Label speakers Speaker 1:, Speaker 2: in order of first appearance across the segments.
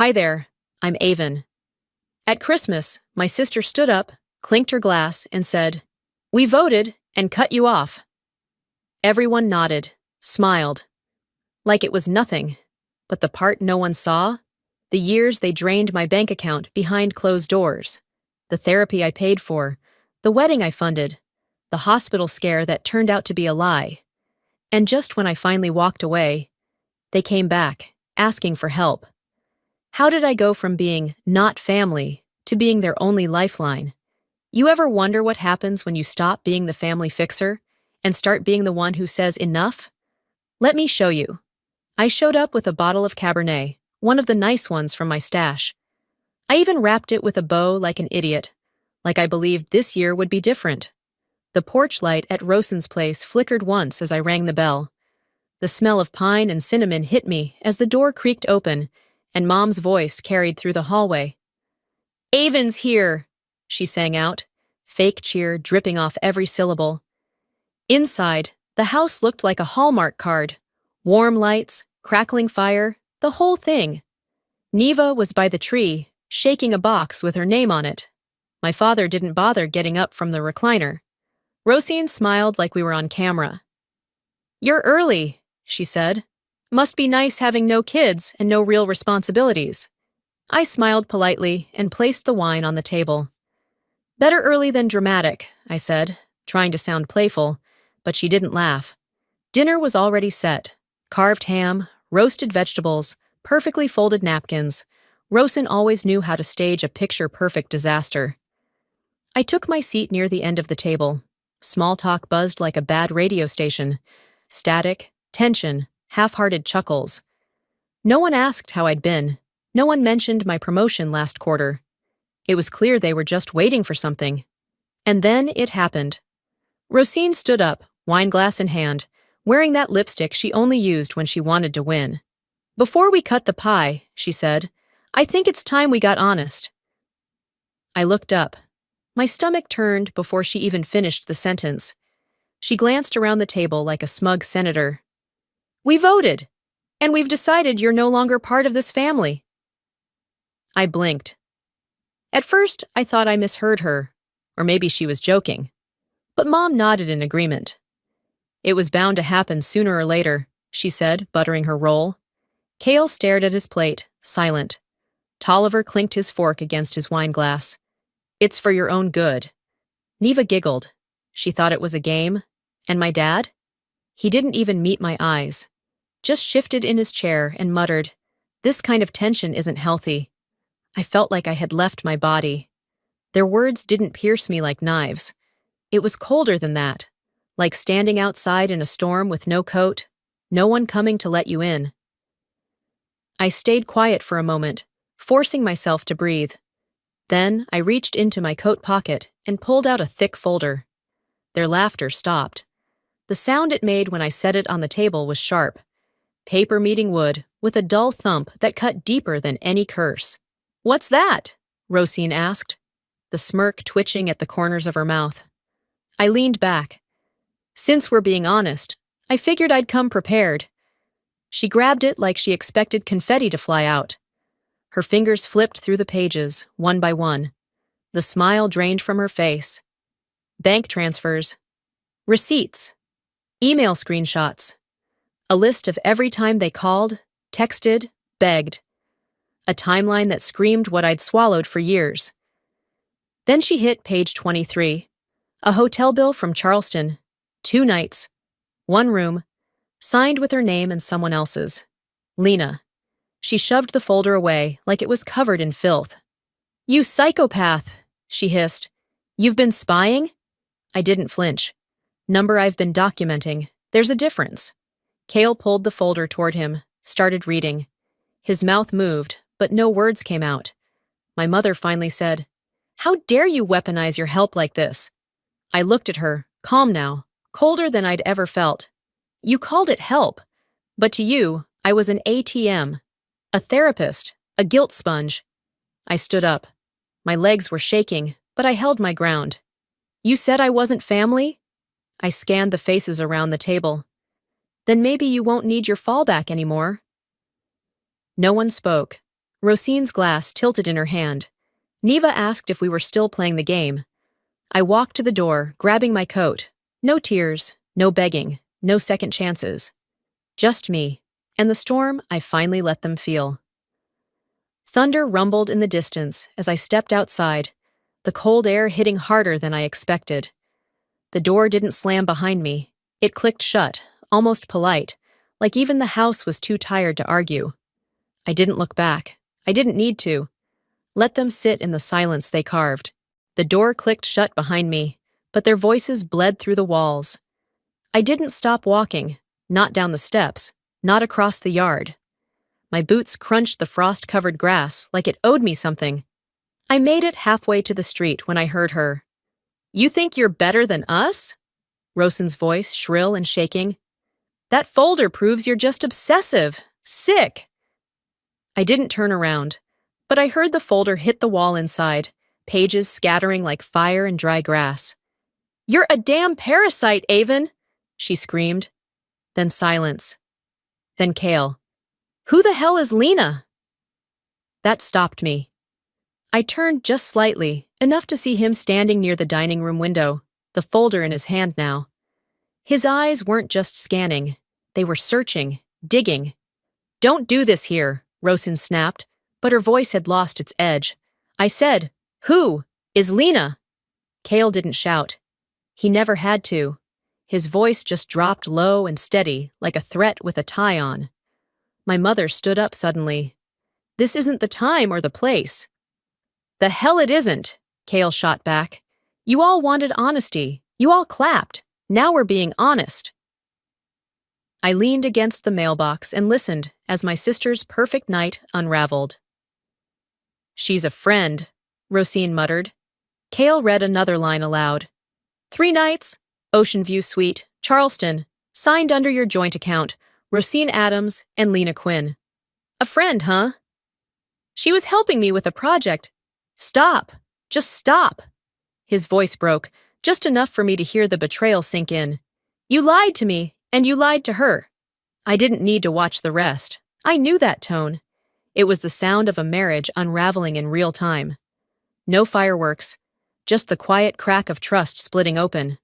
Speaker 1: Hi there, I'm Avon. At Christmas, my sister stood up, clinked her glass, and said, "We voted and cut you off." Everyone nodded, smiled, like it was nothing. But the part no one saw? The years they drained my bank account behind closed doors. The therapy I paid for. The wedding I funded. The hospital scare that turned out to be a lie. And just when I finally walked away, they came back, asking for help. How did I go from being not family to being their only lifeline? You ever wonder what happens when you stop being the family fixer and start being the one who says enough? Let me show you. I showed up with a bottle of Cabernet, one of the nice ones from my stash. I even wrapped it with a bow like an idiot, like I believed this year would be different. The porch light at Rosen's place flickered once as I rang the bell. The smell of pine and cinnamon hit me as the door creaked open and Mom's voice carried through the hallway. "Avon's here," she sang out, fake cheer dripping off every syllable. Inside, the house looked like a Hallmark card. Warm lights, crackling fire, the whole thing. Neva was by the tree, shaking a box with her name on it. My father didn't bother getting up from the recliner. Rosine smiled like we were on camera. "You're early," she said. "Must be nice having no kids and no real responsibilities." I smiled politely and placed the wine on the table. "Better early than dramatic," I said, trying to sound playful, but she didn't laugh. Dinner was already set. Carved ham, roasted vegetables, perfectly folded napkins. Rosen always knew how to stage a picture-perfect disaster. I took my seat near the end of the table. Small talk buzzed like a bad radio station. Static, tension, half-hearted chuckles. No one asked how I'd been. No one mentioned my promotion last quarter. It was clear they were just waiting for something. And then it happened. Rosine stood up, wineglass in hand, wearing that lipstick she only used when she wanted to win. "Before we cut the pie," she said, "I think it's time we got honest." I looked up. My stomach turned before she even finished the sentence. She glanced around the table like a smug senator. "We voted, and we've decided you're no longer part of this family." I blinked. At first, I thought I misheard her, or maybe she was joking. But Mom nodded in agreement. "It was bound to happen sooner or later," she said, buttering her roll. Cale stared at his plate, silent. Tolliver clinked his fork against his wineglass. "It's for your own good." Neva giggled. She thought it was a game. And my dad? He didn't even meet my eyes. Just shifted in his chair and muttered, "This kind of tension isn't healthy." I felt like I had left my body. Their words didn't pierce me like knives. It was colder than that, like standing outside in a storm with no coat, no one coming to let you in. I stayed quiet for a moment, forcing myself to breathe. Then I reached into my coat pocket and pulled out a thick folder. Their laughter stopped. The sound it made when I set it on the table was sharp. Paper meeting wood, with a dull thump that cut deeper than any curse. "What's that?" Rosine asked, the smirk twitching at the corners of her mouth. I leaned back. "Since we're being honest, I figured I'd come prepared." She grabbed it like she expected confetti to fly out. Her fingers flipped through the pages, one by one. The smile drained from her face. Bank transfers. Receipts. Email screenshots. A list of every time they called, texted, begged. A timeline that screamed what I'd swallowed for years. Then she hit page 23. A hotel bill from Charleston. 2 nights. 1 room. Signed with her name and someone else's. Lena. She shoved the folder away like it was covered in filth. "You psychopath," she hissed. "You've been spying?" I didn't flinch. "Number I've been documenting. There's a difference." Cale pulled the folder toward him, started reading. His mouth moved, but no words came out. My mother finally said, "How dare you weaponize your help like this?" I looked at her, calm now, colder than I'd ever felt. "You called it help, but to you, I was an ATM, a therapist, a guilt sponge." I stood up. My legs were shaking, but I held my ground. "You said I wasn't family?" I scanned the faces around the table. "Then maybe you won't need your fallback anymore." No one spoke. Rosine's glass tilted in her hand. Neva asked if we were still playing the game. I walked to the door, grabbing my coat. No tears, no begging, no second chances. Just me, and the storm I finally let them feel. Thunder rumbled in the distance as I stepped outside, the cold air hitting harder than I expected. The door didn't slam behind me. It clicked shut, almost polite, like even the house was too tired to argue. I didn't look back. I didn't need to. Let them sit in the silence they carved. The door clicked shut behind me, but their voices bled through the walls. I didn't stop walking, not down the steps, not across the yard. My boots crunched the frost-covered grass like it owed me something. I made it halfway to the street when I heard her. "You think you're better than us?" Rosen's voice, shrill and shaking. "That folder proves you're just obsessive. Sick." I didn't turn around, but I heard the folder hit the wall inside, pages scattering like fire and dry grass. "You're a damn parasite, Avon!" she screamed. Then silence. Then Cale. "Who the hell is Lena?" That stopped me. I turned just slightly, enough to see him standing near the dining room window, the folder in his hand now. His eyes weren't just scanning. They were searching, digging. "Don't do this here," Rosen snapped, but her voice had lost its edge. I said, "Who is Lena?" Cale didn't shout. He never had to. His voice just dropped low and steady, like a threat with a tie on. My mother stood up suddenly. "This isn't the time or the place." "The hell it isn't," Cale shot back. "You all wanted honesty. You all clapped. Now we're being honest." I leaned against the mailbox and listened as my sister's perfect night unraveled. "She's a friend," Rosine muttered. Cale read another line aloud. "3 nights, Ocean View Suite, Charleston, signed under your joint account, Rosine Adams and Lena Quinn." "A friend, huh?" "She was helping me with a project." "Stop! Just stop!" His voice broke, just enough for me to hear the betrayal sink in. "You lied to me, and you lied to her." I didn't need to watch the rest. I knew that tone. It was the sound of a marriage unraveling in real time. No fireworks, just the quiet crack of trust splitting open.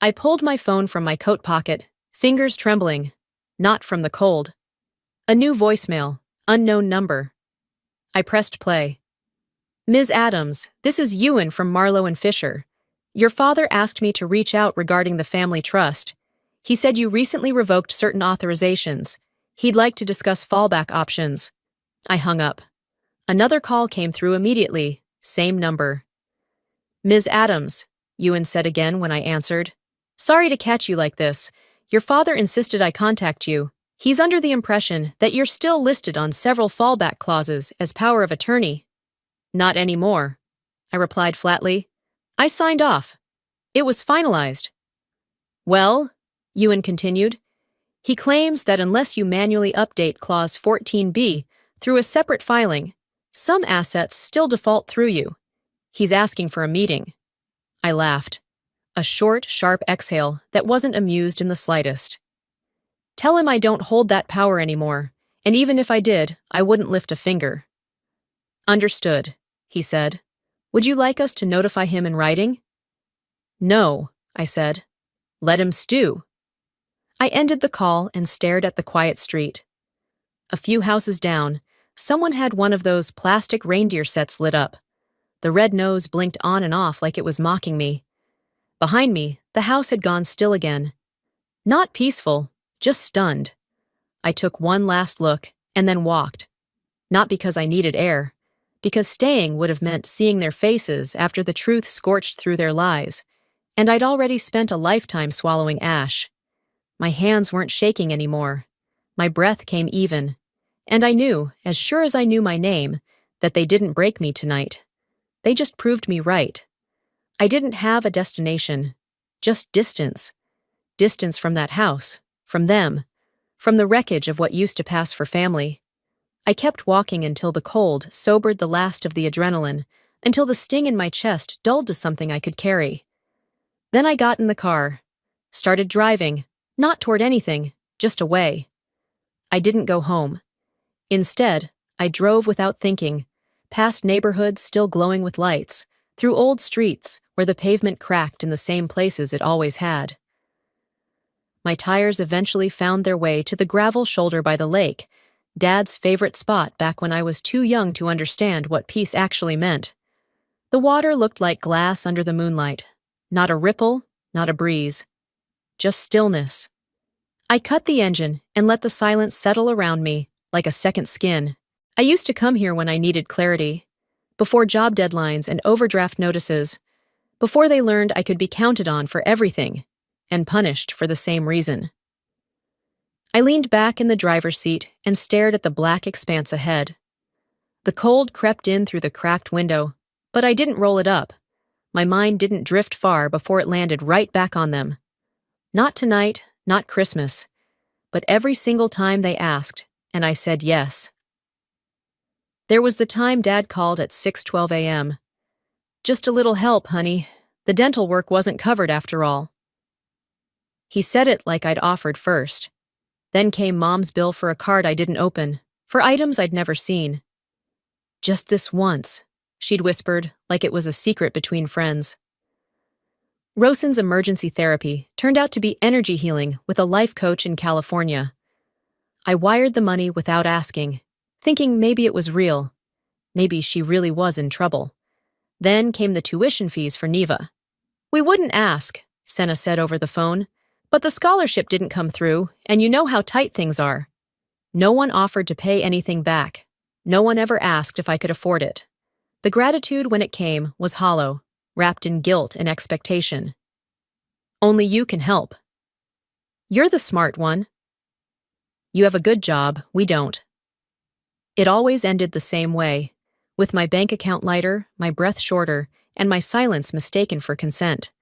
Speaker 1: I pulled my phone from my coat pocket, fingers trembling. Not from the cold. A new voicemail, unknown number. I pressed play. "Ms. Adams, this is Ewan from Marlowe and Fisher. Your father asked me to reach out regarding the family trust. He said you recently revoked certain authorizations. He'd like to discuss fallback options." I hung up. Another call came through immediately, same number. "Ms. Adams," Ewan said again when I answered. "Sorry to catch you like this. Your father insisted I contact you. He's under the impression that you're still listed on several fallback clauses as power of attorney." "Not anymore," I replied flatly. "I signed off. It was finalized." "Well," Ewan continued, "he claims that unless you manually update Clause 14B through a separate filing, some assets still default through you. He's asking for a meeting." I laughed. A short, sharp exhale that wasn't amused in the slightest. "Tell him I don't hold that power anymore, and even if I did, I wouldn't lift a finger." "Understood," he said. "Would you like us to notify him in writing?" "No," I said. "Let him stew." I ended the call and stared at the quiet street. A few houses down, someone had one of those plastic reindeer sets lit up. The red nose blinked on and off like it was mocking me. Behind me, the house had gone still again. Not peaceful, just stunned. I took one last look and then walked. Not because I needed air, because staying would have meant seeing their faces after the truth scorched through their lies, and I'd already spent a lifetime swallowing ash. My hands weren't shaking anymore. My breath came even, and I knew, as sure as I knew my name, that they didn't break me tonight. They just proved me right. I didn't have a destination, just distance. Distance from that house, from them, from the wreckage of what used to pass for family. I kept walking until the cold sobered the last of the adrenaline, until the sting in my chest dulled to something I could carry. Then I got in the car, started driving, not toward anything, just away. I didn't go home. Instead, I drove without thinking, past neighborhoods still glowing with lights, through old streets where the pavement cracked in the same places it always had. My tires eventually found their way to the gravel shoulder by the lake, Dad's favorite spot back when I was too young to understand what peace actually meant. The water looked like glass under the moonlight. Not a ripple, not a breeze. Just stillness. I cut the engine and let the silence settle around me like a second skin. I used to come here when I needed clarity, before job deadlines and overdraft notices, before they learned I could be counted on for everything and punished for the same reason. I leaned back in the driver's seat and stared at the black expanse ahead. The cold crept in through the cracked window, but I didn't roll it up. My mind didn't drift far before it landed right back on them. Not tonight, not Christmas, but every single time they asked, and I said yes. There was the time Dad called at 6:12 a.m. "Just a little help, honey. The dental work wasn't covered after all." He said it like I'd offered first. Then came Mom's bill for a card I didn't open, for items I'd never seen. "Just this once," she'd whispered, like it was a secret between friends. Rosen's emergency therapy turned out to be energy healing with a life coach in California. I wired the money without asking, thinking maybe it was real. Maybe she really was in trouble. Then came the tuition fees for Neva. "We wouldn't ask," Senna said over the phone, "but the scholarship didn't come through, and you know how tight things are." No one offered to pay anything back. No one ever asked if I could afford it. The gratitude when it came was hollow, wrapped in guilt and expectation. "Only you can help." "You're the smart one." "You have a good job, we don't." It always ended the same way, with my bank account lighter, my breath shorter, and my silence mistaken for consent.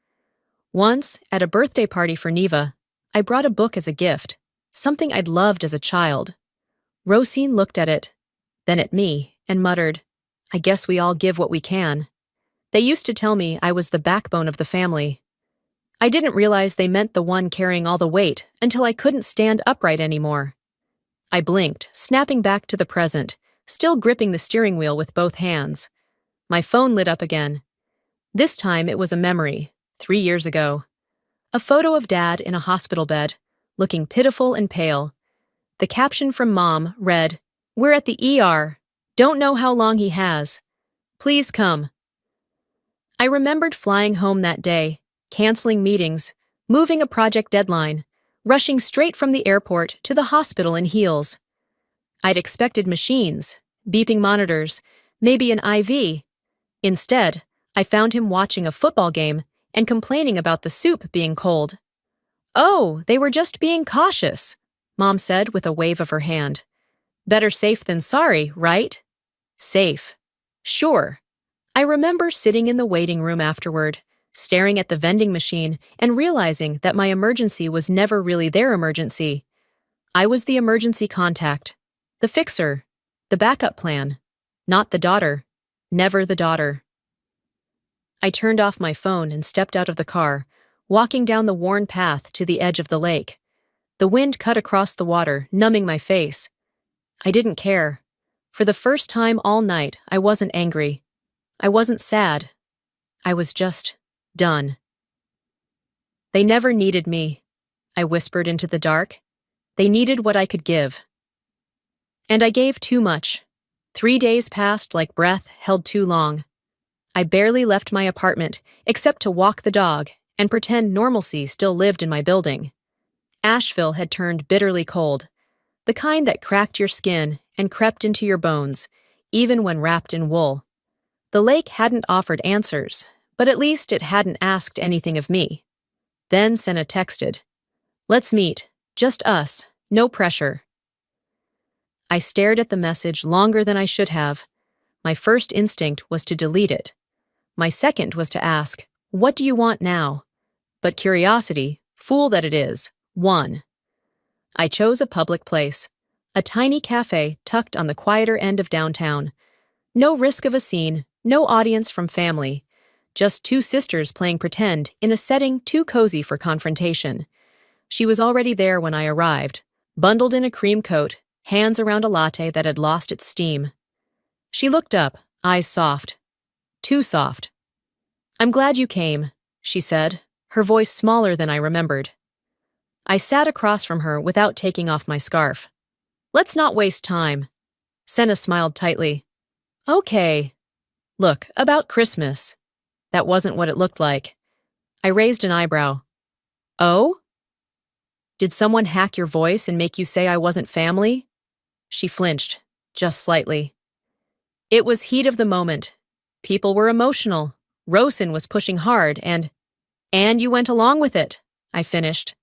Speaker 1: Once, at a birthday party for Neva, I brought a book as a gift, something I'd loved as a child. Rosin looked at it, then at me, and muttered, "I guess we all give what we can." They used to tell me I was the backbone of the family. I didn't realize they meant the one carrying all the weight until I couldn't stand upright anymore. I blinked, snapping back to the present, still gripping the steering wheel with both hands. My phone lit up again. This time it was a memory, 3 years ago. A photo of Dad in a hospital bed, looking pitiful and pale. The caption from Mom read, "We're at the ER. Don't know how long he has. Please come." I remembered flying home that day, canceling meetings, moving a project deadline, rushing straight from the airport to the hospital in heels. I'd expected machines, beeping monitors, maybe an IV. Instead, I found him watching a football game and complaining about the soup being cold. "Oh, they were just being cautious," Mom said with a wave of her hand. "Better safe than sorry, right?" Safe. Sure. I remember sitting in the waiting room afterward, staring at the vending machine and realizing that my emergency was never really their emergency. I was the emergency contact, the fixer, the backup plan, not the daughter, never the daughter. I turned off my phone and stepped out of the car, walking down the worn path to the edge of the lake. The wind cut across the water, numbing my face. I didn't care. For the first time all night, I wasn't angry. I wasn't sad. I was just done. "They never needed me," I whispered into the dark. "They needed what I could give." And I gave too much. 3 days passed like breath held too long. I barely left my apartment, except to walk the dog and pretend normalcy still lived in my building. Asheville had turned bitterly cold, the kind that cracked your skin and crept into your bones, even when wrapped in wool. The lake hadn't offered answers, but at least it hadn't asked anything of me. Then Senna texted, "Let's meet, just us, no pressure." I stared at the message longer than I should have. My first instinct was to delete it. My second was to ask, "What do you want now?" But curiosity, fool that it is, won. I chose a public place, a tiny cafe tucked on the quieter end of downtown. No risk of a scene, no audience from family, just 2 sisters playing pretend in a setting too cozy for confrontation. She was already there when I arrived, bundled in a cream coat, hands around a latte that had lost its steam. She looked up, eyes soft. Too soft. "I'm glad you came," she said, her voice smaller than I remembered. I sat across from her without taking off my scarf. "Let's not waste time." Senna smiled tightly. "Okay. Look, about Christmas." That wasn't what it looked like. I raised an eyebrow. "Oh? Did someone hack your voice and make you say I wasn't family?" She flinched, just slightly. It was heat of the moment. People were emotional. Rosin was pushing hard, and you went along with it, I finished.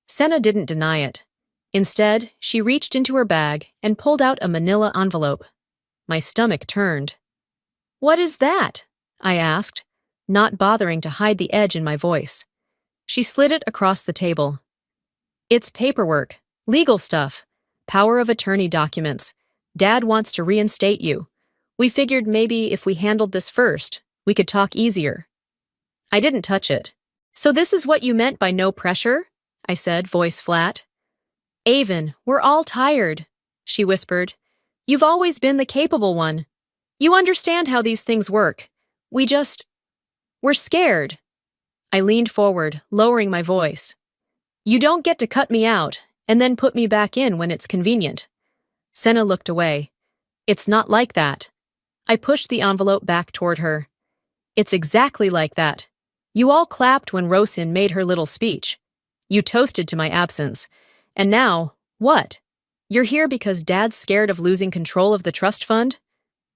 Speaker 1: Senna didn't deny it. Instead, she reached into her bag and pulled out a manila envelope. My stomach turned. "What is that?" I asked, not bothering to hide the edge in my voice. She slid it across the table. "It's paperwork, legal stuff, power of attorney documents. Dad wants to reinstate you. We figured maybe if we handled this first, we could talk easier." I didn't touch it. "So this is what you meant by no pressure?" I said, voice flat. "Avon, we're all tired," she whispered. "You've always been the capable one. You understand how these things work. We're scared." I leaned forward, lowering my voice. "You don't get to cut me out and then put me back in when it's convenient." Senna looked away. "It's not like that." I pushed the envelope back toward her. "It's exactly like that. You all clapped when Rosin made her little speech. You toasted to my absence. And now, what? You're here because Dad's scared of losing control of the trust fund?"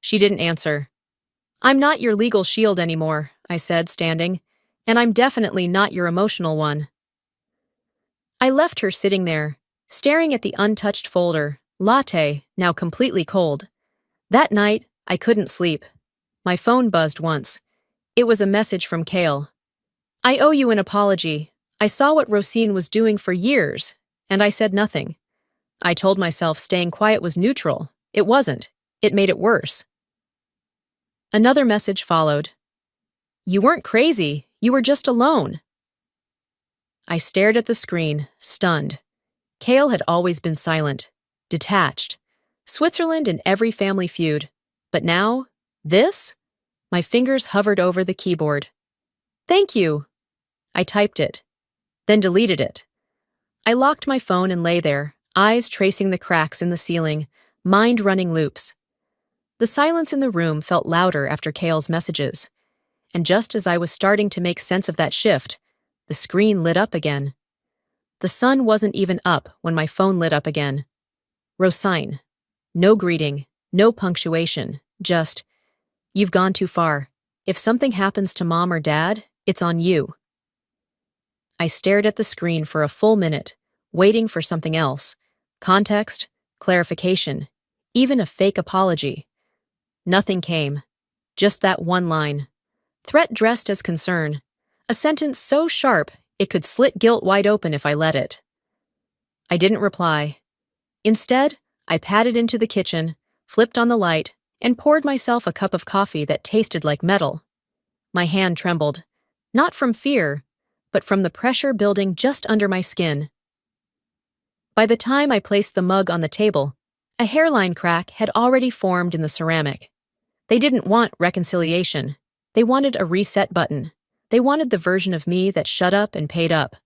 Speaker 1: She didn't answer. "I'm not your legal shield anymore," I said, standing, "and I'm definitely not your emotional one." I left her sitting there, staring at the untouched folder, latte, now completely cold. That night, I couldn't sleep. My phone buzzed once. It was a message from Kale. "I owe you an apology. I saw what Rosin was doing for years, and I said nothing. I told myself staying quiet was neutral. It wasn't. It made it worse." Another message followed. "You weren't crazy. You were just alone." I stared at the screen, stunned. Kale had always been silent, detached. Switzerland in every family feud. But now, this? My fingers hovered over the keyboard. "Thank you." I typed it, then deleted it. I locked my phone and lay there, eyes tracing the cracks in the ceiling, mind running loops. The silence in the room felt louder after Kale's messages. And just as I was starting to make sense of that shift, the screen lit up again. The sun wasn't even up when my phone lit up again. Rosin. No greeting, no punctuation, just, "You've gone too far. If something happens to Mom or Dad, it's on you." I stared at the screen for a full minute, waiting for something else. Context, clarification, even a fake apology. Nothing came. Just that one line. Threat dressed as concern. A sentence so sharp it could slit guilt wide open if I let it. I didn't reply. Instead, I padded into the kitchen, flipped on the light, and poured myself a cup of coffee that tasted like metal. My hand trembled, not from fear, but from the pressure building just under my skin. By the time I placed the mug on the table, a hairline crack had already formed in the ceramic. They didn't want reconciliation. They wanted a reset button. They wanted the version of me that shut up and paid up,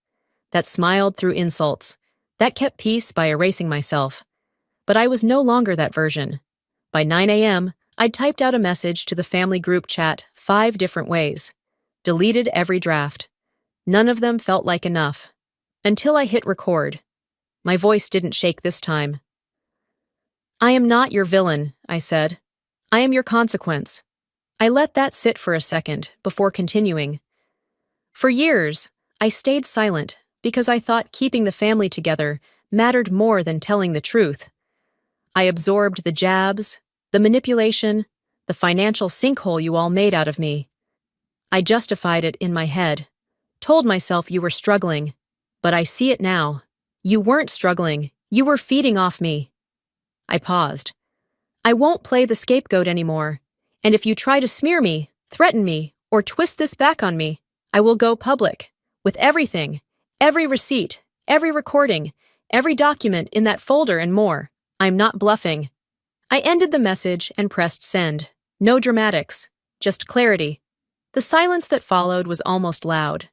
Speaker 1: that smiled through insults, that kept peace by erasing myself. But I was no longer that version. By 9 a.m., I'd typed out a message to the family group chat 5 different ways. Deleted every draft. None of them felt like enough. Until I hit record. My voice didn't shake this time. "I am not your villain," I said. "I am your consequence." I let that sit for a second before continuing. For years, I stayed silent because I thought keeping the family together mattered more than telling the truth. I absorbed the jabs, the manipulation, the financial sinkhole you all made out of me. I justified it in my head, told myself you were struggling, but I see it now. You weren't struggling, you were feeding off me. I paused. I won't play the scapegoat anymore, and if you try to smear me, threaten me, or twist this back on me, I will go public, with everything, every receipt, every recording, every document in that folder and more. I'm not bluffing. I ended the message and pressed send. No dramatics, just clarity. The silence that followed was almost loud.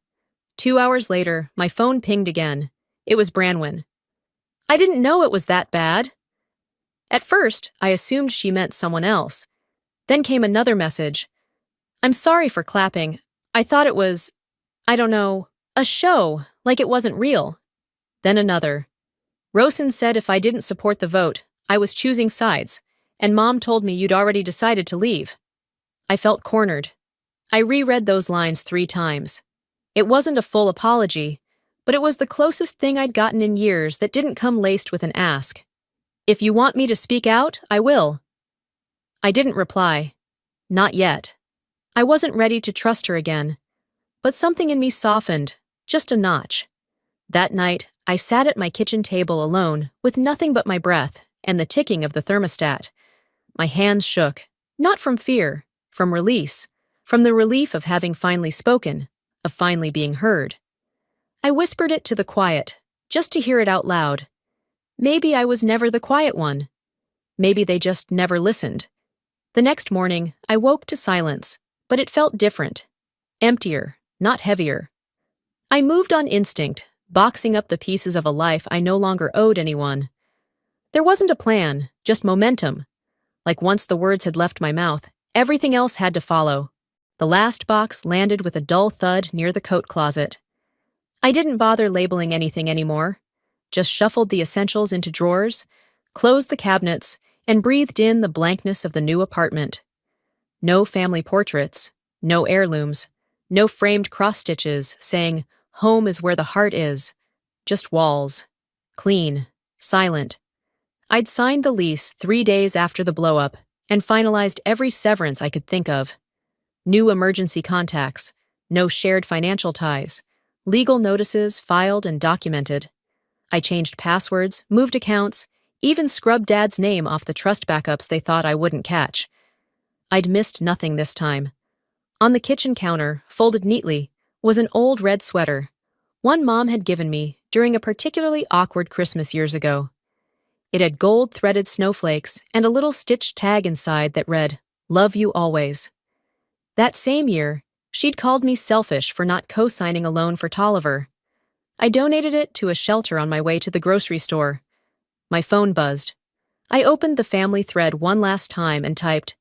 Speaker 1: 2 hours later, my phone pinged again. It was Branwen. I didn't know it was that bad. At first, I assumed she meant someone else. Then came another message. I'm sorry for clapping. I thought it was, I don't know, a show, like it wasn't real. Then another. Rosen said if I didn't support the vote, I was choosing sides, and Mom told me you'd already decided to leave. I felt cornered. I reread those lines 3 times. It wasn't a full apology, but it was the closest thing I'd gotten in years that didn't come laced with an ask. If you want me to speak out, I will. I didn't reply. Not yet. I wasn't ready to trust her again. But something in me softened, just a notch. That night, I sat at my kitchen table alone, with nothing but my breath and the ticking of the thermostat. My hands shook, not from fear, from release, from the relief of having finally spoken, of finally being heard. I whispered it to the quiet, just to hear it out loud. Maybe I was never the quiet one. Maybe they just never listened. The next morning, I woke to silence, but it felt different. Emptier, not heavier. I moved on instinct, boxing up the pieces of a life I no longer owed anyone. There wasn't a plan, just momentum. Like once the words had left my mouth, everything else had to follow. The last box landed with a dull thud near the coat closet. I didn't bother labeling anything anymore. Just shuffled the essentials into drawers, closed the cabinets, and breathed in the blankness of the new apartment. No family portraits, no heirlooms, no framed cross-stitches saying, "Home is where the heart is." Just walls. Clean. Silent. I'd signed the lease 3 days after the blow-up and finalized every severance I could think of. New emergency contacts, no shared financial ties, legal notices filed and documented. I changed passwords, moved accounts, even scrubbed Dad's name off the trust backups they thought I wouldn't catch. I'd missed nothing this time. On the kitchen counter, folded neatly, was an old red sweater, one Mom had given me during a particularly awkward Christmas years ago. It had gold-threaded snowflakes and a little stitched tag inside that read, "Love you always." That same year, she'd called me selfish for not co-signing a loan for Tolliver. I donated it to a shelter on my way to the grocery store. My phone buzzed. I opened the family thread one last time and typed,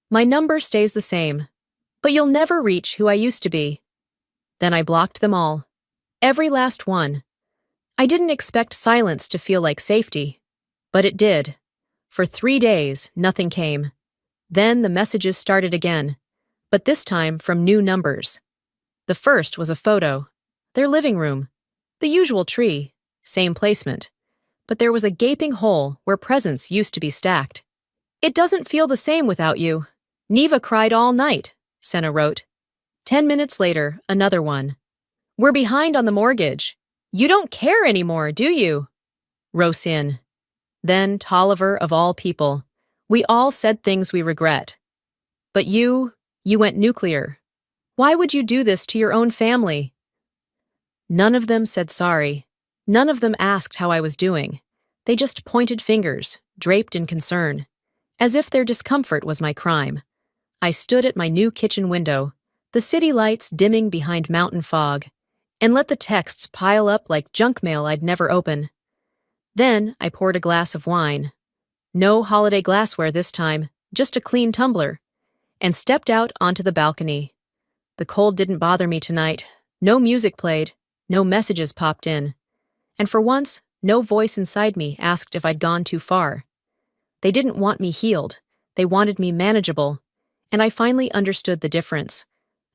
Speaker 1: "My number stays the same, but you'll never reach who I used to be." Then I blocked them all. Every last one. I didn't expect silence to feel like safety, but it did. For 3 days, nothing came. Then the messages started again, but this time from new numbers. The first was a photo. Their living room. The usual tree. Same placement. But there was a gaping hole where presents used to be stacked. "It doesn't feel the same without you. Neva cried all night," Senna wrote. 10 minutes later, another one. "We're behind on the mortgage. You don't care anymore, do you?" Rosin. Then Tolliver of all people. "We all said things we regret. But you went nuclear. Why would you do this to your own family?" None of them said sorry. None of them asked how I was doing. They just pointed fingers, draped in concern, as if their discomfort was my crime. I stood at my new kitchen window, the city lights dimming behind mountain fog, and let the texts pile up like junk mail I'd never open. Then I poured a glass of wine. No holiday glassware this time, just a clean tumbler, and stepped out onto the balcony. The cold didn't bother me tonight. No music played, no messages popped in. And for once, no voice inside me asked if I'd gone too far. They didn't want me healed. They wanted me manageable. And I finally understood the difference.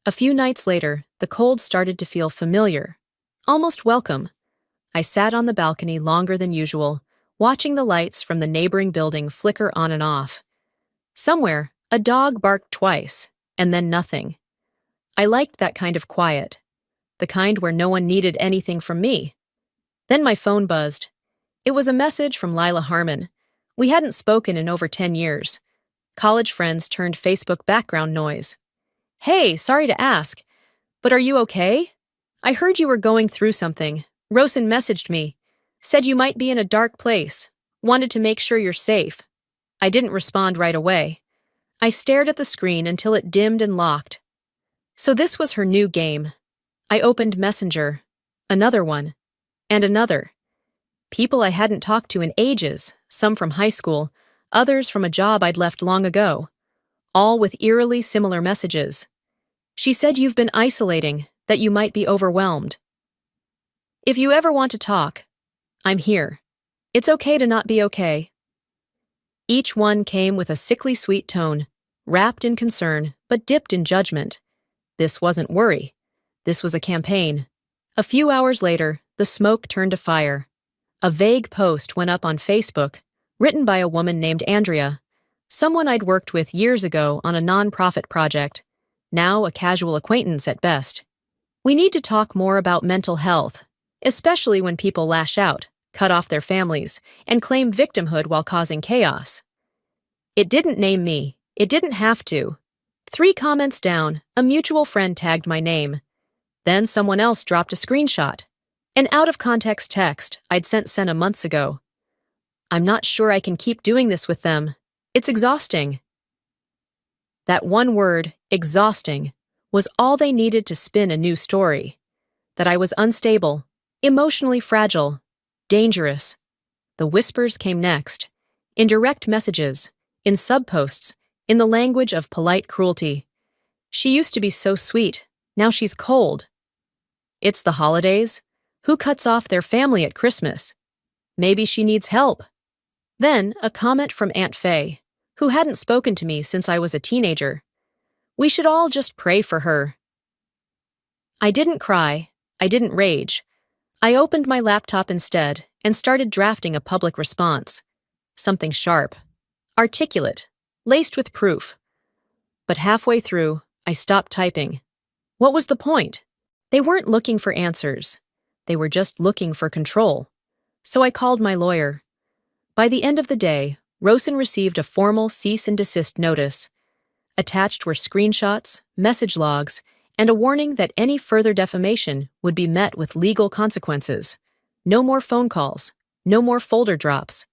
Speaker 1: A few nights later, the cold started to feel familiar, almost welcome. I sat on the balcony longer than usual, watching the lights from the neighboring building flicker on and off. Somewhere, a dog barked twice, and then nothing. I liked that kind of quiet, the kind where no one needed anything from me. Then my phone buzzed. It was a message from Lila Harmon. We hadn't spoken in over 10 years. College friends turned Facebook background noise. "Hey, sorry to ask, but are you okay? I heard you were going through something. Rosen messaged me. Said you might be in a dark place. Wanted to make sure you're safe. I didn't respond right away. I stared at the screen until it dimmed and locked. So this was her new game. I opened Messenger, another one, and another. People I hadn't talked to in ages, some from high school, others from a job I'd left long ago, all with eerily similar messages. She said you've been isolating, that you might be overwhelmed. If you ever want to talk, I'm here. It's okay to not be okay. Each one came with a sickly sweet tone, wrapped in concern, but dipped in judgment. This wasn't worry. This was a campaign. A few hours later, the smoke turned to fire. A vague post went up on Facebook, written by a woman named Andrea, someone I'd worked with years ago on a nonprofit project, now a casual acquaintance at best. We need to talk more about mental health, especially when people lash out, cut off their families, and claim victimhood while causing chaos. It didn't name me. It didn't have to. 3 comments down, a mutual friend tagged my name. Then someone else dropped a screenshot. An out-of-context text I'd sent Senna months ago. I'm not sure I can keep doing this with them. It's exhausting. That one word, exhausting, was all they needed to spin a new story. That I was unstable, emotionally fragile, dangerous. The whispers came next, in direct messages, in subposts, in the language of polite cruelty. She used to be so sweet, now she's cold. It's the holidays. Who cuts off their family at Christmas? Maybe she needs help. Then, a comment from Aunt Faye, who hadn't spoken to me since I was a teenager. We should all just pray for her. I didn't cry. I didn't rage. I opened my laptop instead and started drafting a public response. Something sharp, articulate, laced with proof. But halfway through, I stopped typing. What was the point? They weren't looking for answers. They were just looking for control. So I called my lawyer. By the end of the day, Rosen received a formal cease and desist notice. Attached were screenshots, message logs, and a warning that any further defamation would be met with legal consequences. No more phone calls, no more folder drops.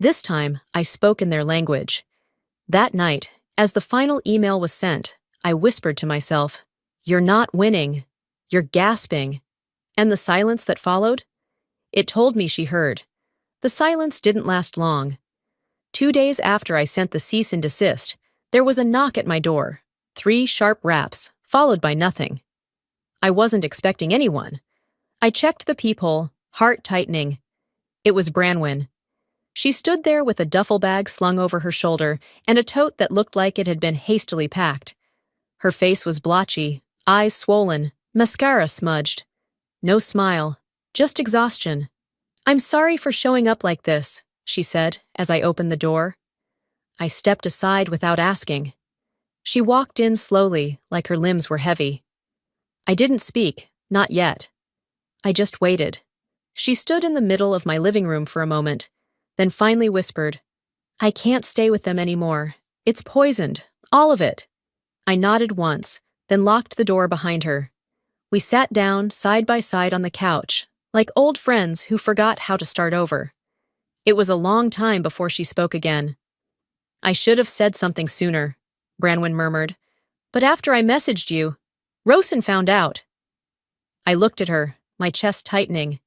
Speaker 1: This time, I spoke in their language. That night, as the final email was sent, I whispered to myself, "You're not winning. You're gasping." And the silence that followed? It told me she heard. The silence didn't last long. 2 days after I sent the cease and desist, there was a knock at my door. 3 sharp raps, followed by nothing. I wasn't expecting anyone. I checked the peephole, heart tightening. It was Branwen. She stood there with a duffel bag slung over her shoulder and a tote that looked like it had been hastily packed. Her face was blotchy, eyes swollen, mascara smudged. No smile, just exhaustion. "I'm sorry for showing up like this," she said as I opened the door. I stepped aside without asking. She walked in slowly, like her limbs were heavy. I didn't speak, not yet. I just waited. She stood in the middle of my living room for a moment, then finally whispered, "I can't stay with them anymore. It's poisoned, all of it." I nodded once, then locked the door behind her. We sat down side by side on the couch, like old friends who forgot how to start over. It was a long time before she spoke again. "I should have said something sooner," Branwen murmured. "But after I messaged you, Rosen found out." I looked at her, my chest tightening.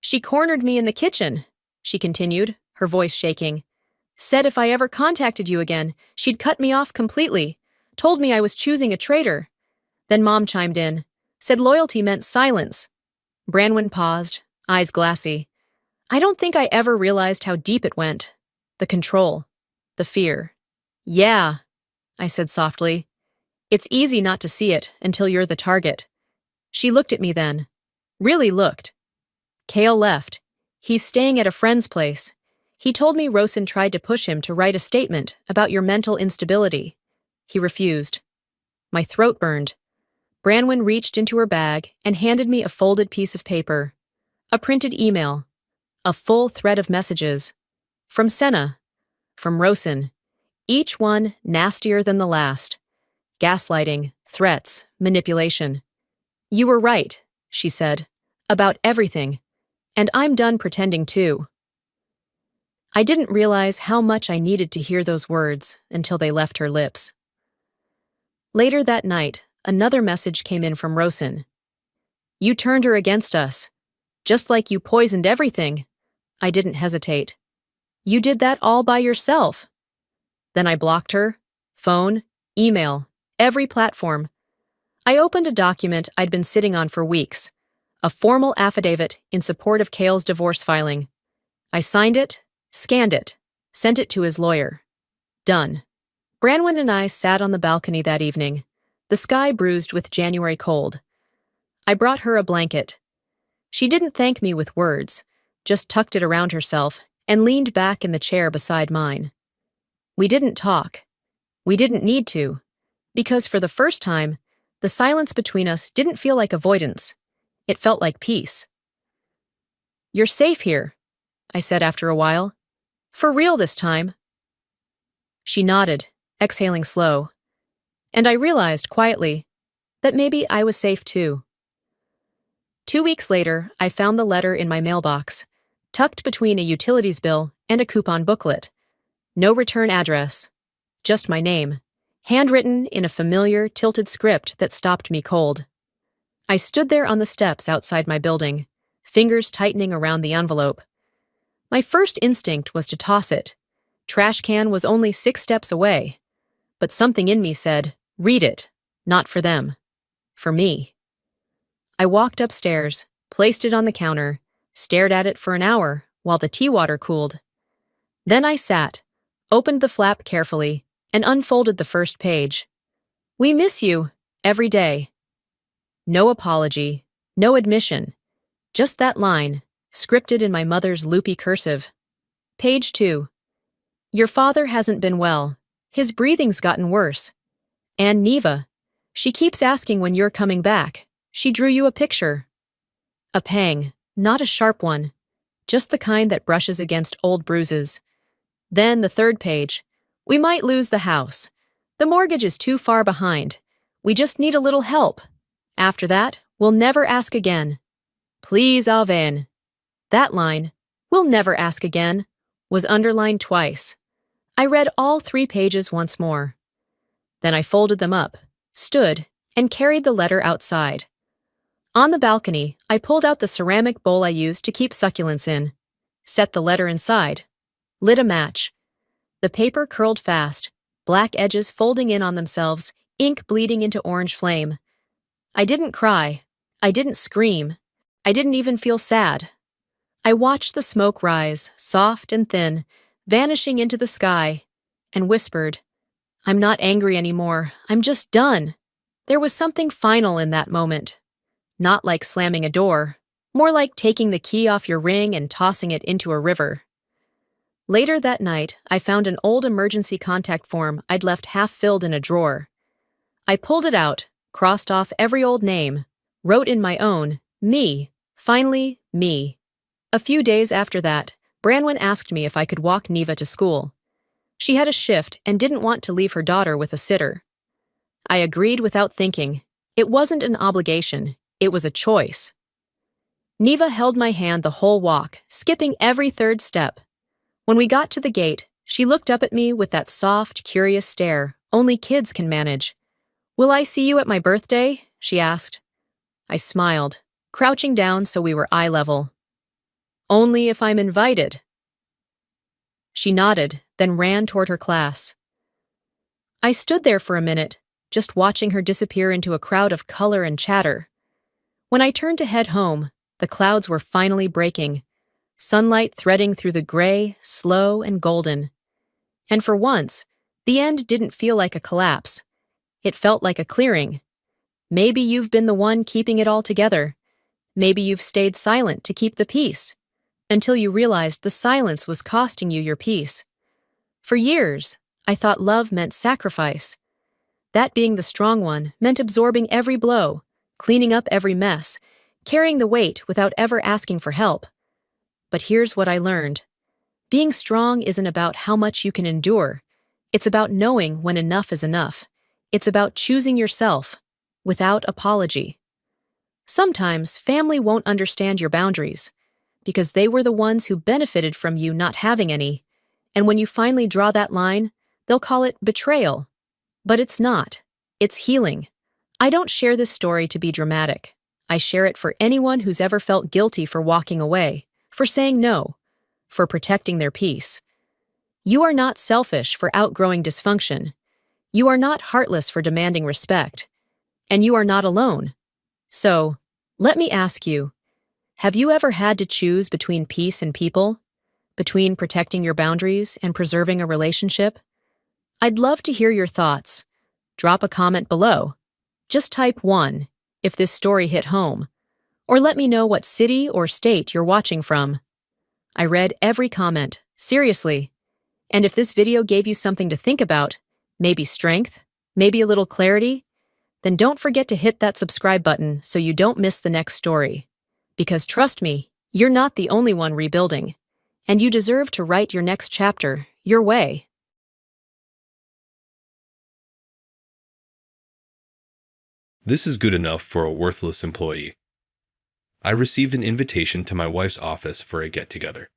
Speaker 1: "She cornered me in the kitchen," she continued, her voice shaking. "Said if I ever contacted you again, she'd cut me off completely. Told me I was choosing a traitor. Then Mom chimed in. Said loyalty meant silence." Branwen paused, eyes glassy. I don't think I ever realized how deep it went. The control. The fear. "Yeah," I said softly. "It's easy not to see it until you're the target." She looked at me then. Really looked. "Kale left. He's staying at a friend's place. He told me Rosen tried to push him to write a statement about your mental instability. He refused." My throat burned. Branwen reached into her bag and handed me a folded piece of paper. A printed email. A full thread of messages. From Senna. From Rosen. Each one nastier than the last. Gaslighting, threats, manipulation. "You were right," she said. "About everything. And I'm done pretending too." I didn't realize how much I needed to hear those words until they left her lips. Later that night, another message came in from Rosen. You turned her against us. Just like you poisoned everything. I didn't hesitate. You did that all by yourself. Then I blocked her. Phone, email, every platform. I opened a document I'd been sitting on for weeks. A formal affidavit in support of Cale's divorce filing. I signed it, scanned it, sent it to his lawyer. Done. Branwen and I sat on the balcony that evening, the sky bruised with January cold. I brought her a blanket. She didn't thank me with words, just tucked it around herself and leaned back in the chair beside mine. We didn't talk. We didn't need to, because for the first time, the silence between us didn't feel like avoidance. It felt like peace. You're safe here, I said after a while. For real this time. She nodded, exhaling slow, and I realized quietly that maybe I was safe too. 2 weeks later, I found the letter in my mailbox, tucked between a utilities bill and a coupon booklet. No return address, just my name, handwritten in a familiar, tilted script that stopped me cold. I stood there on the steps outside my building, fingers tightening around the envelope. My first instinct was to toss it. Trash can was only 6 steps away. But something in me said, read it, not for them, for me. I walked upstairs, placed it on the counter, stared at it for an hour while the tea water cooled. Then I sat, opened the flap carefully, and unfolded the first page. We miss you, every day. No apology, no admission, just that line, scripted in my mother's loopy cursive. Page 2. Your father hasn't been well. His breathing's gotten worse. And Neva, she keeps asking when you're coming back. She drew you a picture. A pang, not a sharp one, just the kind that brushes against old bruises. Then the third page. We might lose the house. The mortgage is too far behind. We just need a little help. After that, we'll never ask again. Please, Alvain. That line, we'll never ask again, was underlined twice. I read all 3 pages once more. Then I folded them up, stood, and carried the letter outside. On the balcony, I pulled out the ceramic bowl I used to keep succulents in, set the letter inside, lit a match. The paper curled fast, black edges folding in on themselves, ink bleeding into orange flame. I didn't cry. I didn't scream. I didn't even feel sad. I watched the smoke rise, soft and thin, vanishing into the sky, and whispered, I'm not angry anymore. I'm just done. There was something final in that moment. Not like slamming a door, more like taking the key off your ring and tossing it into a river. Later that night, I found an old emergency contact form I'd left half-filled in a drawer. I pulled it out, crossed off every old name, wrote in my own, me, finally, me. A few days after that, Branwen asked me if I could walk Neva to school. She had a shift and didn't want to leave her daughter with a sitter. I agreed without thinking. It wasn't an obligation. It was a choice. Neva held my hand the whole walk, skipping every third step. When we got to the gate, she looked up at me with that soft, curious stare only kids can manage. Will I see you at my birthday? She asked. I smiled, crouching down so we were eye level. Only if I'm invited. She nodded, then ran toward her class. I stood there for a minute, just watching her disappear into a crowd of color and chatter. When I turned to head home, the clouds were finally breaking, sunlight threading through the gray, slow, and golden. And for once, the end didn't feel like a collapse. It felt like a clearing. Maybe you've been the one keeping it all together. Maybe you've stayed silent to keep the peace, until you realized the silence was costing you your peace. For years, I thought love meant sacrifice. That being the strong one meant absorbing every blow, cleaning up every mess, carrying the weight without ever asking for help. But here's what I learned. Being strong isn't about how much you can endure. It's about knowing when enough is enough. It's about choosing yourself, without apology. Sometimes family won't understand your boundaries, because they were the ones who benefited from you not having any, And when you finally draw that line, they'll call it betrayal. But it's not. It's healing. I don't share this story to be dramatic. I share it for anyone who's ever felt guilty for walking away, for saying no, for protecting their peace. You are not selfish for outgrowing dysfunction. You are not heartless for demanding respect. And you are not alone. So, let me ask you, have you ever had to choose between peace and people? Between protecting your boundaries and preserving a relationship? I'd love to hear your thoughts. Drop a comment below. Just type 1 if this story hit home, or let me know what city or state you're watching from. I read every comment, seriously. And if this video gave you something to think about, maybe strength, maybe a little clarity, then don't forget to hit that subscribe button so you don't miss the next story. Because trust me, you're not the only one rebuilding, and you deserve to write your next chapter your way.
Speaker 2: This is good enough for a worthless employee. I received an invitation to my wife's office for a get-together.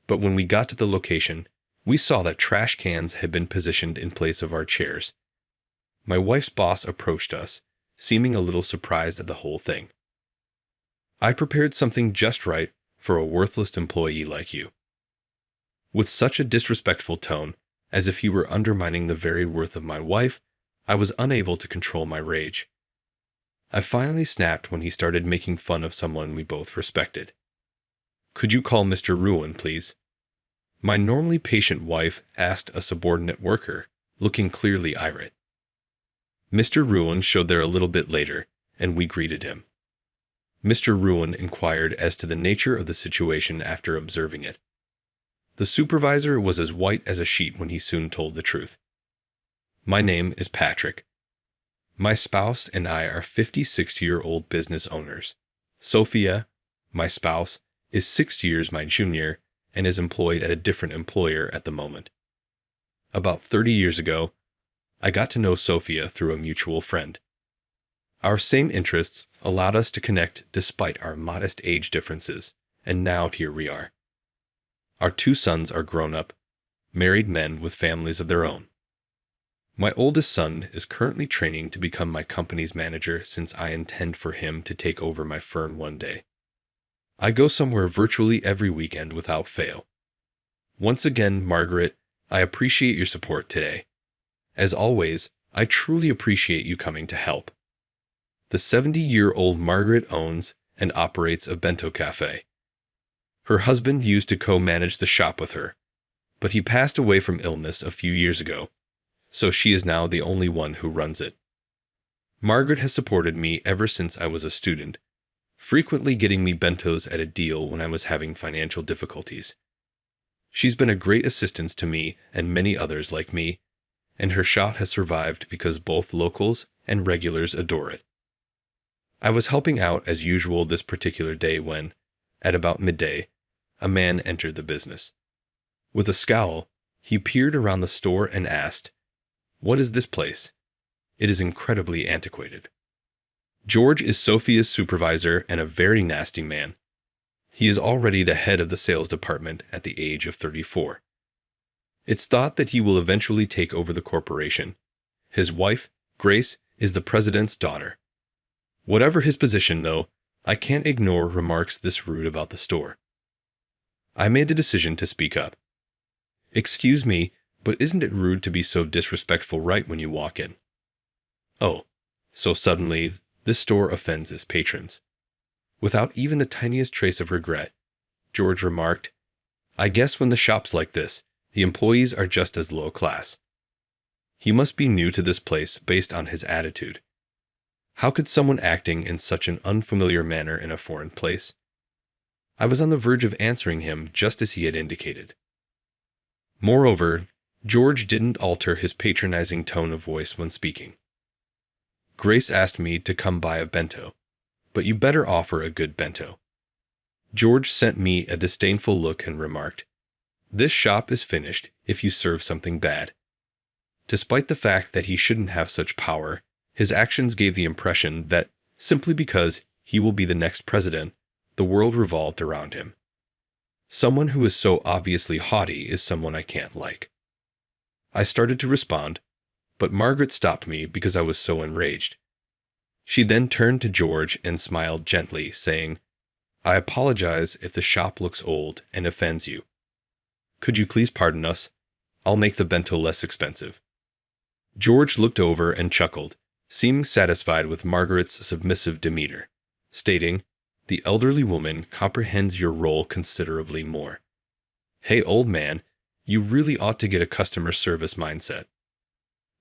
Speaker 2: But when we got to the location, we saw that trash cans had been positioned in place of our chairs. My wife's boss approached us, seeming a little surprised at the whole thing. I prepared something just right for a worthless employee like you. With such a disrespectful tone, as if he were undermining the very worth of my wife, I was unable to control my rage. I finally snapped when he started making fun of someone we both respected. "Could you call Mr. Ruin, please?" My normally patient wife asked a subordinate worker, looking clearly irate. Mr. Ruin showed there a little bit later, and we greeted him. Mr. Ruin inquired as to the nature of the situation after observing it. The supervisor was as white as a sheet when he soon told the truth. "My name is Patrick. My spouse and I are 56-year-old business owners. Sophia, my spouse, is 6 years my junior and is employed at a different employer at the moment. About 30 years ago, I got to know Sophia through a mutual friend. Our same interests allowed us to connect despite our modest age differences, and now here we are. Our 2 sons are grown up, married men with families of their own. My oldest son is currently training to become my company's manager since I intend for him to take over my firm one day. I go somewhere virtually every weekend without fail. Once again, Margaret, I appreciate your support today. As always, I truly appreciate you coming to help." The 70-year-old Margaret owns and operates a bento cafe. Her husband used to co-manage the shop with her, but he passed away from illness a few years ago, so she is now the only one who runs it. Margaret has supported me ever since I was a student, frequently getting me bentos at a deal when I was having financial difficulties. She's been a great assistance to me and many others like me, and her shop has survived because both locals and regulars adore it. I was helping out as usual this particular day when, at about midday, a man entered the business. With a scowl, he peered around the store and asked, "What is this place? It is incredibly antiquated." George is Sophia's supervisor and a very nasty man. He is already the head of the sales department at the age of 34. It's thought that he will eventually take over the corporation. His wife, Grace, is the president's daughter. Whatever his position, though, I can't ignore remarks this rude about the store. I made the decision to speak up. "Excuse me, but isn't it rude to be so disrespectful right when you walk in?" "Oh, so suddenly this store offends its patrons." Without even the tiniest trace of regret, George remarked, "I guess when the shop's like this, the employees are just as low class." He must be new to this place based on his attitude. How could someone acting in such an unfamiliar manner in a foreign place? I was on the verge of answering him just as he had indicated. Moreover, George didn't alter his patronizing tone of voice when speaking. "Grace asked me to come buy a bento, but you better offer a good bento." George sent me a disdainful look and remarked, "This shop is finished if you serve something bad." Despite the fact that he shouldn't have such power, his actions gave the impression that, simply because he will be the next president, the world revolved around him. Someone who is so obviously haughty is someone I can't like. I started to respond, but Margaret stopped me because I was so enraged. She then turned to George and smiled gently, saying, "I apologize if the shop looks old and offends you. Could you please pardon us? I'll make the bento less expensive." George looked over and chuckled, seeming satisfied with Margaret's submissive demeanor, stating, "The elderly woman comprehends your role considerably more. Hey, old man, you really ought to get a customer service mindset."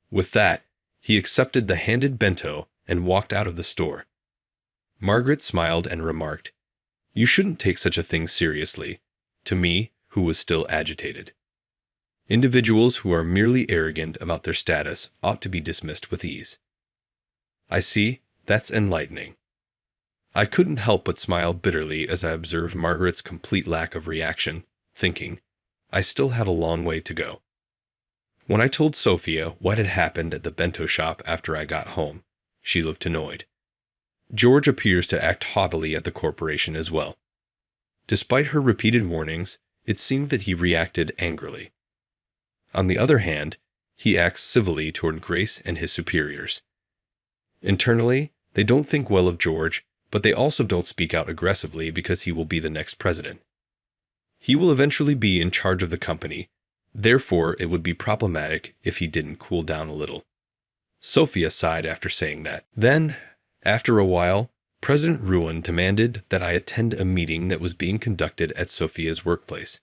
Speaker 2: With that, he accepted the handed bento and walked out of the store. Margaret smiled and remarked, "You shouldn't take such a thing seriously," to me, who was still agitated. Individuals who are merely arrogant about their status ought to be dismissed with ease. I see, that's enlightening. I couldn't help but smile bitterly as I observed Margaret's complete lack of reaction, thinking, I still had a long way to go. When I told Sophia what had happened at the bento shop after I got home, she looked annoyed. George appears to act haughtily at the corporation as well. Despite her repeated warnings, it seemed that he reacted angrily. On the other hand, he acts civilly toward Grace and his superiors. Internally, they don't think well of George, but they also don't speak out aggressively because he will be the next president. He will eventually be in charge of the company, therefore it would be problematic if he didn't cool down a little. Sophia sighed after saying that. Then, after a while, President Ruin demanded that I attend a meeting that was being conducted at Sophia's workplace.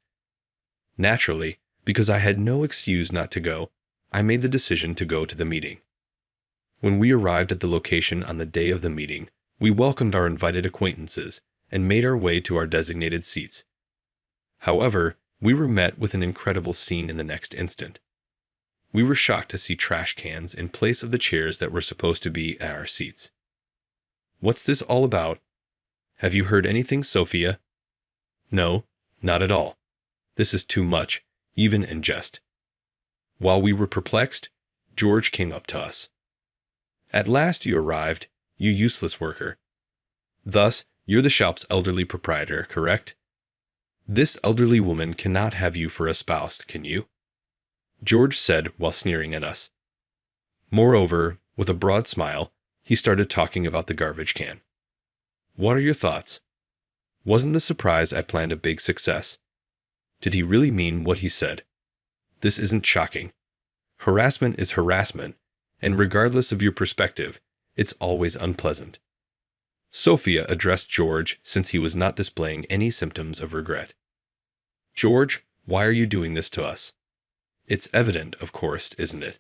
Speaker 2: Naturally, because I had no excuse not to go, I made the decision to go to the meeting. When we arrived at the location on the day of the meeting, we welcomed our invited acquaintances and made our way to our designated seats. However, we were met with an incredible scene in the next instant. We were shocked to see trash cans in place of the chairs that were supposed to be at our seats. "What's this all about? Have you heard anything, Sophia?" "No, not at all. This is too much, even in jest." While we were perplexed, George came up to us. "At last you arrived, you useless worker. Thus, you're the shop's elderly proprietor, correct? This elderly woman cannot have you for a spouse, can you?" George said while sneering at us. Moreover, with a broad smile, he started talking about the garbage can. What are your thoughts? Wasn't the surprise I planned a big success? Did he really mean what he said? This isn't shocking. Harassment is harassment, and regardless of your perspective, it's always unpleasant. Sophia addressed George since he was not displaying any symptoms of regret. "George, why are you doing this to us? It's evident, of course, isn't it?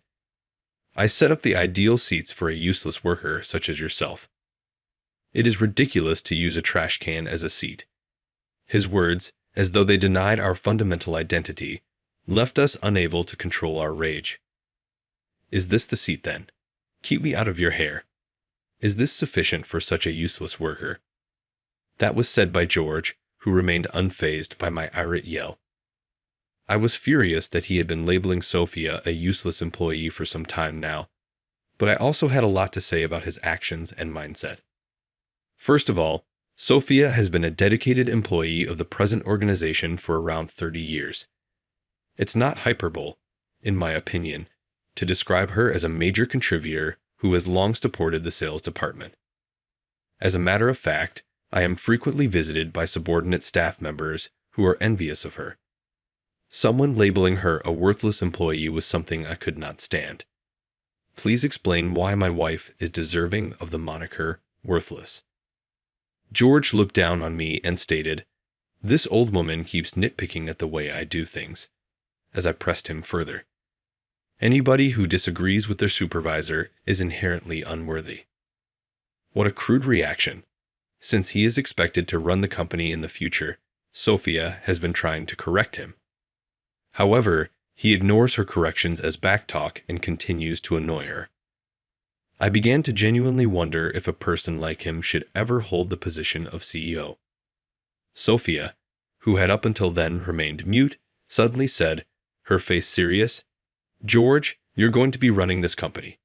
Speaker 2: I set up the ideal seats for a useless worker such as yourself. It is ridiculous to use a trash can as a seat." His words, as though they denied our fundamental identity, left us unable to control our rage. "Is this the seat then? Keep me out of your hair. Is this sufficient for such a useless worker?" That was said by George, who remained unfazed by my irate yell. I was furious that he had been labeling Sophia a useless employee for some time now, but I also had a lot to say about his actions and mindset. First of all, Sophia has been a dedicated employee of the present organization for around 30 years. It's not hyperbole, in my opinion, to describe her as a major contributor who has long supported the sales department. As a matter of fact, I am frequently visited by subordinate staff members who are envious of her. Someone labeling her a worthless employee was something I could not stand. Please explain why my wife is deserving of the moniker worthless. George looked down on me and stated, "This old woman keeps nitpicking at the way I do things," as I pressed him further. Anybody who disagrees with their supervisor is inherently unworthy. What a crude reaction. Since he is expected to run the company in the future, Sophia has been trying to correct him. However, he ignores her corrections as backtalk and continues to annoy her. I began to genuinely wonder if a person like him should ever hold the position of CEO. Sophia, who had up until then remained mute, suddenly said, her face serious, "George, you're going to be running this company.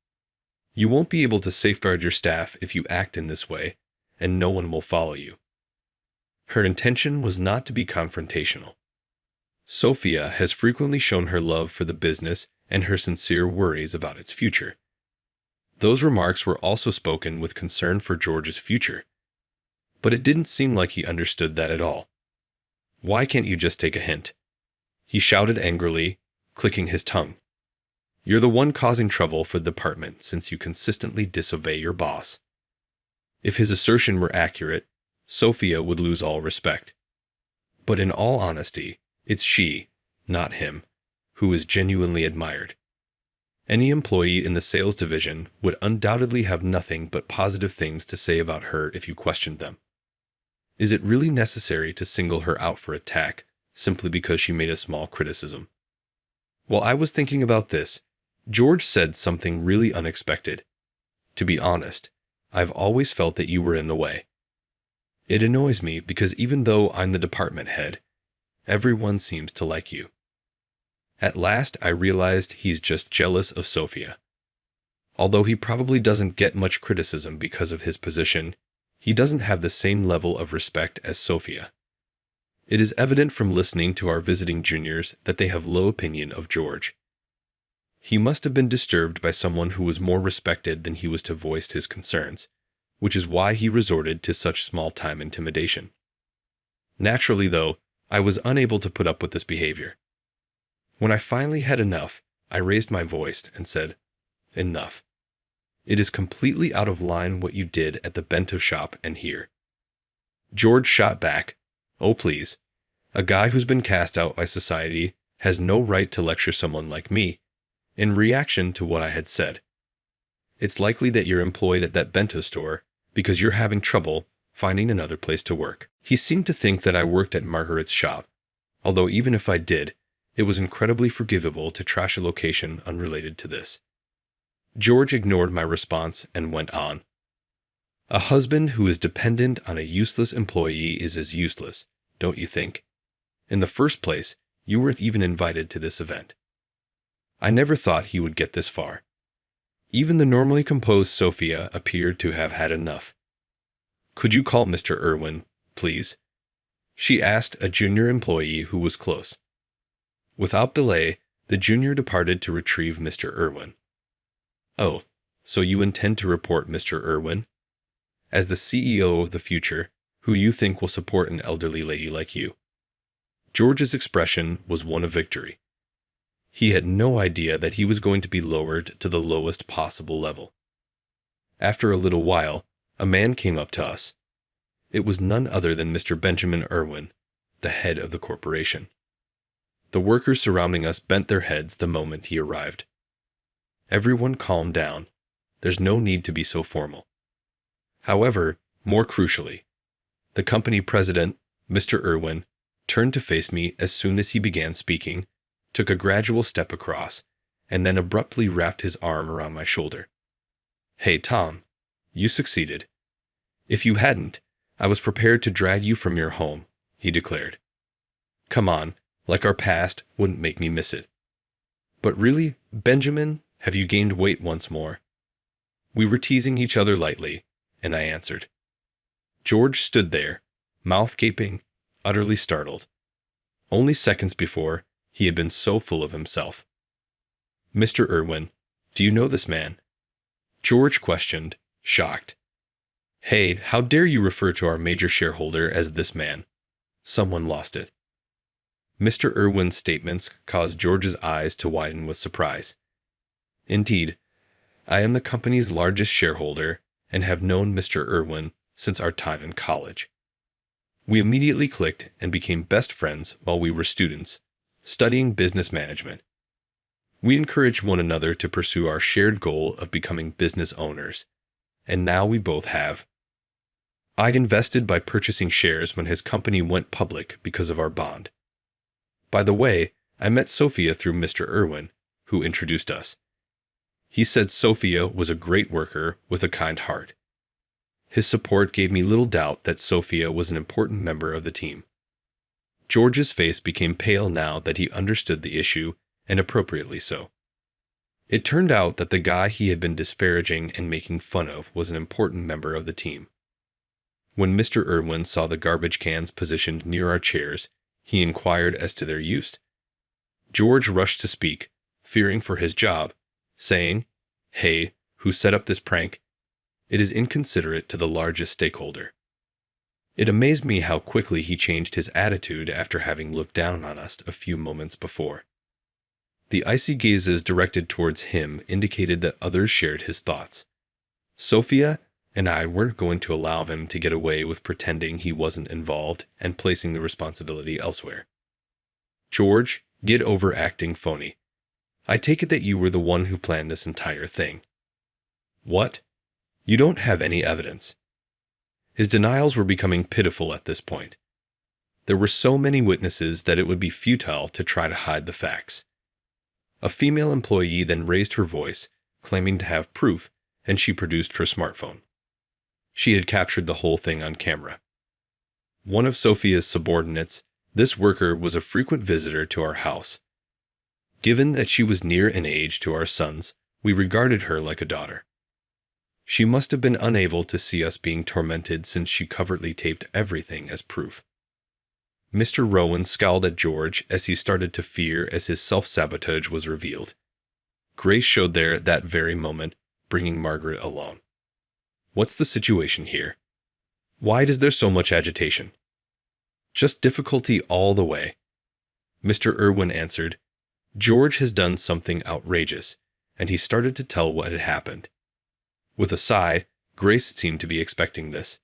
Speaker 2: You won't be able to safeguard your staff if you act in this way, and no one will follow you." Her intention was not to be confrontational. Sophia has frequently shown her love for the business and her sincere worries about its future. Those remarks were also spoken with concern for George's future. But it didn't seem like he understood that at all. "Why can't you just take a hint?" he shouted angrily, clicking his tongue. "You're the one causing trouble for the department since you consistently disobey your boss." If his assertion were accurate, Sophia would lose all respect. But in all honesty, it's she, not him, who is genuinely admired. Any employee in the sales division would undoubtedly have nothing but positive things to say about her if you questioned them. Is it really necessary to single her out for attack simply because she made a small criticism? While I was thinking about this, George said something really unexpected. "To be honest, I've always felt that you were in the way. It annoys me because even though I'm the department head, everyone seems to like you." At last, I realized he's just jealous of Sophia. Although he probably doesn't get much criticism because of his position, he doesn't have the same level of respect as Sophia. It is evident from listening to our visiting juniors that they have low opinion of George. He must have been disturbed by someone who was more respected than he was to voice his concerns, which is why he resorted to such small-time intimidation. Naturally, though, I was unable to put up with this behavior. When I finally had enough, I raised my voice and said, "Enough. It is completely out of line what you did at the bento shop and here." George shot back, "Oh please, a guy who's been cast out by society has no right to lecture someone like me," in reaction to what I had said. "It's likely that you're employed at that bento store because you're having trouble finding another place to work." He seemed to think that I worked at Margaret's shop, although even if I did, it was incredibly forgivable to trash a location unrelated to this. George ignored my response and went on. "A husband who is dependent on a useless employee is as useless, don't you think? In the first place, you weren't even invited to this event." I never thought he would get this far. Even the normally composed Sophia appeared to have had enough. "Could you call Mr. Irwin, please?" she asked a junior employee who was close. Without delay, the junior departed to retrieve Mr. Irwin. "Oh, so you intend to report Mr. Irwin? As the CEO of the future, who you think will support an elderly lady like you?" George's expression was one of victory. He had no idea that he was going to be lowered to the lowest possible level. After a little while, a man came up to us. It was none other than Mr. Benjamin Irwin, the head of the corporation. The workers surrounding us bent their heads the moment he arrived. Everyone calmed down. There's no need to be so formal. However, more crucially, the company president, Mr. Irwin, turned to face me as soon as he began speaking, took a gradual step across, and then abruptly wrapped his arm around my shoulder. "Hey, Tom, you succeeded. If you hadn't, I was prepared to drag you from your home," he declared. "Come on, like our past wouldn't make me miss it." "But really, Benjamin, have you gained weight once more?" We were teasing each other lightly, and I answered. George stood there, mouth gaping, utterly startled. Only seconds before, he had been so full of himself. "Mr. Irwin, do you know this man?" George questioned, shocked. "Hey, how dare you refer to our major shareholder as this man?" Someone lost it. Mr. Irwin's statements caused George's eyes to widen with surprise. "Indeed, I am the company's largest shareholder and have known Mr. Irwin since our time in college. We immediately clicked and became best friends while we were students, studying business management. We encouraged one another to pursue our shared goal of becoming business owners, and now we both have. I invested by purchasing shares when his company went public because of our bond. By the way, I met Sophia through Mr. Irwin, who introduced us. He said Sophia was a great worker with a kind heart. His support gave me little doubt that Sophia was an important member of the team." George's face became pale now that he understood the issue, and appropriately so. It turned out that the guy he had been disparaging and making fun of was an important member of the team. When Mr. Irwin saw the garbage cans positioned near our chairs, he inquired as to their use. George rushed to speak, fearing for his job, saying, "Hey, who set up this prank? It is inconsiderate to the largest stakeholder." It amazed me how quickly he changed his attitude after having looked down on us a few moments before. The icy gazes directed towards him indicated that others shared his thoughts. Sophia and I weren't going to allow him to get away with pretending he wasn't involved and placing the responsibility elsewhere. "George, get over acting phony. I take it that you were the one who planned this entire thing." "What? You don't have any evidence." His denials were becoming pitiful at this point. There were so many witnesses that it would be futile to try to hide the facts. A female employee then raised her voice, claiming to have proof, and she produced her smartphone. She had captured the whole thing on camera. One of Sophia's subordinates, this worker was a frequent visitor to our house. Given that she was near in age to our sons, we regarded her like a daughter. She must have been unable to see us being tormented since she covertly taped everything as proof. Mr. Rowan scowled at George as he started to fear as his self-sabotage was revealed. Grace showed there at that very moment, bringing Margaret along. "What's the situation here? Why is there so much agitation?" "Just difficulty all the way," Mr. Irwin answered. "George has done something outrageous," and he started to tell what had happened. With a sigh, Grace seemed to be expecting this.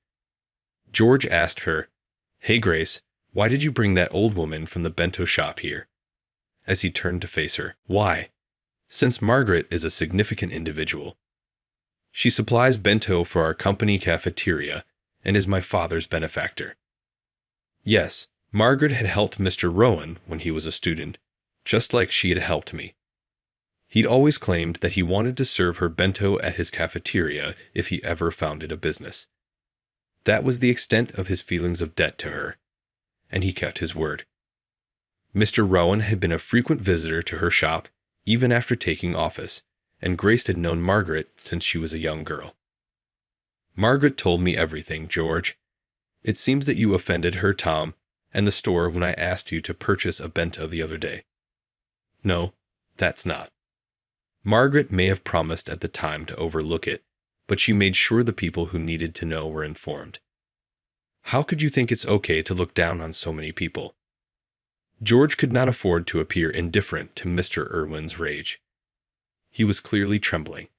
Speaker 2: George asked her, "Hey Grace, why did you bring that old woman from the bento shop here?" As he turned to face her. "Why? Since Margaret is a significant individual. She supplies bento for our company cafeteria and is my father's benefactor." Yes, Margaret had helped Mr. Rowan when he was a student, just like she had helped me. He'd always claimed that he wanted to serve her bento at his cafeteria if he ever founded a business. That was the extent of his feelings of debt to her, and he kept his word. Mr. Rowan had been a frequent visitor to her shop even after taking office, and Grace had known Margaret since she was a young girl. "Margaret told me everything, George. It seems that you offended her, Tom, and the store when I asked you to purchase a bento the other day." "No, that's not. Margaret may have promised at the time to overlook it, but she made sure the people who needed to know were informed. How could you think it's okay to look down on so many people?" George could not afford to appear indifferent to Mr. Irwin's rage. He was clearly trembling.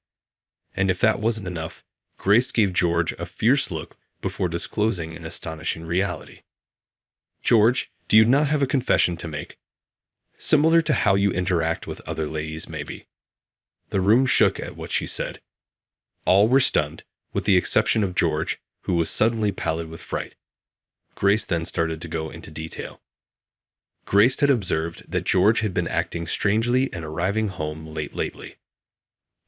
Speaker 2: And if that wasn't enough, Grace gave George a fierce look before disclosing an astonishing reality. "George, do you not have a confession to make? Similar to how you interact with other ladies, maybe." The room shook at what she said. All were stunned, with the exception of George, who was suddenly pallid with fright. Grace then started to go into detail. Grace had observed that George had been acting strangely and arriving home late lately.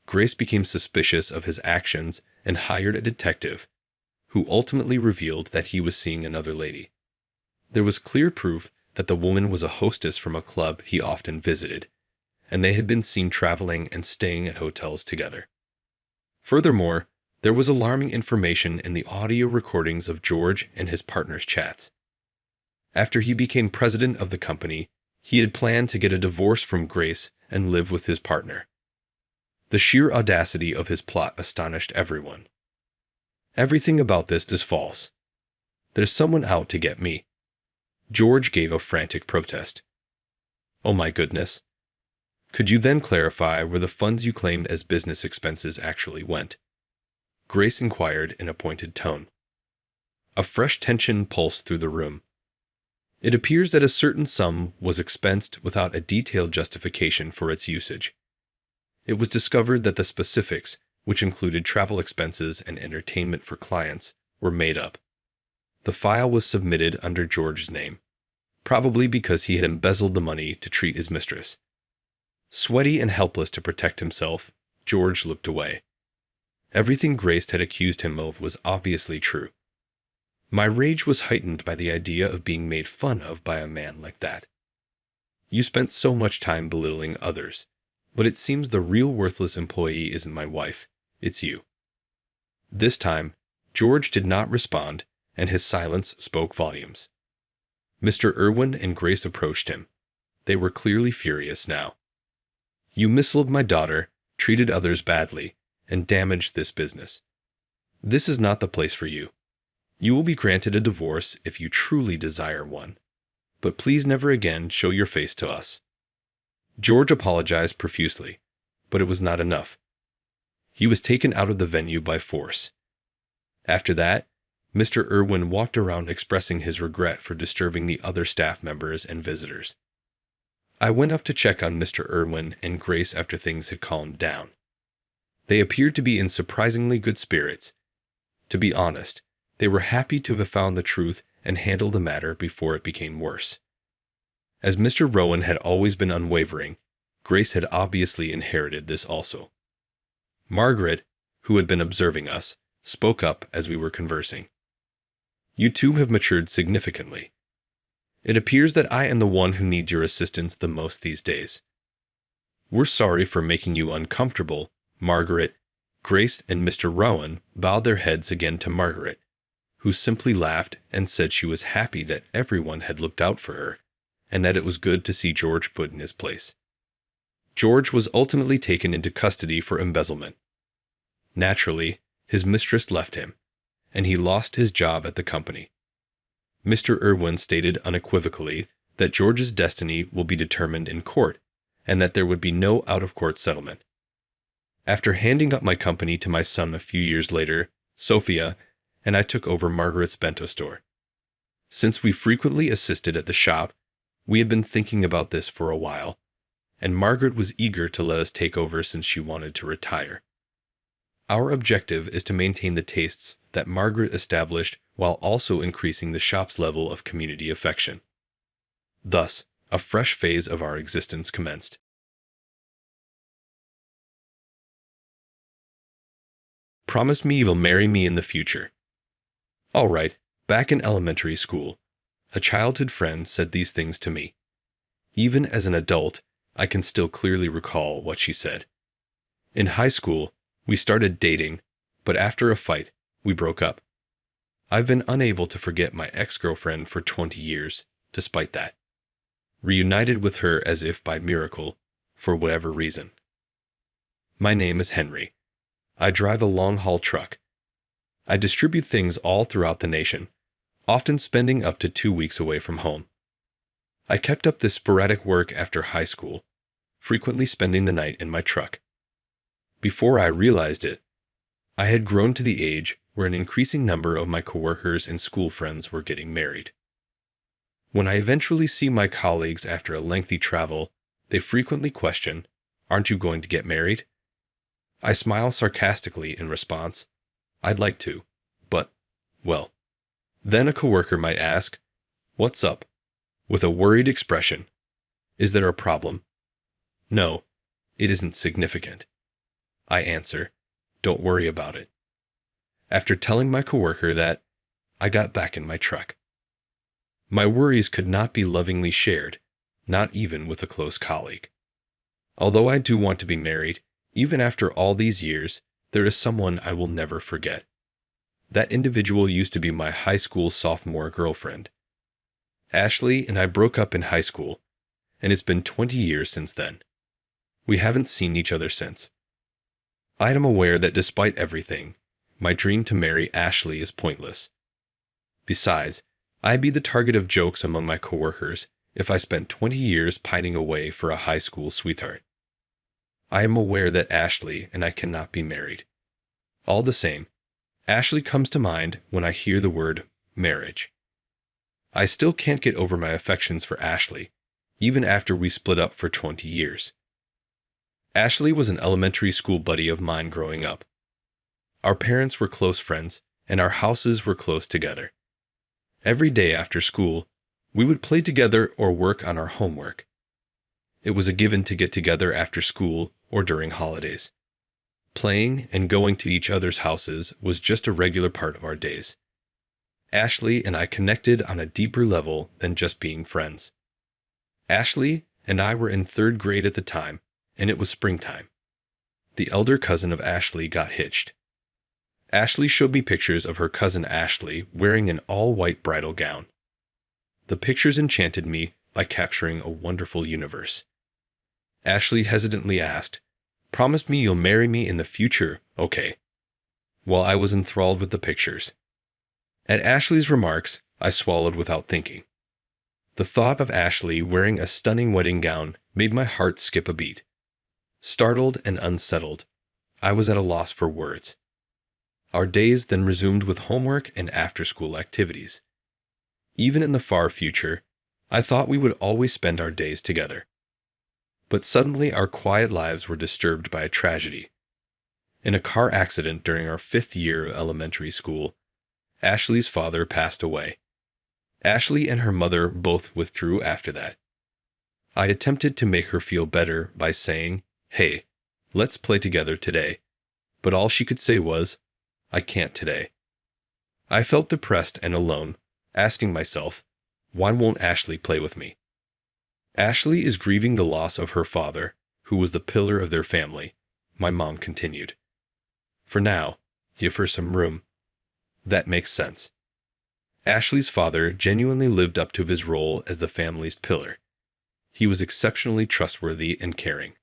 Speaker 2: Grace became suspicious of his actions and hired a detective, who ultimately revealed that he was seeing another lady. There was clear proof that the woman was a hostess from a club he often visited, and they had been seen traveling and staying at hotels together. Furthermore, there was alarming information in the audio recordings of George and his partner's chats. After he became president of the company, he had planned to get a divorce from Grace and live with his partner. The sheer audacity of his plot astonished everyone. "Everything about this is false. There's someone out to get me." George gave a frantic protest. "Oh my goodness. Could you then clarify where the funds you claimed as business expenses actually went?" Grace inquired in a pointed tone. A fresh tension pulsed through the room. It appears that a certain sum was expensed without a detailed justification for its usage. It was discovered that the specifics, which included travel expenses and entertainment for clients, were made up. The file was submitted under George's name, probably because he had embezzled the money to treat his mistress. Sweaty and helpless to protect himself, George looked away. Everything Grace had accused him of was obviously true. My rage was heightened by the idea of being made fun of by a man like that. "You spent so much time belittling others, but it seems the real worthless employee isn't my wife, it's you." This time, George did not respond, and his silence spoke volumes. Mr. Irwin and Grace approached him. They were clearly furious now. "You misled my daughter, treated others badly, and damaged this business. This is not the place for you. You will be granted a divorce if you truly desire one. But please never again show your face to us." George apologized profusely, but it was not enough. He was taken out of the venue by force. After that, Mr. Irwin walked around expressing his regret for disturbing the other staff members and visitors. I went up to check on Mr. Irwin and Grace after things had calmed down. They appeared to be in surprisingly good spirits. To be honest, they were happy to have found the truth and handled the matter before it became worse. As Mr. Rowan had always been unwavering, Grace had obviously inherited this also. Margaret, who had been observing us, spoke up as we were conversing. "You two have matured significantly. It appears that I am the one who needs your assistance the most these days. We're sorry for making you uncomfortable." Margaret, Grace, and Mr. Rowan bowed their heads again to Margaret, who simply laughed and said she was happy that everyone had looked out for her, and that it was good to see George put in his place. George was ultimately taken into custody for embezzlement. Naturally, his mistress left him, and he lost his job at the company. Mr. Irwin stated unequivocally that George's destiny will be determined in court, and that there would be no out-of-court settlement. After handing up my company to my son a few years later, Sophia and I took over Margaret's bento store. Since we frequently assisted at the shop, we had been thinking about this for a while, and Margaret was eager to let us take over since she wanted to retire. Our objective is to maintain the tastes that Margaret established while also increasing the shop's level of community affection. Thus, a fresh phase of our existence commenced. Promise me you'll marry me in the future. All right, back in elementary school, a childhood friend said these things to me. Even as an adult, I can still clearly recall what she said. In high school, we started dating, but after a fight, we broke up. I've been unable to forget my ex-girlfriend for 20 years, despite that. Reunited with her as if by miracle, for whatever reason. My name is Henry. I drive a long-haul truck. I distribute things all throughout the nation, often spending up to 2 weeks away from home. I kept up this sporadic work after high school, frequently spending the night in my truck. Before I realized it, I had grown to the age where an increasing number of my coworkers and school friends were getting married. When I eventually see my colleagues after a lengthy travel, they frequently question, "Aren't you going to get married?" I smile sarcastically in response, "I'd like to, but, well." Then a coworker might ask, "What's up?" with a worried expression. "Is there a problem?" "No, it isn't significant." I answer, "Don't worry about it." After telling my coworker that, I got back in my truck. My worries could not be lovingly shared, not even with a close colleague. Although I do want to be married, even after all these years, there is someone I will never forget. That individual used to be my high school sophomore girlfriend. Ashley and I broke up in high school, and it's been 20 years since then. We haven't seen each other since. I am aware that despite everything, my dream to marry Ashley is pointless. Besides, I'd be the target of jokes among my coworkers if I spent 20 years pining away for a high school sweetheart. I am aware that Ashley and I cannot be married. All the same, Ashley comes to mind when I hear the word marriage. I still can't get over my affections for Ashley, even after we split up for 20 years. Ashley was an elementary school buddy of mine growing up. Our parents were close friends, and our houses were close together. Every day after school, we would play together or work on our homework. It was a given to get together after school or during holidays. Playing and going to each other's houses was just a regular part of our days. Ashley and I connected on a deeper level than just being friends. Ashley and I were in 3rd grade at the time, and it was springtime. The elder cousin of Ashley got hitched. Ashley showed me pictures of her cousin Ashley wearing an all-white bridal gown. The pictures enchanted me by capturing a wonderful universe. Ashley hesitantly asked, "Promise me you'll marry me in the future, okay?" While I was enthralled with the pictures. At Ashley's remarks, I swallowed without thinking. The thought of Ashley wearing a stunning wedding gown made my heart skip a beat. Startled and unsettled, I was at a loss for words. Our days then resumed with homework and after-school activities. Even in the far future, I thought we would always spend our days together. But suddenly our quiet lives were disturbed by a tragedy. In a car accident during our 5th year of elementary school, Ashley's father passed away. Ashley and her mother both withdrew after that. I attempted to make her feel better by saying, "Hey, let's play together today," but all she could say was, "I can't today." I felt depressed and alone, asking myself, why won't Ashley play with me? Ashley is grieving the loss of her father, who was the pillar of their family, my mom continued. For now, give her some room. That makes sense. Ashley's father genuinely lived up to his role as the family's pillar. He was exceptionally trustworthy and caring.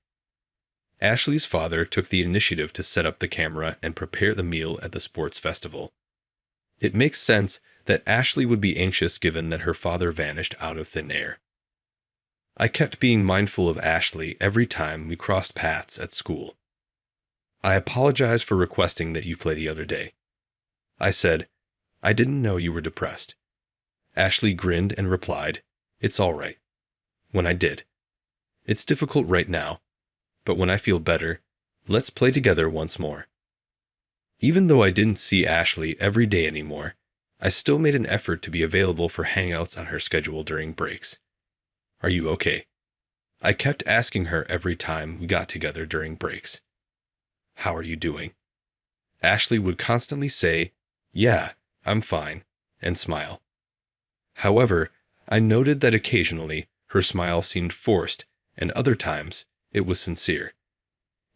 Speaker 2: Ashley's father took the initiative to set up the camera and prepare the meal at the sports festival. It makes sense that Ashley would be anxious given that her father vanished out of thin air. I kept being mindful of Ashley every time we crossed paths at school. "I apologize for requesting that you play the other day." I said, "I didn't know you were depressed." Ashley grinned and replied, "It's all right." When I did, "It's difficult right now, but when I feel better, let's play together once more." Even though I didn't see Ashley every day anymore, I still made an effort to be available for hangouts on her schedule during breaks. "Are you okay?" I kept asking her every time we got together during breaks. "How are you doing?" Ashley would constantly say, "Yeah, I'm fine," and smile. However, I noted that occasionally her smile seemed forced, and other times it was sincere.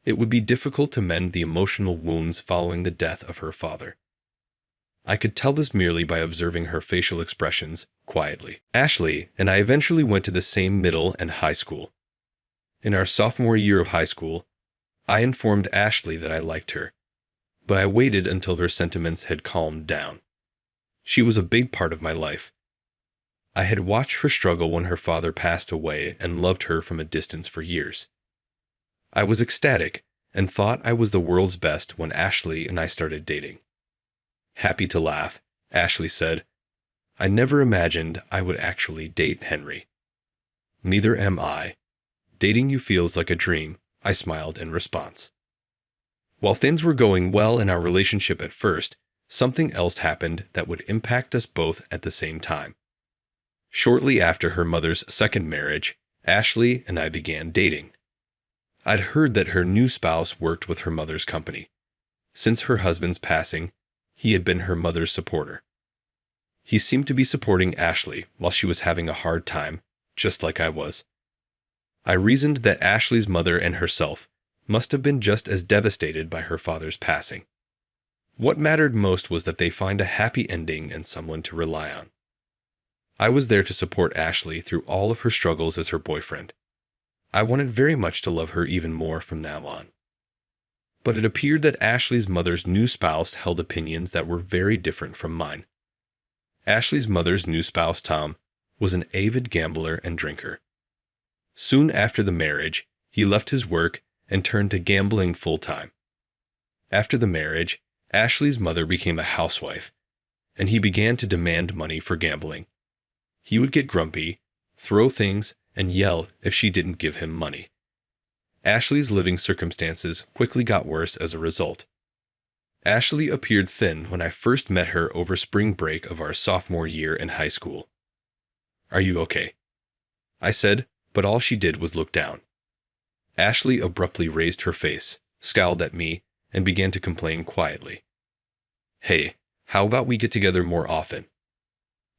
Speaker 2: It would be difficult to mend the emotional wounds following the death of her father. I could tell this merely by observing her facial expressions quietly. Ashley and I eventually went to the same middle and high school. In our sophomore year of high school, I informed Ashley that I liked her, but I waited until her sentiments had calmed down. She was a big part of my life. I had watched her struggle when her father passed away and loved her from a distance for years. I was ecstatic and thought I was the world's best when Ashley and I started dating. Happy to laugh, Ashley said, "I never imagined I would actually date Henry." "Neither am I. Dating you feels like a dream," I smiled in response. While things were going well in our relationship at first, something else happened that would impact us both at the same time. Shortly after her mother's second marriage, Ashley and I began dating. I'd heard that her new spouse worked with her mother's company. Since her husband's passing, he had been her mother's supporter. He seemed to be supporting Ashley while she was having a hard time, just like I was. I reasoned that Ashley's mother and herself must have been just as devastated by her father's passing. What mattered most was that they find a happy ending and someone to rely on. I was there to support Ashley through all of her struggles as her boyfriend. I wanted very much to love her even more from now on. But it appeared that Ashley's mother's new spouse held opinions that were very different from mine. Ashley's mother's new spouse, Tom, was an avid gambler and drinker. Soon after the marriage, he left his work and turned to gambling full-time. After the marriage, Ashley's mother became a housewife, and he began to demand money for gambling. He would get grumpy, throw things, and yell if she didn't give him money. Ashley's living circumstances quickly got worse as a result. Ashley appeared thin when I first met her over spring break of our sophomore year in high school. "Are you okay?" I said, but all she did was look down. Ashley abruptly raised her face, scowled at me, and began to complain quietly. "Hey, how about we get together more often?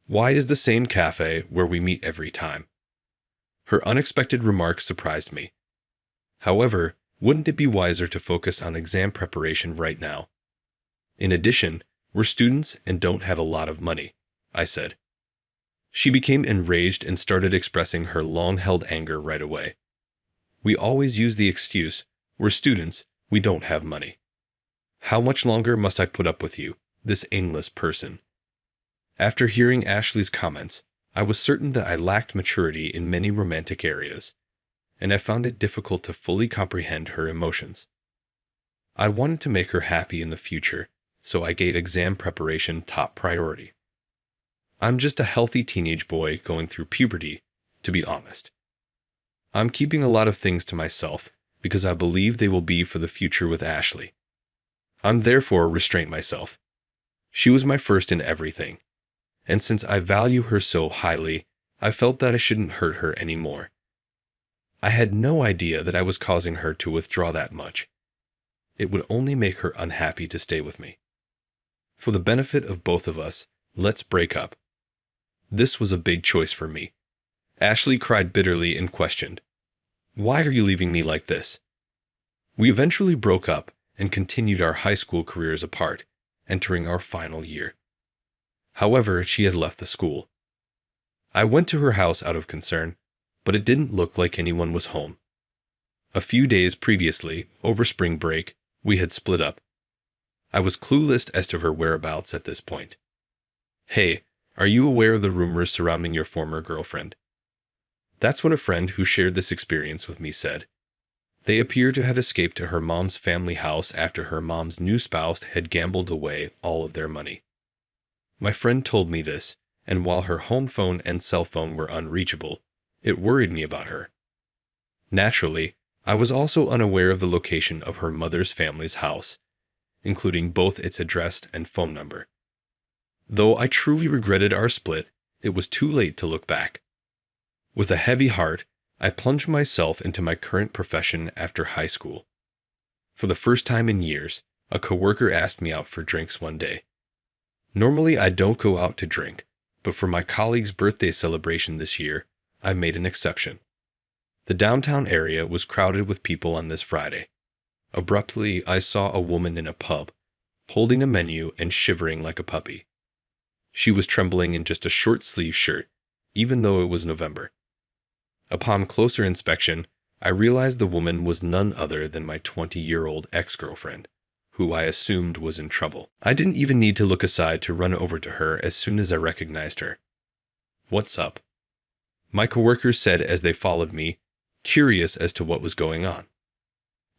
Speaker 2: Why is the same cafe where we meet every time?" Her unexpected remark surprised me. However, wouldn't it be wiser to focus on exam preparation right now? In addition, we're students and don't have a lot of money, I said. She became enraged and started expressing her long-held anger right away. We always use the excuse, we're students, we don't have money. How much longer must I put up with you, this aimless person? After hearing Ashley's comments, I was certain that I lacked maturity in many romantic areas, and I found it difficult to fully comprehend her emotions. I wanted to make her happy in the future, so I gave exam preparation top priority. I'm just a healthy teenage boy going through puberty, to be honest. I'm keeping a lot of things to myself because I believe they will be for the future with Ashley. I'm therefore restrained myself. She was my first in everything, and since I value her so highly, I felt that I shouldn't hurt her anymore. I had no idea that I was causing her to withdraw that much. It would only make her unhappy to stay with me. For the benefit of both of us, let's break up. This was a big choice for me. Ashley cried bitterly and questioned, "Why are you leaving me like this?" We eventually broke up and continued our high school careers apart, entering our final year. However, she had left the school. I went to her house out of concern, but it didn't look like anyone was home. A few days previously, over spring break, we had split up. I was clueless as to her whereabouts at this point. "Hey, are you aware of the rumors surrounding your former girlfriend?" That's what a friend who shared this experience with me said. They appear to have escaped to her mom's family house after her mom's new spouse had gambled away all of their money. My friend told me this, and while her home phone and cell phone were unreachable, it worried me about her. Naturally, I was also unaware of the location of her mother's family's house, including both its address and phone number. Though I truly regretted our split, it was too late to look back. With a heavy heart, I plunged myself into my current profession after high school. For the first time in years, a coworker asked me out for drinks one day. Normally, I don't go out to drink, but for my colleague's birthday celebration this year, I made an exception. The downtown area was crowded with people on this Friday. Abruptly, I saw a woman in a pub, holding a menu and shivering like a puppy. She was trembling in just a short-sleeved shirt, even though it was November. Upon closer inspection, I realized the woman was none other than my 20-year-old ex-girlfriend, who I assumed was in trouble. I didn't even need to look aside to run over to her as soon as I recognized her. "What's up?" my coworkers said as they followed me, curious as to what was going on.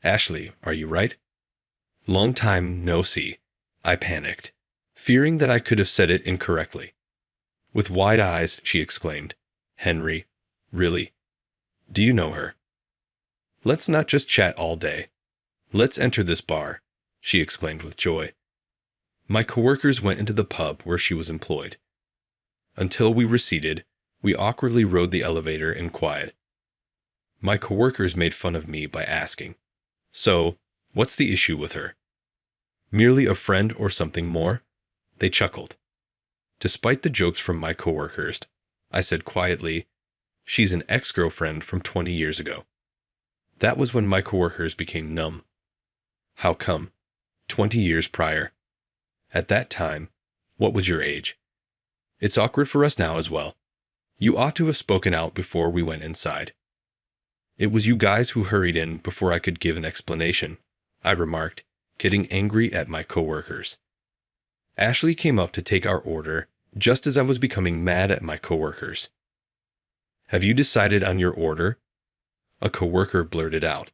Speaker 2: "Ashley, are you right?" "Long time no see," I panicked, fearing that I could have said it incorrectly. With wide eyes, she exclaimed, "Henry, really? Do you know her?" "Let's not just chat all day. Let's enter this bar," she exclaimed with joy. My coworkers went into the pub where she was employed. Until we were seated, we awkwardly rode the elevator in quiet. My coworkers made fun of me by asking, "So, what's the issue with her? Merely a friend or something more?" They chuckled. Despite the jokes from my coworkers, I said quietly, "She's an ex-girlfriend from 20 years ago." That was when my coworkers became numb. "How come? 20 years prior. At that time, what was your age? It's awkward for us now as well. You ought to have spoken out before we went inside." "It was you guys who hurried in before I could give an explanation," I remarked, getting angry at my coworkers. Ashley came up to take our order just as I was becoming mad at my coworkers. "Have you decided on your order?" a coworker blurted out.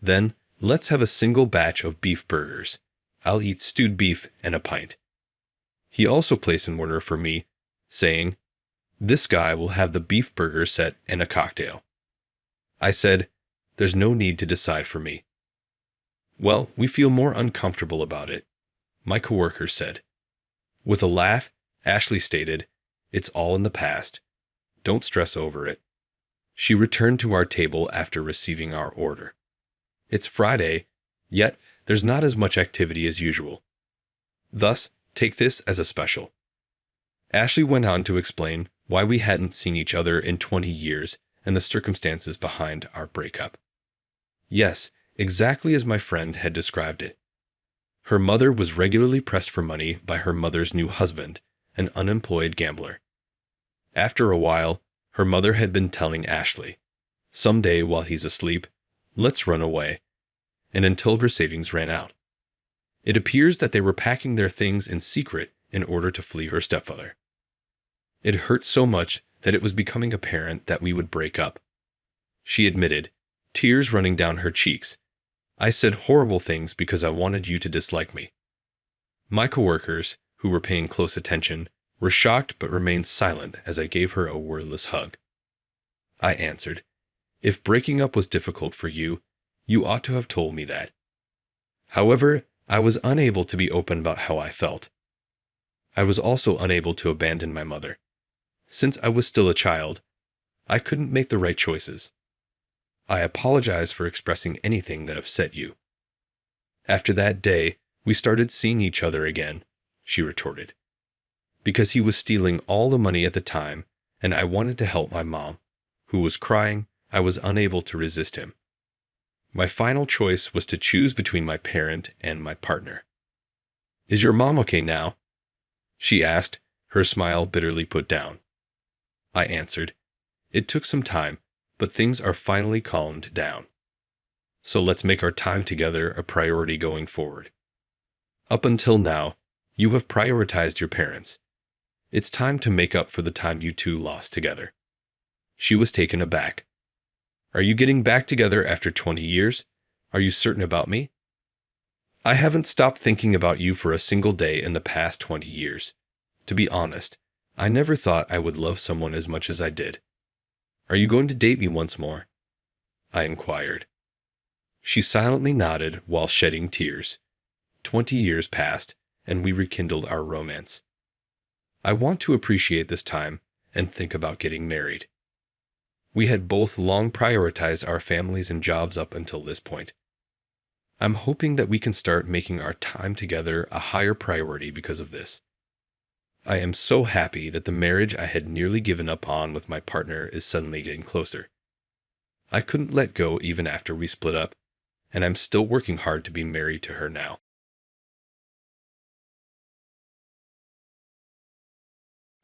Speaker 2: "Then, let's have a single batch of beef burgers. I'll eat stewed beef and a pint." He also placed an order for me, saying, "This guy will have the beef burger set and a cocktail." I said, "There's no need to decide for me." "Well, we feel more uncomfortable about it," my coworker said. With a laugh, Ashley stated, "It's all in the past. Don't stress over it." She returned to our table after receiving our order. It's Friday, yet there's not as much activity as usual. Thus, take this as a special. Ashley went on to explain why we hadn't seen each other in 20 years and the circumstances behind our breakup. Yes, exactly as my friend had described it. Her mother was regularly pressed for money by her mother's new husband, an unemployed gambler. After a while, her mother had been telling Ashley, "Someday while he's asleep, let's run away," and until her savings ran out. It appears that they were packing their things in secret in order to flee her stepfather. It hurt so much that it was becoming apparent that we would break up. She admitted, tears running down her cheeks, "I said horrible things because I wanted you to dislike me." My coworkers, who were paying close attention, were shocked but remained silent as I gave her a wordless hug. I answered, "If breaking up was difficult for you, you ought to have told me that." However, I was unable to be open about how I felt. I was also unable to abandon my mother. Since I was still a child, I couldn't make the right choices. I apologize for expressing anything that upset you. After that day, we started seeing each other again, she retorted. Because he was stealing all the money at the time, and I wanted to help my mom, who was crying, I was unable to resist him. My final choice was to choose between my parent and my partner. "Is your mom okay now?" she asked, her smile bitterly put down. I answered, "It took some time, but things are finally calmed down. So let's make our time together a priority going forward. Up until now, you have prioritized your parents. It's time to make up for the time you two lost together." She was taken aback. "Are you getting back together after 20 years? Are you certain about me?" "I haven't stopped thinking about you for a single day in the past 20 years. To be honest, I never thought I would love someone as much as I did. Are you going to date me once more?" I inquired. She silently nodded while shedding tears. 20 years passed, and we rekindled our romance. I want to appreciate this time and think about getting married. We had both long prioritized our families and jobs up until this point. I'm hoping that we can start making our time together a higher priority because of this. I am so happy that the marriage I had nearly given up on with my partner is suddenly getting closer. I couldn't let go even after we split up, and I'm still working hard to be married to her now.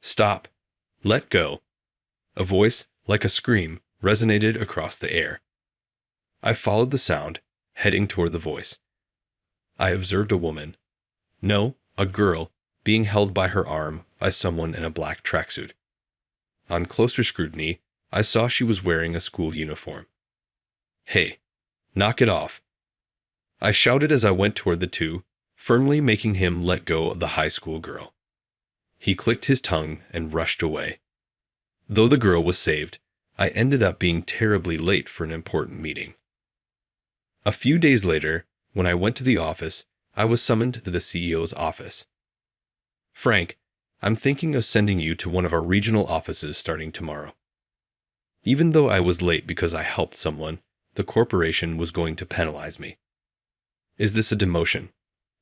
Speaker 2: "Stop. Let go." A voice, like a scream, resonated across the air. I followed the sound, heading toward the voice. I observed a woman. No, a girl, being held by her arm by someone in a black tracksuit. On closer scrutiny, I saw she was wearing a school uniform. "Hey, knock it off." I shouted as I went toward the two, firmly making him let go of the high school girl. He clicked his tongue and rushed away. Though the girl was saved, I ended up being terribly late for an important meeting. A few days later, when I went to the office, I was summoned to the CEO's office. "Frank, I'm thinking of sending you to one of our regional offices starting tomorrow." Even though I was late because I helped someone, the corporation was going to penalize me. "Is this a demotion?"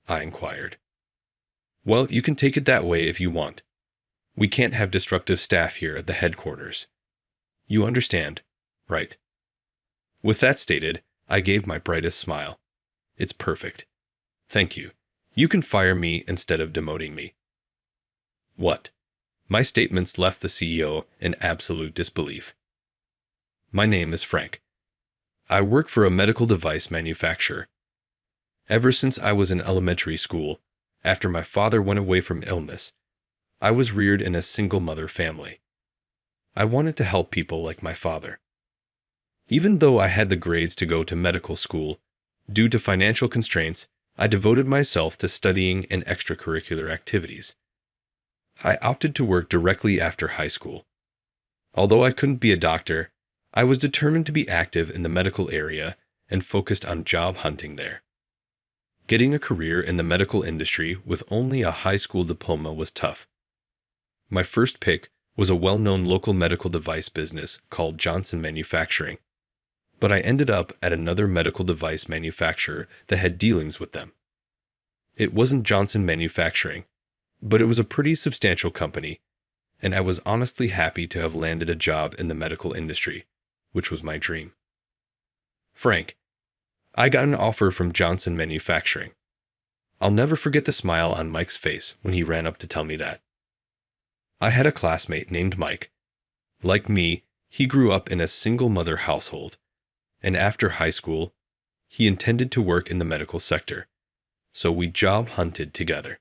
Speaker 2: I inquired. "Well, you can take it that way if you want. We can't have destructive staff here at the headquarters. You understand, right?" With that stated, I gave my brightest smile. "It's perfect. Thank you. You can fire me instead of demoting me." What? My statements left the CEO in absolute disbelief. "My name is Frank. I work for a medical device manufacturer. Ever since I was in elementary school, after my father went away from illness, I was reared in a single-mother family. I wanted to help people like my father. Even though I had the grades to go to medical school, due to financial constraints, I devoted myself to studying and extracurricular activities. I opted to work directly after high school. Although I couldn't be a doctor, I was determined to be active in the medical area and focused on job hunting there. Getting a career in the medical industry with only a high school diploma was tough. My first pick was a well-known local medical device business called Johnson Manufacturing, but I ended up at another medical device manufacturer that had dealings with them. It wasn't Johnson Manufacturing, but it was a pretty substantial company, and I was honestly happy to have landed a job in the medical industry, which was my dream. "Frank, I got an offer from Johnson Manufacturing. I'll never forget the smile on Mike's face when he ran up to tell me that. I had a classmate named Mike. Like me, he grew up in a single-mother household, and after high school, he intended to work in the medical sector, so we job hunted together.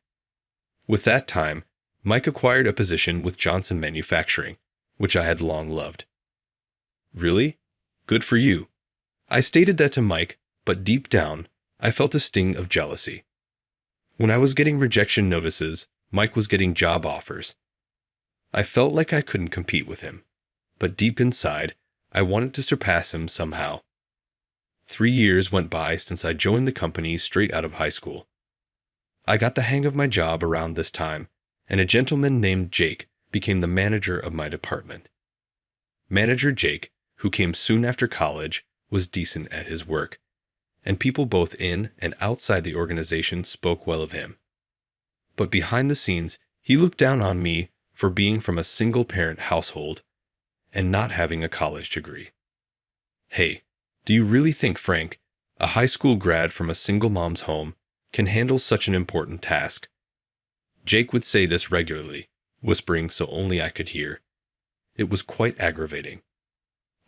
Speaker 2: With that time, Mike acquired a position with Johnson Manufacturing, which I had long loved. Really? Good for you. I stated that to Mike, but deep down, I felt a sting of jealousy. When I was getting rejection notices, Mike was getting job offers. I felt like I couldn't compete with him, but deep inside, I wanted to surpass him somehow. 3 years went by since I joined the company straight out of high school. I got the hang of my job around this time, and a gentleman named Jake became the manager of my department. Manager Jake, who came soon after college, was decent at his work, and people both in and outside the organization spoke well of him. But behind the scenes, he looked down on me for being from a single-parent household and not having a college degree. Hey, do you really think Frank, a high school grad from a single mom's home, can handle such an important task? Jake would say this regularly, whispering so only I could hear. It was quite aggravating.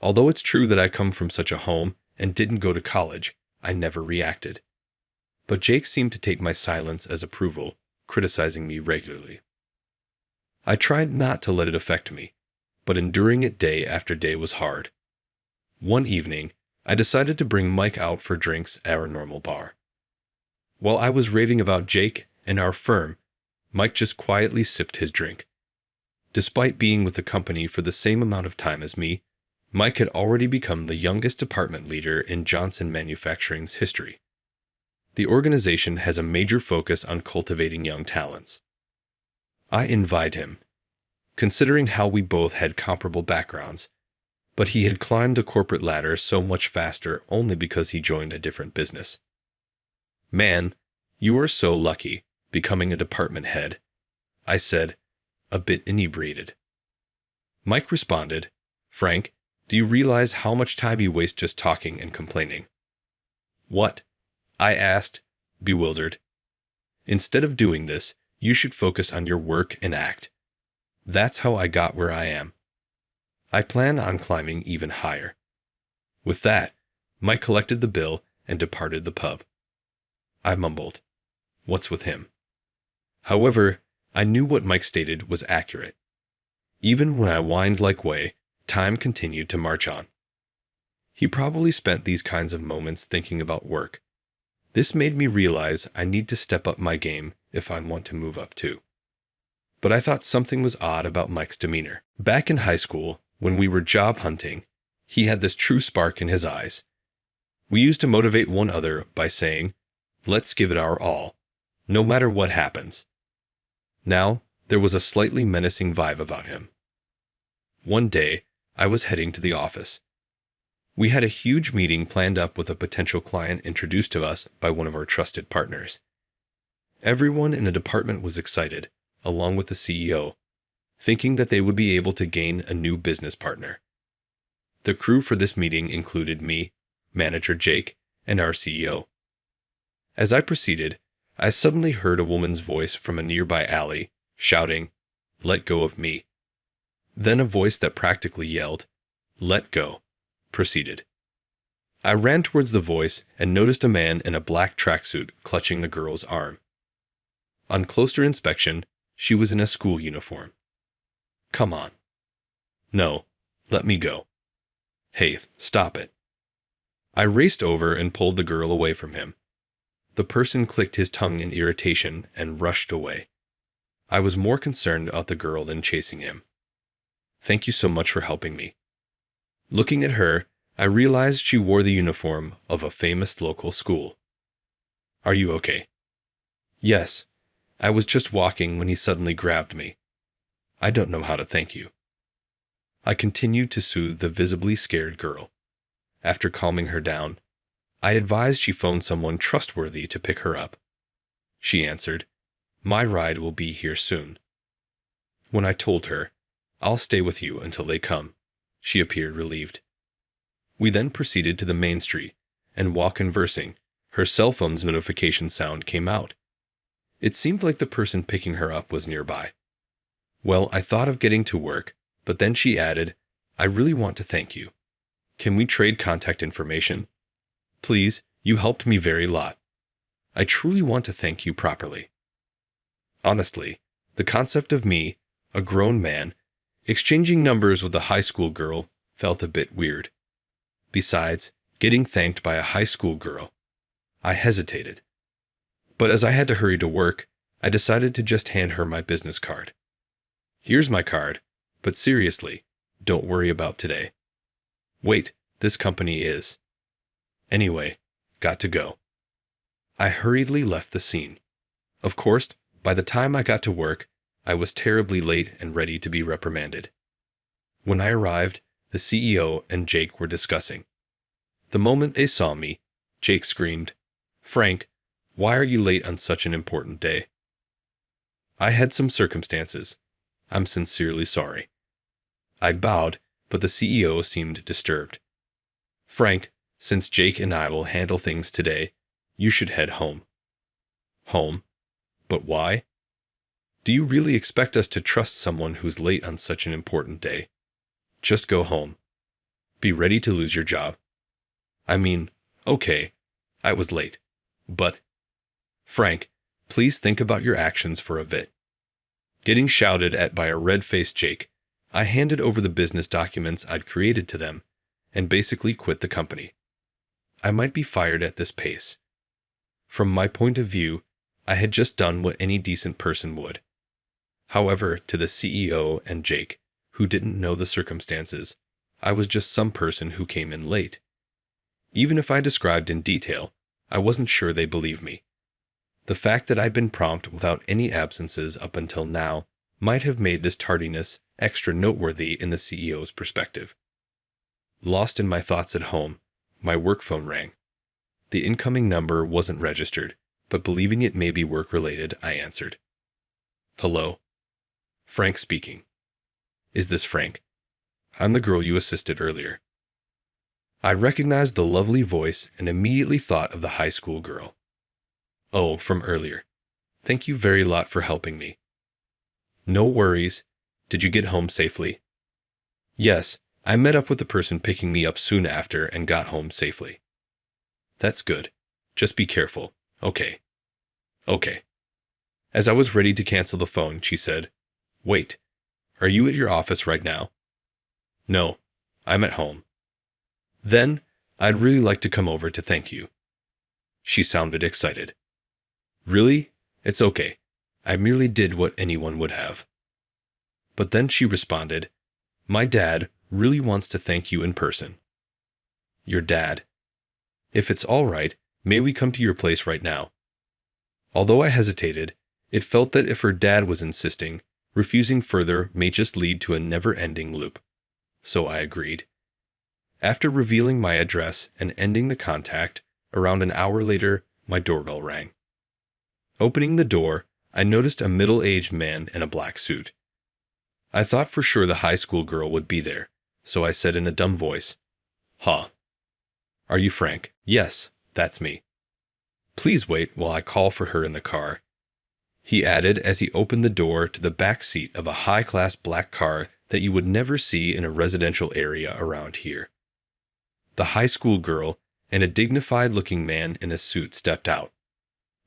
Speaker 2: Although it's true that I come from such a home and didn't go to college, I never reacted. But Jake seemed to take my silence as approval, criticizing me regularly. I tried not to let it affect me, but enduring it day after day was hard. One evening, I decided to bring Mike out for drinks at our normal bar. While I was raving about Jake and our firm, Mike just quietly sipped his drink. Despite being with the company for the same amount of time as me, Mike had already become the youngest department leader in Johnson Manufacturing's history. The organization has a major focus on cultivating young talents. I envied him, considering how we both had comparable backgrounds, but he had climbed the corporate ladder so much faster only because he joined a different business. Man, you are so lucky, becoming a department head, I said, a bit inebriated. Mike responded, Frank, do you realize how much time you waste just talking and complaining? What? I asked, bewildered. Instead of doing this, you should focus on your work and act. That's how I got where I am. I plan on climbing even higher. With that, Mike collected the bill and departed the pub. I mumbled, what's with him? However, I knew what Mike stated was accurate. Even when I whined like whey, time continued to march on. He probably spent these kinds of moments thinking about work. This made me realize I need to step up my game if I want to move up too. But I thought something was odd about Mike's demeanor. Back in high school, when we were job hunting, he had this true spark in his eyes. We used to motivate one another by saying, let's give it our all, no matter what happens. Now, there was a slightly menacing vibe about him. One day, I was heading to the office. We had a huge meeting planned up with a potential client introduced to us by one of our trusted partners. Everyone in the department was excited, along with the CEO, thinking that they would be able to gain a new business partner. The crew for this meeting included me, Manager Jake, and our CEO. As I proceeded, I suddenly heard a woman's voice from a nearby alley, shouting, "Let go of me." Then a voice that practically yelled, "Let go," proceeded. I ran towards the voice and noticed a man in a black tracksuit clutching the girl's arm. On closer inspection, she was in a school uniform. Come on. No, let me go. Hey, stop it. I raced over and pulled the girl away from him. The person clicked his tongue in irritation and rushed away. I was more concerned about the girl than chasing him. Thank you so much for helping me. Looking at her, I realized she wore the uniform of a famous local school. Are you okay? Yes. I was just walking when he suddenly grabbed me. I don't know how to thank you. I continued to soothe the visibly scared girl. After calming her down, I advised she phone someone trustworthy to pick her up. She answered, "My ride will be here soon." When I told her, "I'll stay with you until they come," she appeared relieved. We then proceeded to the main street, and while conversing, her cell phone's notification sound came out. It seemed like the person picking her up was nearby. Well, I thought of getting to work, but then she added, "I really want to thank you. Can we trade contact information? Please, you helped me very lot. I truly want to thank you properly." Honestly, the concept of me, a grown man, exchanging numbers with a high school girl felt a bit weird. Besides, getting thanked by a high school girl. I hesitated. But as I had to hurry to work, I decided to just hand her my business card. "Here's my card, but seriously, don't worry about today. Wait, this company is. Anyway, got to go." I hurriedly left the scene. Of course, by the time I got to work, I was terribly late and ready to be reprimanded. When I arrived, the CEO and Jake were discussing. The moment they saw me, Jake screamed, "Frank, why are you late on such an important day?" "I had some circumstances. I'm sincerely sorry." I bowed, but the CEO seemed disturbed. "Frank, since Jake and I will handle things today, you should head home." "Home? But why? Do you really expect us to trust someone who's late on such an important day? Just go home. Be ready to lose your job." I mean, okay, I was late. But, Frank, please think about your actions for a bit. Getting shouted at by a red-faced Jake, I handed over the business documents I'd created to them and basically quit the company. I might be fired at this pace. From my point of view, I had just done what any decent person would. However, to the CEO and Jake, who didn't know the circumstances, I was just some person who came in late. Even if I described in detail, I wasn't sure they believed me. The fact that I'd been prompt without any absences up until now might have made this tardiness extra noteworthy in the CEO's perspective. Lost in my thoughts at home, my work phone rang. The incoming number wasn't registered, but believing it may be work-related, I answered. "Hello? Frank speaking. Is this Frank? I'm the girl you assisted earlier." I recognized the lovely voice and immediately thought of the high school girl. "Oh, from earlier. Thank you very lot for helping me." "No worries. Did you get home safely?" "Yes, I met up with the person picking me up soon after and got home safely." "That's good. Just be careful, okay?" "Okay." As I was ready to cancel the phone, she said, "Wait, are you at your office right now?" "No, I'm at home." "Then, I'd really like to come over to thank you." She sounded excited. "Really? It's okay. I merely did what anyone would have." But then she responded, "My dad really wants to thank you in person." "Your dad? If it's all right, may we come to your place right now?" Although I hesitated, it felt that if her dad was insisting, refusing further may just lead to a never-ending loop. So I agreed. After revealing my address and ending the contact, around an hour later, my doorbell rang. Opening the door, I noticed a middle-aged man in a black suit. I thought for sure the high school girl would be there, so I said in a dumb voice, "Huh. Are you Frank?" "Yes, that's me." "Please wait while I call for her in the car," he added as he opened the door to the back seat of a high-class black car that you would never see in a residential area around here. The high school girl and a dignified-looking man in a suit stepped out.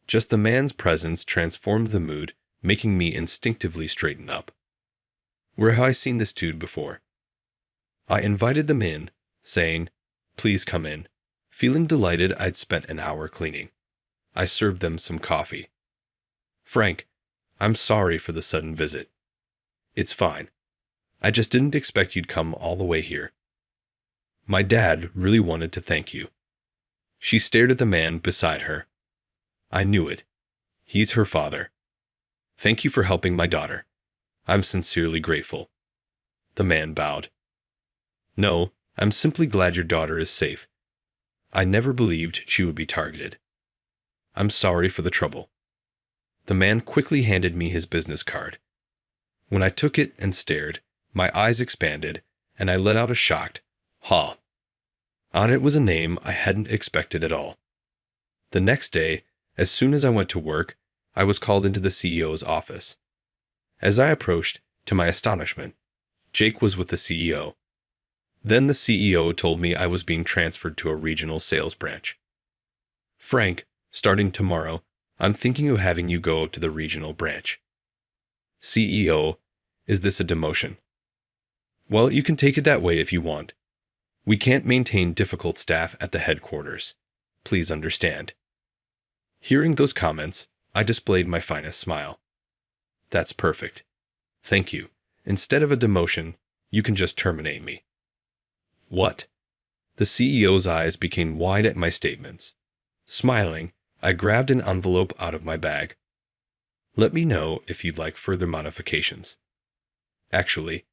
Speaker 2: Just the man's presence transformed the mood, making me instinctively straighten up. Where have I seen this dude before? I invited them in, saying, "Please come in," feeling delighted I'd spent an hour cleaning. I served them some coffee. "Frank, I'm sorry for the sudden visit." "It's fine. I just didn't expect you'd come all the way here. My dad really wanted to thank you." She stared at the man beside her. "I knew it. He's her father. Thank you for helping my daughter. I'm sincerely grateful." The man bowed. "No, I'm simply glad your daughter is safe. I never believed she would be targeted. I'm sorry for the trouble." The man quickly handed me his business card. When I took it and stared, my eyes expanded, and I let out a shocked, "Ha!" On it was a name I hadn't expected at all. The next day, as soon as I went to work, I was called into the CEO's office. As I approached, to my astonishment, Jake was with the CEO. Then the CEO told me I was being transferred to a regional sales branch. Frank, starting tomorrow, I'm thinking of having you go to the regional branch. CEO, is this a demotion? Well, you can take it that way if you want. We can't maintain difficult staff at the headquarters. Please understand. Hearing those comments, I displayed my finest smile. That's perfect. Thank you. Instead of a demotion, you can just terminate me. What? The CEO's eyes became wide at my statements. Smiling, I grabbed an envelope out of my bag. Let me know if you'd like further modifications. Actually,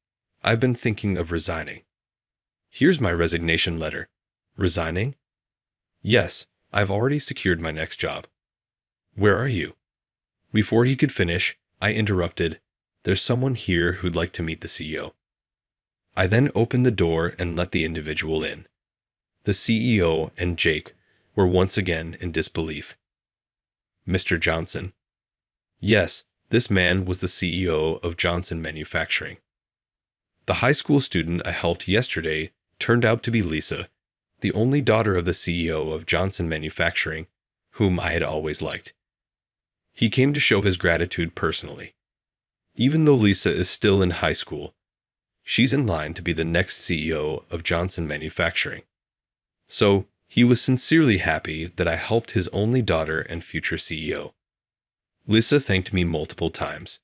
Speaker 2: I've been thinking of resigning. Here's my resignation letter. Resigning? Yes, I've already secured my next job. Where are you? Before he could finish, I interrupted. There's someone here who'd like to meet the CEO. I then opened the door and let the individual in. The CEO and Jake were once again in disbelief. Mr. Johnson. Yes, this man was the CEO of Johnson Manufacturing. The high school student I helped yesterday turned out to be Lisa, the only daughter of the CEO of Johnson Manufacturing, whom I had always liked. He came to show his gratitude personally. Even though Lisa is still in high school, she's in line to be the next CEO of Johnson Manufacturing. So, he was sincerely happy that I helped his only daughter and future CEO. Lisa thanked me multiple times.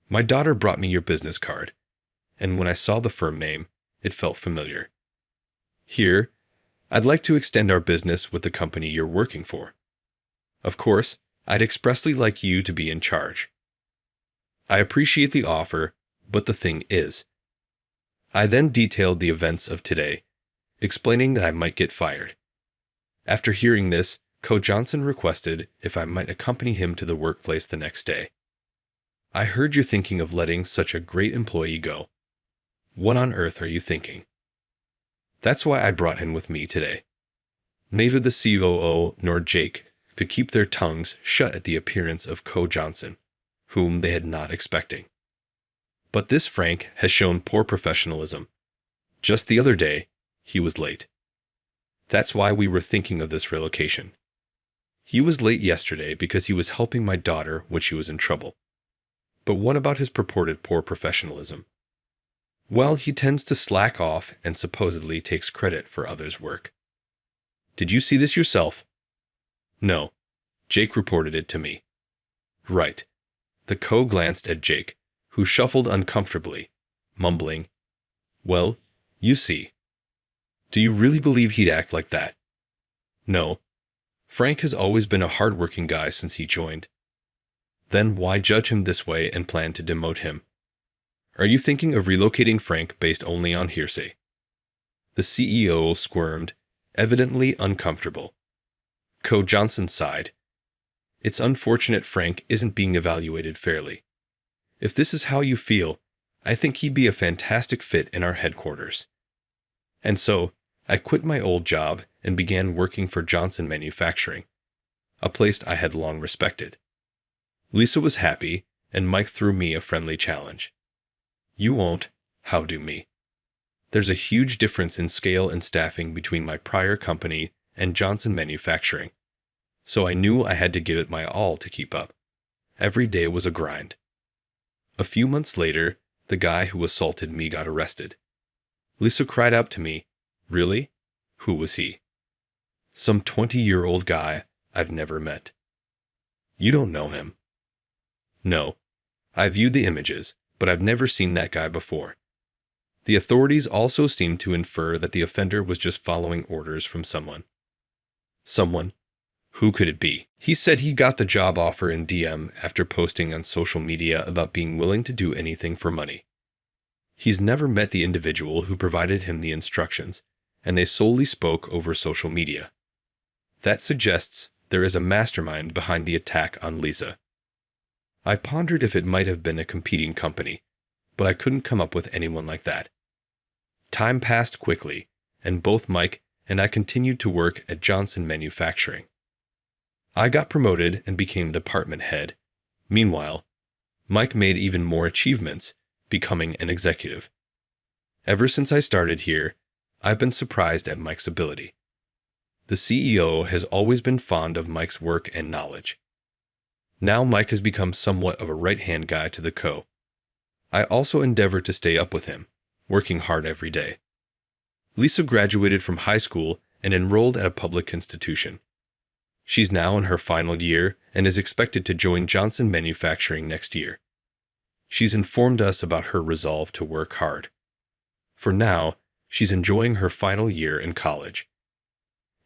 Speaker 2: My daughter brought me your business card, and when I saw the firm name, it felt familiar. Here, I'd like to extend our business with the company you're working for. Of course, I'd expressly like you to be in charge. I appreciate the offer, but the thing is. I then detailed the events of today, explaining that I might get fired. After hearing this, Co. Johnson requested if I might accompany him to the workplace the next day. I heard you're thinking of letting such a great employee go. What on earth are you thinking? That's why I brought him with me today. Neither the COO nor Jake could keep their tongues shut at the appearance of Co. Johnson, whom they had not expecting. But this Frank has shown poor professionalism. Just the other day, he was late. That's why we were thinking of this relocation. He was late yesterday because he was helping my daughter when she was in trouble. But what about his purported poor professionalism? Well, he tends to slack off and supposedly takes credit for others' work. Did you see this yourself? No. Jake reported it to me. Right. The co glanced at Jake, who shuffled uncomfortably, mumbling, Well, you see. Do you really believe he'd act like that? No. Frank has always been a hard-working guy since he joined. Then why judge him this way and plan to demote him? Are you thinking of relocating Frank based only on hearsay? The CEO squirmed, evidently uncomfortable. Co. Johnson sighed. It's unfortunate Frank isn't being evaluated fairly. If this is how you feel, I think he'd be a fantastic fit in our headquarters. And so, I quit my old job and began working for Johnson Manufacturing, a place I had long respected. Lisa was happy, and Mike threw me a friendly challenge. You won't, how do me? There's a huge difference in scale and staffing between my prior company and Johnson Manufacturing, so I knew I had to give it my all to keep up. Every day was a grind. A few months later, the guy who assaulted me got arrested. Lisa cried out to me, Really? Who was he? Some 20-year-old guy I've never met. You don't know him. No. I viewed the images, but I've never seen that guy before. The authorities also seemed to infer that the offender was just following orders from someone. Someone? Who could it be? He said he got the job offer in DM after posting on social media about being willing to do anything for money. He's never met the individual who provided him the instructions, and they solely spoke over social media. That suggests there is a mastermind behind the attack on Lisa. I pondered if it might have been a competing company, but I couldn't come up with anyone like that. Time passed quickly, and both Mike and I continued to work at Johnson Manufacturing. I got promoted and became department head. Meanwhile, Mike made even more achievements, becoming an executive. Ever since I started here, I've been surprised at Mike's ability. The CEO has always been fond of Mike's work and knowledge. Now Mike has become somewhat of a right-hand guy to the co. I also endeavor to stay up with him, working hard every day. Lisa graduated from high school and enrolled at a public institution. She's now in her final year and is expected to join Johnson Manufacturing next year. She's informed us about her resolve to work hard. For now, she's enjoying her final year in college.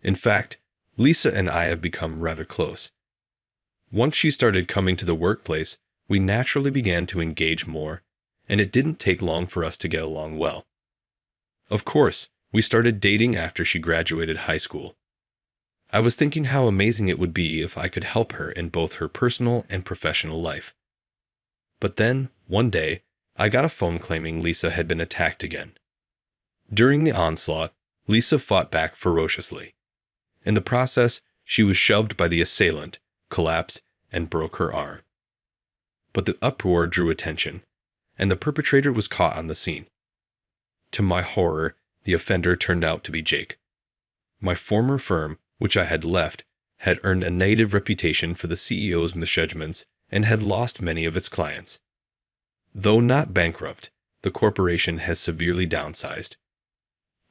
Speaker 2: In fact, Lisa and I have become rather close. Once she started coming to the workplace, we naturally began to engage more, and it didn't take long for us to get along well. Of course, we started dating after she graduated high school. I was thinking how amazing it would be if I could help her in both her personal and professional life. But then, one day, I got a phone claiming Lisa had been attacked again. During the onslaught, Lisa fought back ferociously. In the process, she was shoved by the assailant, collapsed, and broke her arm. But the uproar drew attention, and the perpetrator was caught on the scene. To my horror, the offender turned out to be Jake. My former firm, which I had left, had earned a negative reputation for the CEO's misjudgments and had lost many of its clients. Though not bankrupt, the corporation has severely downsized.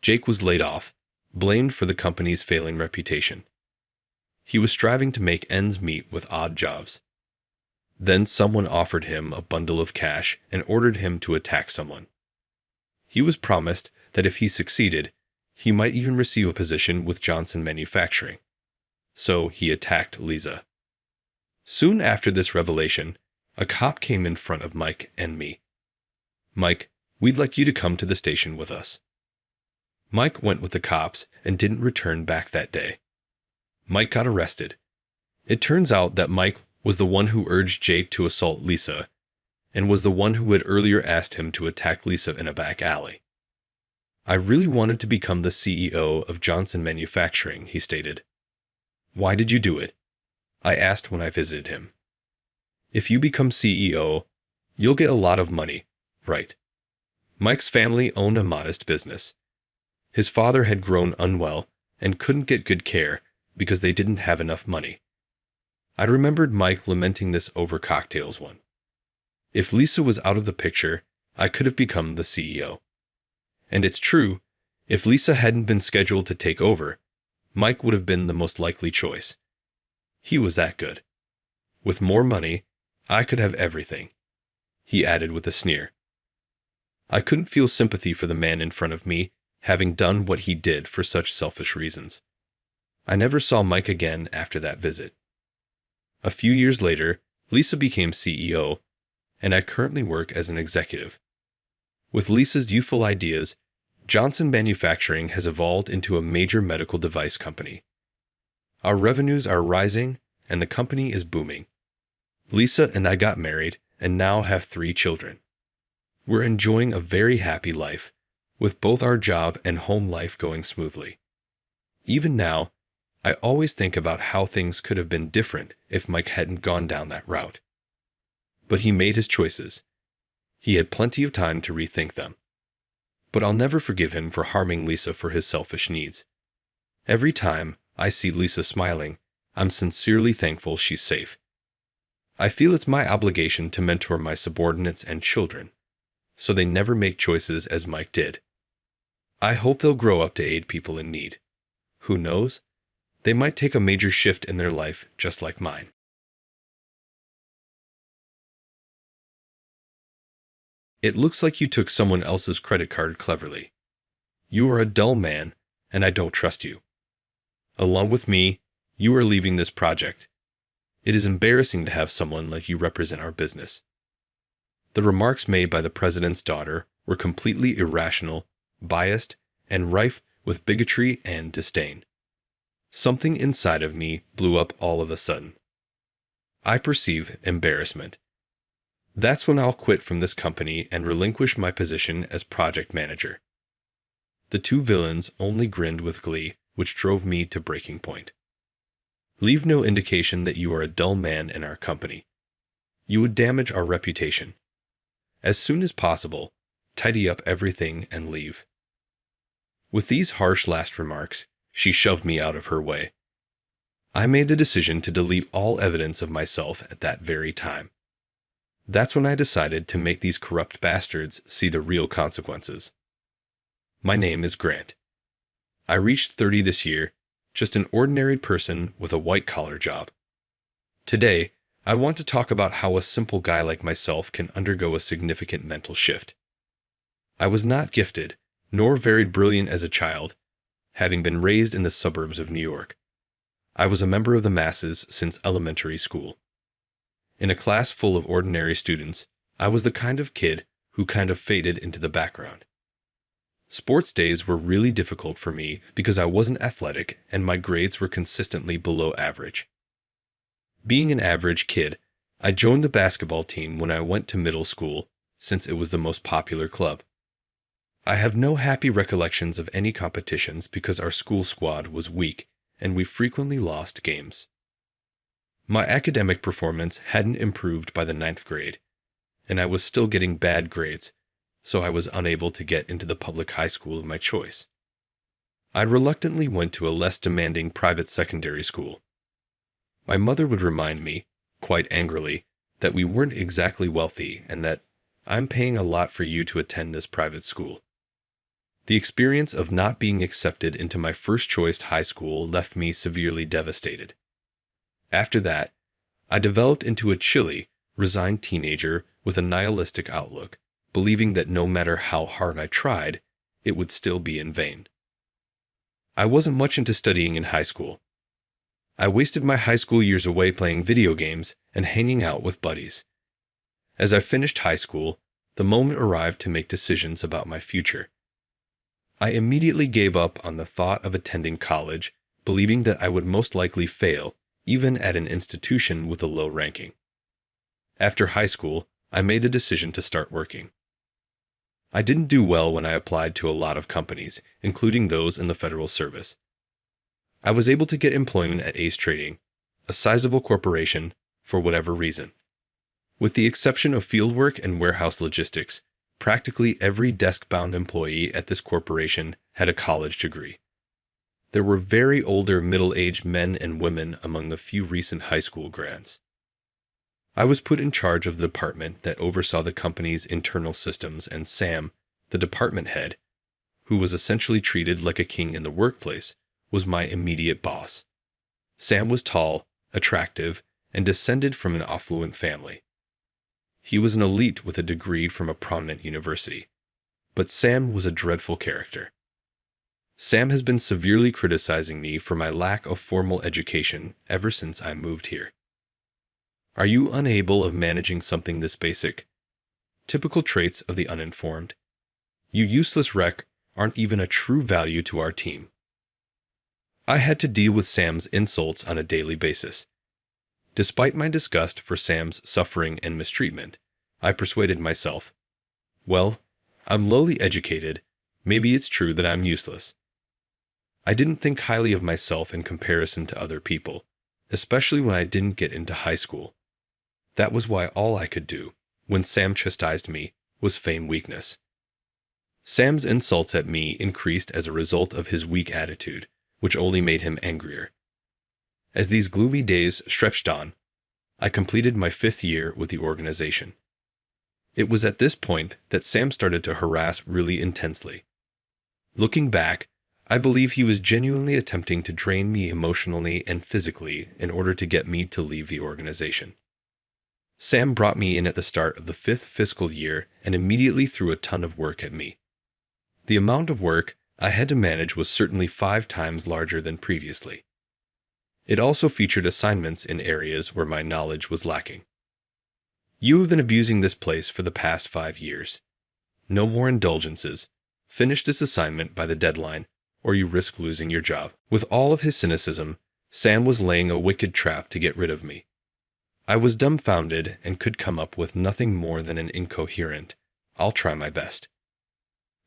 Speaker 2: Jake was laid off, blamed for the company's failing reputation. He was striving to make ends meet with odd jobs. Then someone offered him a bundle of cash and ordered him to attack someone. He was promised that if he succeeded, he might even receive a position with Johnson Manufacturing. So he attacked Lisa. Soon after this revelation, a cop came in front of Mike and me. "Mike, we'd like you to come to the station with us." Mike went with the cops and didn't return back that day. Mike got arrested. It turns out that Mike was the one who urged Jake to assault Lisa, and was the one who had earlier asked him to attack Lisa in a back alley. "I really wanted to become the CEO of Johnson Manufacturing," he stated. "Why did you do it?" I asked when I visited him. "If you become CEO, you'll get a lot of money, right?" Mike's family owned a modest business. His father had grown unwell and couldn't get good care because they didn't have enough money. I remembered Mike lamenting this over cocktails one. If Lisa was out of the picture, I could have become the CEO. And it's true, if Lisa hadn't been scheduled to take over, Mike would have been the most likely choice. He was that good. With more money, I could have everything, he added with a sneer. I couldn't feel sympathy for the man in front of me, having done what he did for such selfish reasons. I never saw Mike again after that visit. A few years later, Lisa became CEO, and I currently work as an executive. With Lisa's youthful ideas, Johnson Manufacturing has evolved into a major medical device company. Our revenues are rising, and the company is booming. Lisa and I got married, and now have 3 children. We're enjoying a very happy life, with both our job and home life going smoothly. Even now, I always think about how things could have been different if Mike hadn't gone down that route. But he made his choices. He had plenty of time to rethink them. But I'll never forgive him for harming Lisa for his selfish needs. Every time I see Lisa smiling, I'm sincerely thankful she's safe. I feel it's my obligation to mentor my subordinates and children, so they never make choices as Mike did. I hope they'll grow up to aid people in need. Who knows? They might take a major shift in their life just like mine. It looks like you took someone else's credit card cleverly. You are a dull man, and I don't trust you. Along with me, you are leaving this project. It is embarrassing to have someone like you represent our business. The remarks made by the president's daughter were completely irrational, biased, and rife with bigotry and disdain. Something inside of me blew up all of a sudden. I perceive embarrassment. That's when I'll quit from this company and relinquish my position as project manager. The 2 villains only grinned with glee, which drove me to breaking point. Leave no indication that you are a dull man in our company. You would damage our reputation. As soon as possible, tidy up everything and leave." With these harsh last remarks, she shoved me out of her way. I made the decision to delete all evidence of myself at that very time. That's when I decided to make these corrupt bastards see the real consequences. My name is Grant. I reached 30 this year, just an ordinary person with a white-collar job. Today, I want to talk about how a simple guy like myself can undergo a significant mental shift. I was not gifted, nor very brilliant as a child, having been raised in the suburbs of New York. I was a member of the masses since elementary school. In a class full of ordinary students, I was the kind of kid who kind of faded into the background. Sports days were really difficult for me because I wasn't athletic and my grades were consistently below average. Being an average kid, I joined the basketball team when I went to middle school, since it was the most popular club. I have no happy recollections of any competitions because our school squad was weak and we frequently lost games. My academic performance hadn't improved by the 9th grade, and I was still getting bad grades, so I was unable to get into the public high school of my choice. I reluctantly went to a less demanding private secondary school. My mother would remind me, quite angrily, that we weren't exactly wealthy and that "I'm paying a lot for you to attend this private school." The experience of not being accepted into my first-choice high school left me severely devastated. After that, I developed into a chilly, resigned teenager with a nihilistic outlook, believing that no matter how hard I tried, it would still be in vain. I wasn't much into studying in high school. I wasted my high school years away playing video games and hanging out with buddies. As I finished high school, the moment arrived to make decisions about my future. I immediately gave up on the thought of attending college, believing that I would most likely fail, even at an institution with a low ranking. After high school, I made the decision to start working. I didn't do well when I applied to a lot of companies, including those in the federal service. I was able to get employment at Ace Trading, a sizable corporation, for whatever reason. With the exception of fieldwork and warehouse logistics, practically every desk-bound employee at this corporation had a college degree. There were very older middle-aged men and women among the few recent high school grads. I was put in charge of the department that oversaw the company's internal systems, and Sam, the department head, who was essentially treated like a king in the workplace, was my immediate boss. Sam was tall, attractive, and descended from an affluent family. He was an elite with a degree from a prominent university. But Sam was a dreadful character. Sam has been severely criticizing me for my lack of formal education ever since I moved here. Are you unable of managing something this basic? Typical traits of the uninformed. You useless wreck aren't even a true value to our team. I had to deal with Sam's insults on a daily basis. Despite my disgust for Sam's suffering and mistreatment, I persuaded myself, well, I'm lowly educated, maybe it's true that I'm useless. I didn't think highly of myself in comparison to other people, especially when I didn't get into high school. That was why all I could do, when Sam chastised me, was feign weakness. Sam's insults at me increased as a result of his weak attitude, which only made him angrier. As these gloomy days stretched on, I completed my 5th year with the organization. It was at this point that Sam started to harass really intensely. Looking back, I believe he was genuinely attempting to drain me emotionally and physically in order to get me to leave the organization. Sam brought me in at the start of the 5th fiscal year and immediately threw a ton of work at me. The amount of work I had to manage was certainly 5 times larger than previously. It also featured assignments in areas where my knowledge was lacking. You have been abusing this place for the past 5 years. No more indulgences. Finish this assignment by the deadline, or you risk losing your job. With all of his cynicism, Sam was laying a wicked trap to get rid of me. I was dumbfounded and could come up with nothing more than an incoherent, "I'll try my best."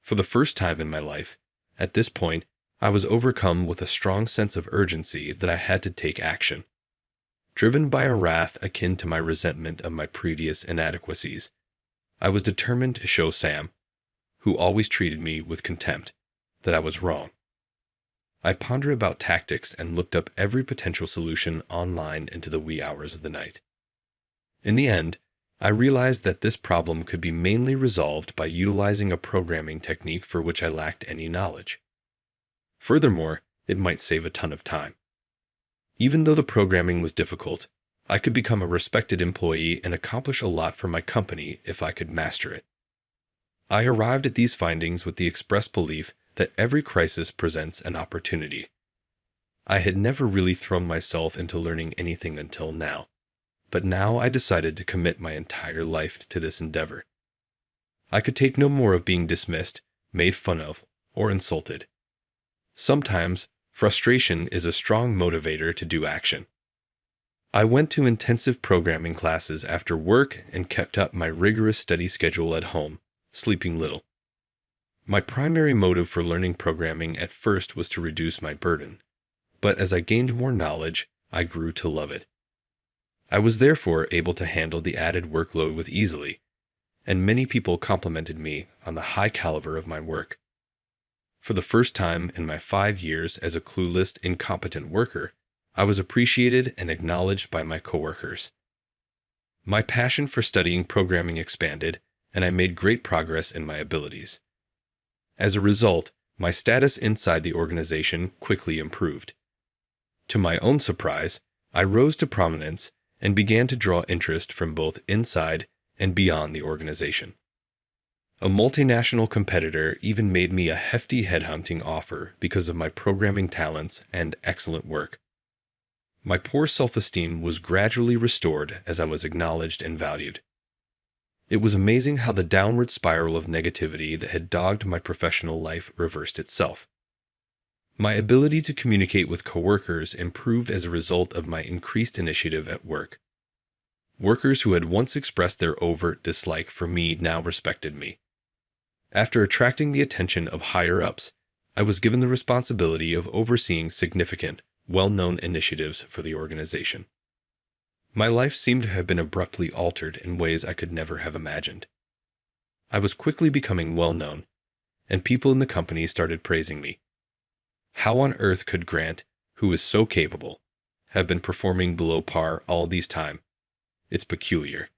Speaker 2: For the first time in my life, at this point, I was overcome with a strong sense of urgency that I had to take action. Driven by a wrath akin to my resentment of my previous inadequacies, I was determined to show Sam, who always treated me with contempt, that I was wrong. I pondered about tactics and looked up every potential solution online into the wee hours of the night. In the end, I realized that this problem could be mainly resolved by utilizing a programming technique for which I lacked any knowledge. Furthermore, it might save a ton of time. Even though the programming was difficult, I could become a respected employee and accomplish a lot for my company if I could master it. I arrived at these findings with the express belief that every crisis presents an opportunity. I had never really thrown myself into learning anything until now, but now I decided to commit my entire life to this endeavor. I could take no more of being dismissed, made fun of, or insulted. Sometimes, frustration is a strong motivator to do action. I went to intensive programming classes after work and kept up my rigorous study schedule at home, sleeping little. My primary motive for learning programming at first was to reduce my burden, but as I gained more knowledge, I grew to love it. I was therefore able to handle the added workload with easily, and many people complimented me on the high caliber of my work. For the first time in my 5 years as a clueless, incompetent worker, I was appreciated and acknowledged by my coworkers. My passion for studying programming expanded, and I made great progress in my abilities. As a result, my status inside the organization quickly improved. To my own surprise, I rose to prominence and began to draw interest from both inside and beyond the organization. A multinational competitor even made me a hefty headhunting offer because of my programming talents and excellent work. My poor self-esteem was gradually restored as I was acknowledged and valued. It was amazing how the downward spiral of negativity that had dogged my professional life reversed itself. My ability to communicate with coworkers improved as a result of my increased initiative at work. Workers who had once expressed their overt dislike for me now respected me. After attracting the attention of higher-ups, I was given the responsibility of overseeing significant, well-known initiatives for the organization. My life seemed to have been abruptly altered in ways I could never have imagined. I was quickly becoming well-known, and people in the company started praising me. How on earth could Grant, who is so capable, have been performing below par all this time? It's peculiar.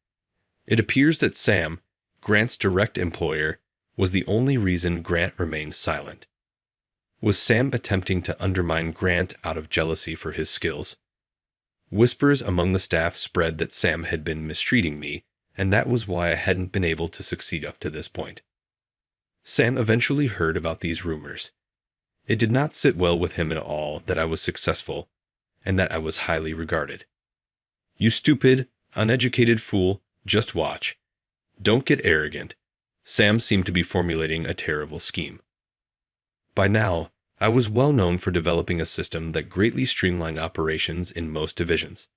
Speaker 2: It appears that Sam, Grant's direct employer, was the only reason Grant remained silent. Was Sam attempting to undermine Grant out of jealousy for his skills? Whispers among the staff spread that Sam had been mistreating me, and that was why I hadn't been able to succeed up to this point. Sam eventually heard about these rumors. It did not sit well with him at all that I was successful, and that I was highly regarded. "You stupid, uneducated fool, just watch. Don't get arrogant." Sam seemed to be formulating a terrible scheme. By now, I was well known for developing a system that greatly streamlined operations in most divisions.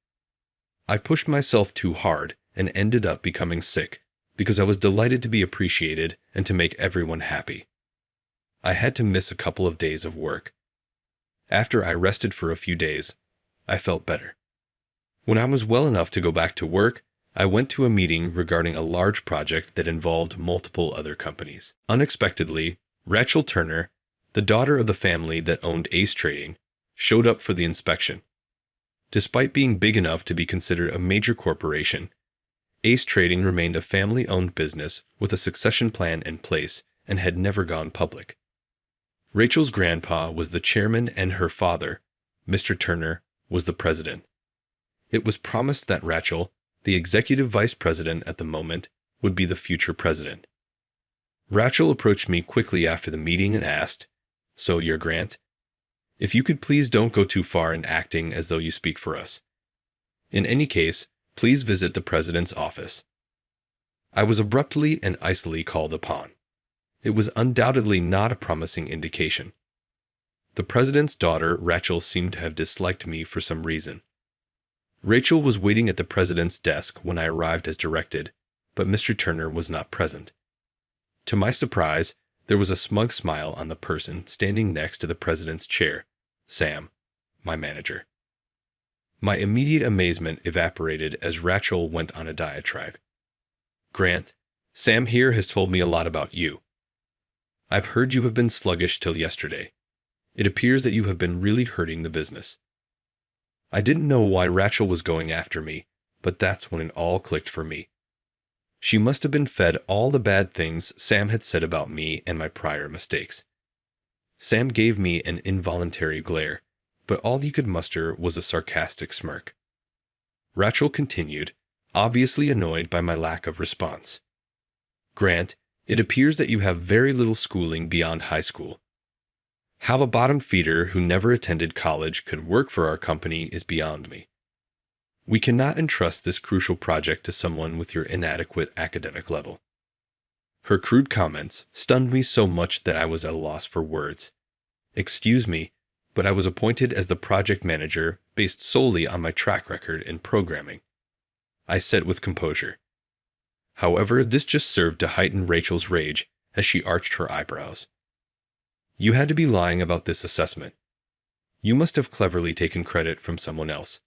Speaker 2: I pushed myself too hard and ended up becoming sick because I was delighted to be appreciated and to make everyone happy. I had to miss a couple of days of work. After I rested for a few days, I felt better. When I was well enough to go back to work, I went to a meeting regarding a large project that involved multiple other companies. Unexpectedly, Rachel Turner, the daughter of the family that owned Ace Trading, showed up for the inspection. Despite being big enough to be considered a major corporation, Ace Trading remained a family-owned business with a succession plan in place and had never gone public. Rachel's grandpa was the chairman and her father, Mr. Turner, was the president. It was promised that Rachel, the executive vice president at the moment, would be the future president. Rachel approached me quickly after the meeting and asked, "So you're Grant? If you could please don't go too far in acting as though you speak for us. In any case, please visit the president's office." I was abruptly and icily called upon. It was undoubtedly not a promising indication. The president's daughter, Rachel, seemed to have disliked me for some reason. Rachel was waiting at the president's desk when I arrived as directed, but Mr. Turner was not present. To my surprise, There was a smug smile on the person standing next to the president's chair, Sam, my manager. My immediate amazement evaporated as Rachel went on a diatribe. Grant, Sam here has told me a lot about you. I've heard you have been sluggish till yesterday. It appears that you have been really hurting the business. I didn't know why Rachel was going after me, but that's when it all clicked for me. She must have been fed all the bad things Sam had said about me and my prior mistakes. Sam gave me an involuntary glare, but all he could muster was a sarcastic smirk. Rachel continued, obviously annoyed by my lack of response. Grant, it appears that you have very little schooling beyond high school. How a bottom feeder who never attended college could work for our company is beyond me. We cannot entrust this crucial project to someone with your inadequate academic level. Her crude comments stunned me so much that I was at a loss for words. Excuse me, but I was appointed as the project manager based solely on my track record in programming. I said with composure. However, this just served to heighten Rachel's rage as she arched her eyebrows. You had to be lying about this assessment. You must have cleverly taken credit from someone else.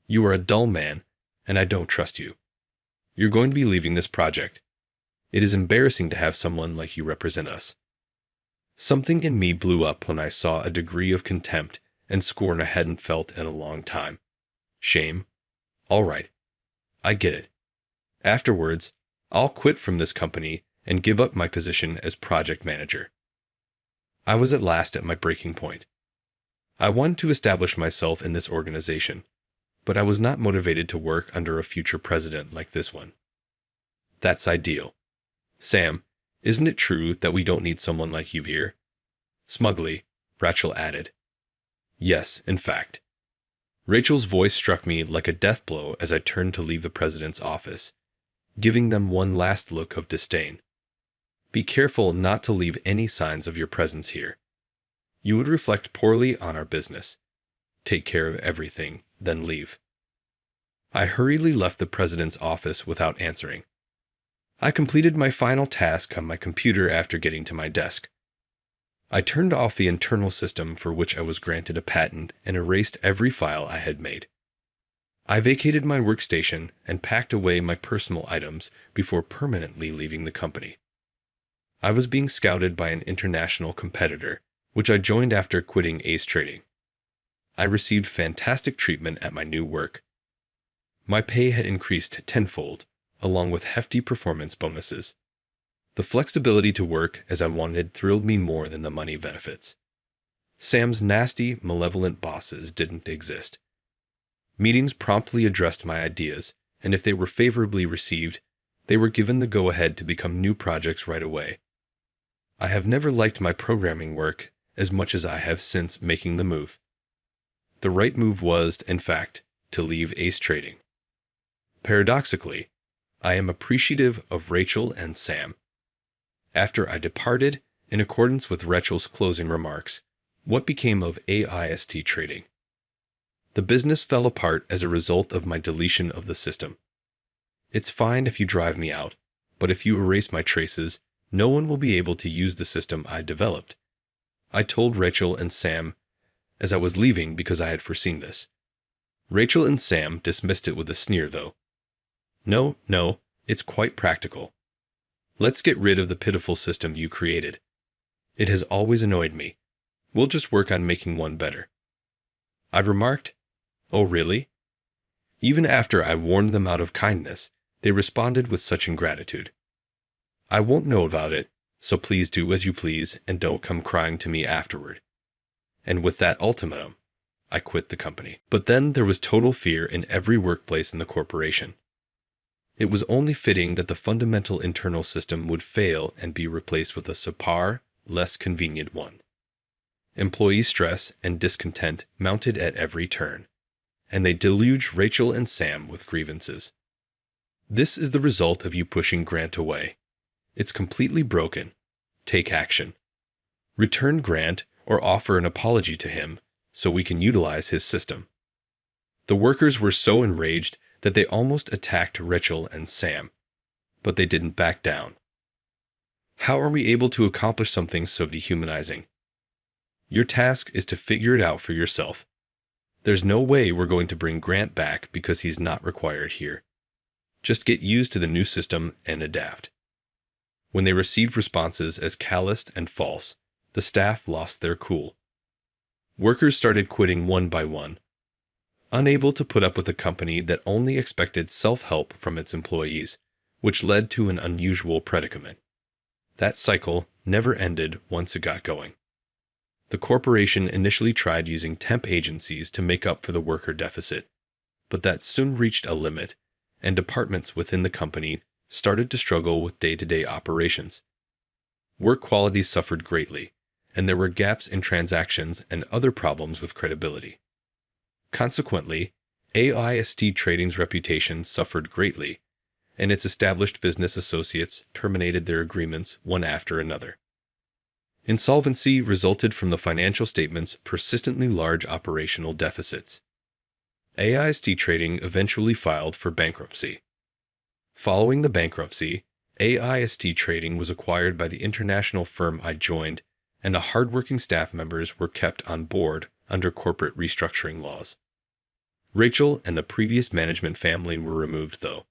Speaker 2: You are a dull man, and I don't trust you. You're going to be leaving this project. It is embarrassing to have someone like you represent us. Something in me blew up when I saw a degree of contempt and scorn I hadn't felt in a long time. Shame? All right. I get it. Afterwards, I'll quit from this company and give up my position as project manager. I was at last at my breaking point. I wanted to establish myself in this organization, but I was not motivated to work under a future president like this one. That's ideal. Sam, isn't it true that we don't need someone like you here? Smugly, Rachel added. Yes, in fact. Rachel's voice struck me like a death blow as I turned to leave the president's office, giving them one last look of disdain. Be careful not to leave any signs of your presence here. You would reflect poorly on our business. Take care of everything, then leave. I hurriedly left the president's office without answering. I completed my final task on my computer after getting to my desk. I turned off the internal system for which I was granted a patent and erased every file I had made. I vacated my workstation and packed away my personal items before permanently leaving the company. I was being scouted by an international competitor, which I joined after quitting Ace Trading. I received fantastic treatment at my new work. My pay had increased tenfold, along with hefty performance bonuses. The flexibility to work as I wanted thrilled me more than the money benefits. Sam's nasty, malevolent bosses didn't exist. Meetings promptly addressed my ideas, and if they were favorably received, they were given the go-ahead to become new projects right away. I have never liked my programming work as much as I have since making the move. The right move was, in fact, to leave Ace Trading. Paradoxically, I am appreciative of Rachel and Sam. After I departed, in accordance with Rachel's closing remarks, what became of AIST Trading? The business fell apart as a result of my deletion of the system. It's fine if you drive me out, but if you erase my traces, no one will be able to use the system I developed. I told Rachel and Sam as I was leaving because I had foreseen this. Rachel and Sam dismissed it with a sneer, though. No, it's quite practical. Let's get rid of the pitiful system you created. It has always annoyed me. We'll just work on making one better. I remarked, Oh, really? Even after I warned them out of kindness, they responded with such ingratitude. I won't know about it, so please do as you please and don't come crying to me afterward. And with that ultimatum, I quit the company. But then there was total fear in every workplace in the corporation. It was only fitting that the fundamental internal system would fail and be replaced with a subpar, less convenient one. Employee stress and discontent mounted at every turn, and they deluged Rachel and Sam with grievances. This is the result of you pushing Grant away. It's completely broken. Take action. Return Grant or offer an apology to him so we can utilize his system. The workers were so enraged that they almost attacked Rachel and Sam, but they didn't back down. How are we able to accomplish something so dehumanizing? Your task is to figure it out for yourself. There's no way we're going to bring Grant back because he's not required here. Just get used to the new system and adapt. When they received responses as calloused and false, the staff lost their cool. Workers started quitting one by one, unable to put up with a company that only expected self-help from its employees, which led to an unusual predicament. That cycle never ended once it got going. The corporation initially tried using temp agencies to make up for the worker deficit, but that soon reached a limit, and departments within the company started to struggle with day-to-day operations. Work quality suffered greatly, and there were gaps in transactions and other problems with credibility. Consequently, AIST Trading's reputation suffered greatly, and its established business associates terminated their agreements one after another. Insolvency resulted from the financial statements' persistently large operational deficits. AIST Trading eventually filed for bankruptcy. Following the bankruptcy, AIST Trading was acquired by the international firm I joined, and the hardworking staff members were kept on board under corporate restructuring laws. Rachel and the previous management family were removed, though,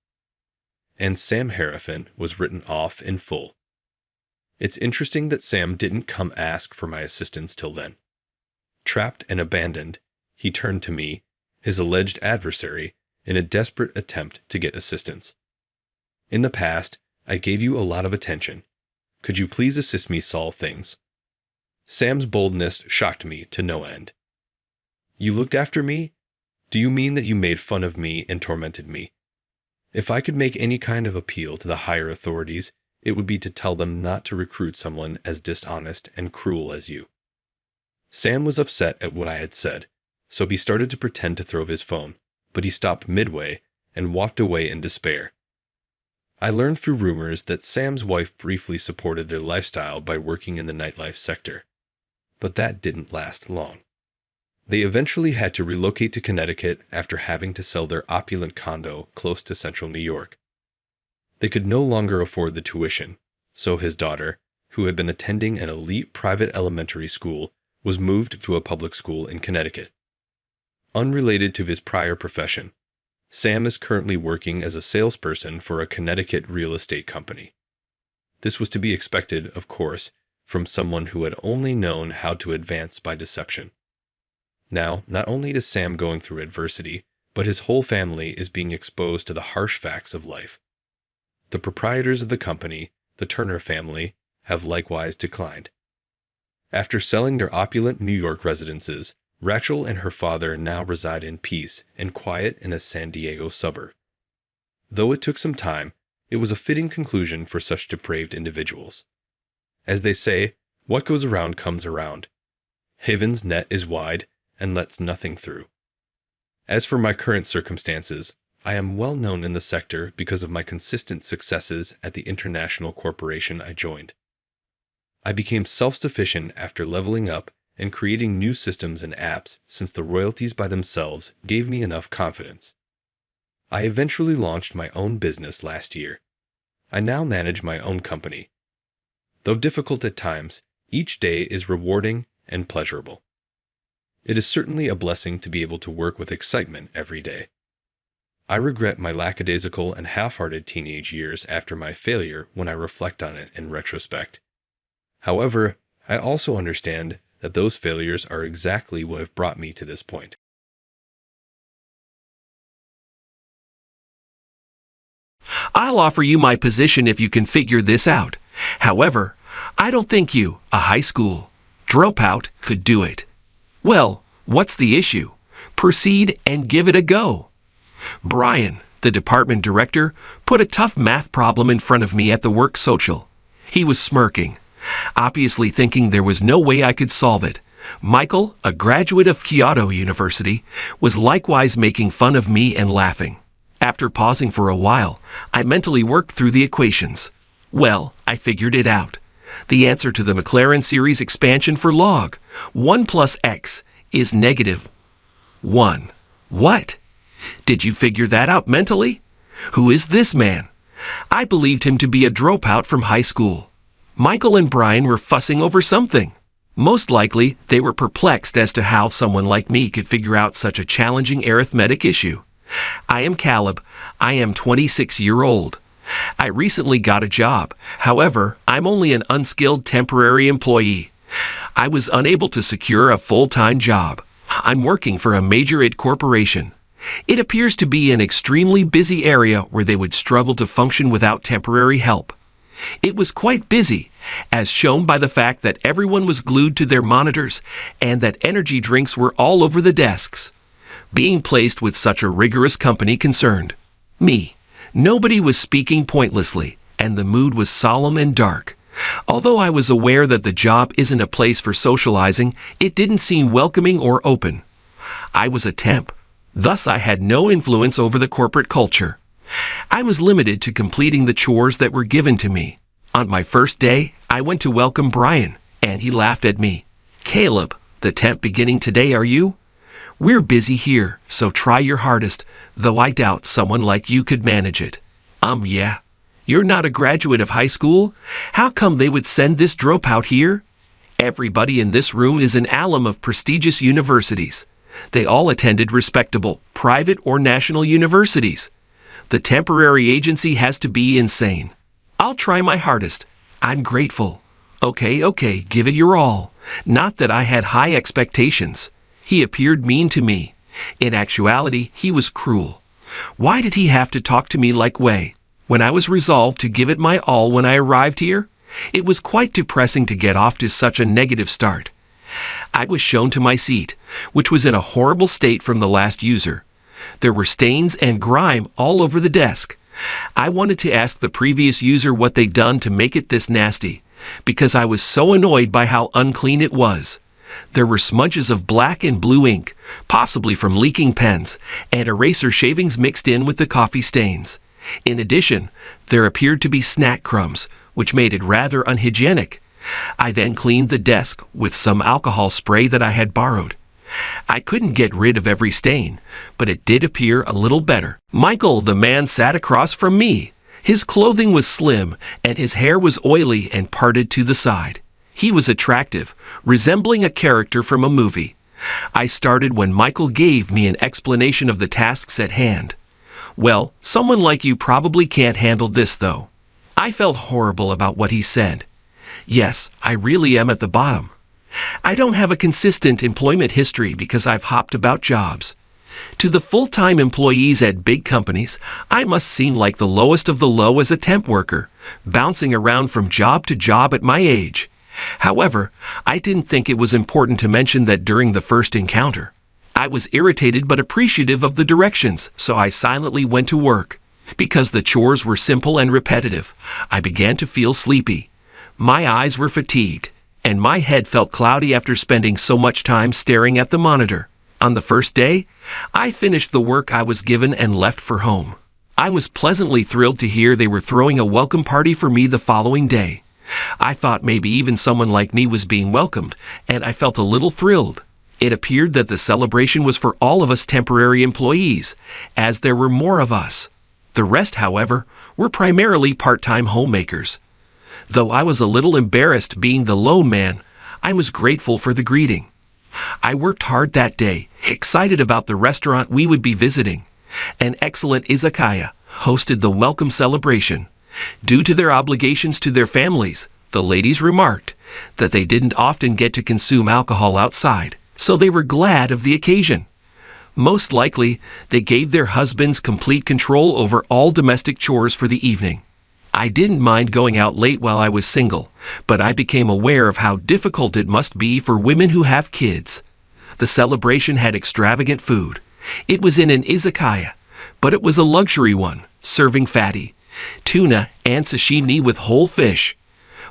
Speaker 2: and Sam Harrison was written off in full. It's interesting that Sam didn't come ask for my assistance till then. Trapped and abandoned, he turned to me, his alleged adversary, in a desperate attempt to get assistance. In the past, I gave you a lot of attention. Could you please assist me solve things? Sam's boldness shocked me to no end. You looked after me? Do you mean that you made fun of me and tormented me? If I could make any kind of appeal to the higher authorities, it would be to tell them not to recruit someone as dishonest and cruel as you. Sam was upset at what I had said, so he started to pretend to throw his phone, but he stopped midway and walked away in despair. I learned through rumors that Sam's wife briefly supported their lifestyle by working in the nightlife sector, but that didn't last long. They eventually had to relocate to Connecticut after having to sell their opulent condo close to central New York. They could no longer afford the tuition, so his daughter, who had been attending an elite private elementary school, was moved to a public school in Connecticut. Unrelated to his prior profession, Sam is currently working as a salesperson for a Connecticut real estate company. This was to be expected, of course, from someone who had only known how to advance by deception. Now, not only is Sam going through adversity, but his whole family is being exposed to the harsh facts of life. The proprietors of the company, the Turner family, have likewise declined. After selling their opulent New York residences, Rachel and her father now reside in peace and quiet in a San Diego suburb. Though it took some time, it was a fitting conclusion for such depraved individuals. As they say, what goes around comes around. Heaven's net is wide and lets nothing through. As for my current circumstances, I am well known in the sector because of my consistent successes at the international corporation I joined. I became self-sufficient after leveling up and creating new systems and apps since the royalties by themselves gave me enough confidence. I eventually launched my own business last year. I now manage my own company. Though difficult at times, each day is rewarding and pleasurable. It is certainly a blessing to be able to work with excitement every day. I regret my lackadaisical and half-hearted teenage years after my failure when I reflect on it in retrospect. However, I also understand that those failures are exactly what have brought me to this point.
Speaker 3: I'll offer you my position if you can figure this out. However, I don't think you, a high school dropout, could do it. Well, what's the issue? Proceed and give it a go. Brian, the department director, put a tough math problem in front of me at the work social. He was smirking, obviously thinking there was no way I could solve it. Michael, a graduate of Kyoto University, was likewise making fun of me and laughing. After pausing for a while, I mentally worked through the equations. Well, I figured it out. The answer to the Maclaurin series expansion for log 1 plus x is negative 1. What? Did you figure that out mentally? Who is this man? I believed him to be a dropout from high school. Michael and Brian were fussing over something. Most likely, they were perplexed as to how someone like me could figure out such a challenging arithmetic issue. I am Caleb. I am 26-year-old. I recently got a job. However, I'm only an unskilled temporary employee. I was unable to secure a full-time job. I'm working for a major IT corporation. It appears to be an extremely busy area where they would struggle to function without temporary help. It was quite busy, as shown by the fact that everyone was glued to their monitors and that energy drinks were all over the desks. Being placed with such a rigorous company concerned me. Nobody was speaking pointlessly, and the mood was solemn and dark. Although I was aware that the job isn't a place for socializing, it didn't seem welcoming or open. I was a temp. Thus, I had no influence over the corporate culture. I was limited to completing the chores that were given to me. On my first day, I went to welcome Brian, and he laughed at me. "Caleb, the temp beginning today, are you? We're busy here, so try your hardest, though I doubt someone like you could manage it." Yeah. You're not a graduate of high school? How come they would send this dropout here? Everybody in this room is an alum of prestigious universities. They all attended respectable, private or national universities. The temporary agency has to be insane. I'll try my hardest. I'm grateful. Okay, give it your all. Not that I had high expectations. He appeared mean to me. In actuality, he was cruel. Why did he have to talk to me like way? When I was resolved to give it my all when I arrived here, it was quite depressing to get off to such a negative start. I was shown to my seat, which was in a horrible state from the last user. There were stains and grime all over the desk. I wanted to ask the previous user what they'd done to make it this nasty, because I was so annoyed by how unclean it was. There were smudges of black and blue ink, possibly from leaking pens, and eraser shavings mixed in with the coffee stains. In addition, there appeared to be snack crumbs, which made it rather unhygienic. I then cleaned the desk with some alcohol spray that I had borrowed. I couldn't get rid of every stain, but it did appear a little better. Michael, the man, sat across from me. His clothing was slim, and his hair was oily and parted to the side. He was attractive, resembling a character from a movie. I started when Michael gave me an explanation of the tasks at hand. "Well, someone like you probably can't handle this, though." I felt horrible about what he said. Yes, I really am at the bottom. I don't have a consistent employment history because I've hopped about jobs. To the full-time employees at big companies, I must seem like the lowest of the low as a temp worker, bouncing around from job to job at my age. However, I didn't think it was important to mention that during the first encounter. I was irritated but appreciative of the directions, so I silently went to work. Because the chores were simple and repetitive, I began to feel sleepy. My eyes were fatigued, and my head felt cloudy after spending so much time staring at the monitor. On the first day, I finished the work I was given and left for home. I was pleasantly thrilled to hear they were throwing a welcome party for me the following day. I thought maybe even someone like me was being welcomed, and I felt a little thrilled. It appeared that the celebration was for all of us temporary employees, as there were more of us. The rest, however, were primarily part-time homemakers. Though I was a little embarrassed being the lone man, I was grateful for the greeting. I worked hard that day, excited about the restaurant we would be visiting. An excellent izakaya hosted the welcome celebration. Due to their obligations to their families, the ladies remarked that they didn't often get to consume alcohol outside, so they were glad of the occasion. Most likely, they gave their husbands complete control over all domestic chores for the evening. I didn't mind going out late while I was single, but I became aware of how difficult it must be for women who have kids. The celebration had extravagant food. It was in an izakaya, but it was a luxury one, serving fatty tuna and sashimi with whole fish.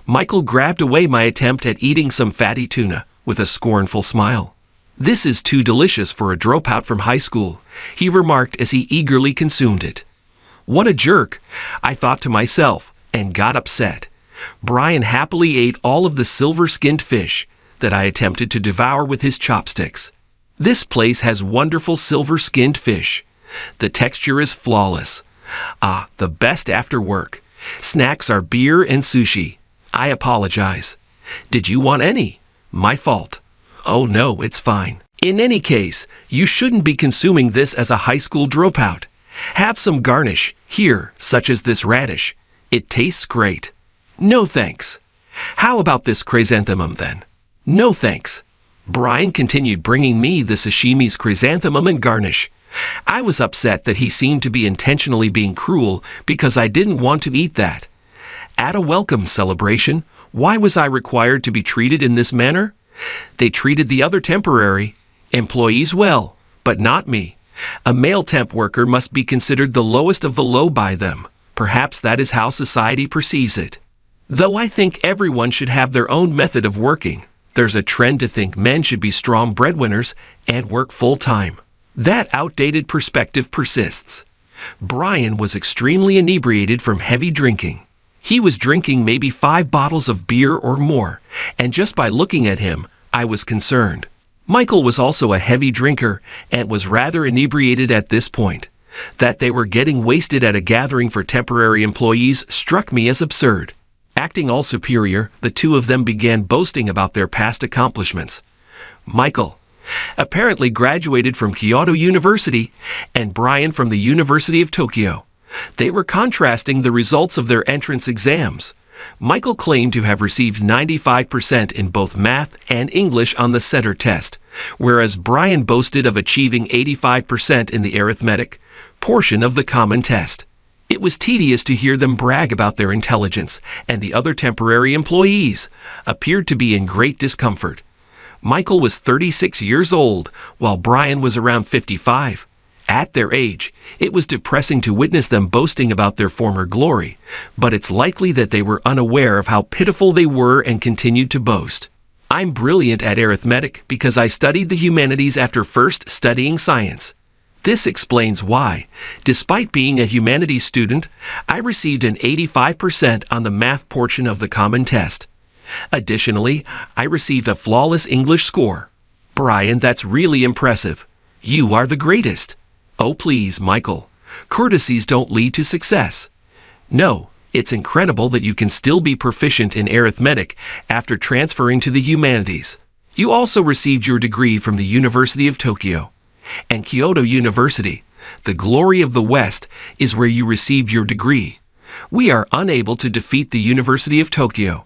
Speaker 3: Michael grabbed away my attempt at eating some fatty tuna with a scornful smile. "This is too delicious for a dropout from high school," he remarked as he eagerly consumed it. What a jerk, I thought to myself, and got upset. Brian happily ate all of the silver-skinned fish that I attempted to devour with his chopsticks. This place has wonderful silver-skinned fish. The texture is flawless. The best after work. Snacks are beer and sushi. I apologize. Did you want any? My fault. Oh no, it's fine. In any case, you shouldn't be consuming this as a high school dropout. Have some garnish, here, such as this radish. It tastes great. No thanks. How about this chrysanthemum then? No thanks. Brian continued bringing me the sashimi's chrysanthemum and garnish. I was upset that he seemed to be intentionally being cruel because I didn't want to eat that. At a welcome celebration, why was I required to be treated in this manner? They treated the other temporary employees well, but not me. A male temp worker must be considered the lowest of the low by them. Perhaps that is how society perceives it. Though I think everyone should have their own method of working, there's a trend to think men should be strong breadwinners and work full-time. That outdated perspective persists. Brian was extremely inebriated from heavy drinking. He was drinking maybe 5 bottles of beer or more, and just by looking at him, I was concerned. Michael was also a heavy drinker and was rather inebriated at this point. That they were getting wasted at a gathering for temporary employees struck me as absurd. Acting all superior, the two of them began boasting about their past accomplishments. Michael apparently graduated from Kyoto University and Brian from the University of Tokyo. They were contrasting the results of their entrance exams. Michael claimed to have received 95% in both math and English on the setter test, whereas Brian boasted of achieving 85% in the arithmetic portion of the common test. It was tedious to hear them brag about their intelligence, and the other temporary employees appeared to be in great discomfort. Michael was 36 years old, while Brian was around 55. At their age, it was depressing to witness them boasting about their former glory, but it's likely that they were unaware of how pitiful they were and continued to boast. I'm brilliant at arithmetic because I studied the humanities after first studying science. This explains why, despite being a humanities student, I received an 85% on the math portion of the common test. Additionally, I received a flawless English score. Brian, that's really impressive. You are the greatest. Oh please, Michael. Courtesies don't lead to success. No, it's incredible that you can still be proficient in arithmetic after transferring to the humanities. You also received your degree from the University of Tokyo. And Kyoto University, the glory of the West, is where you received your degree. We are unable to defeat the University of Tokyo.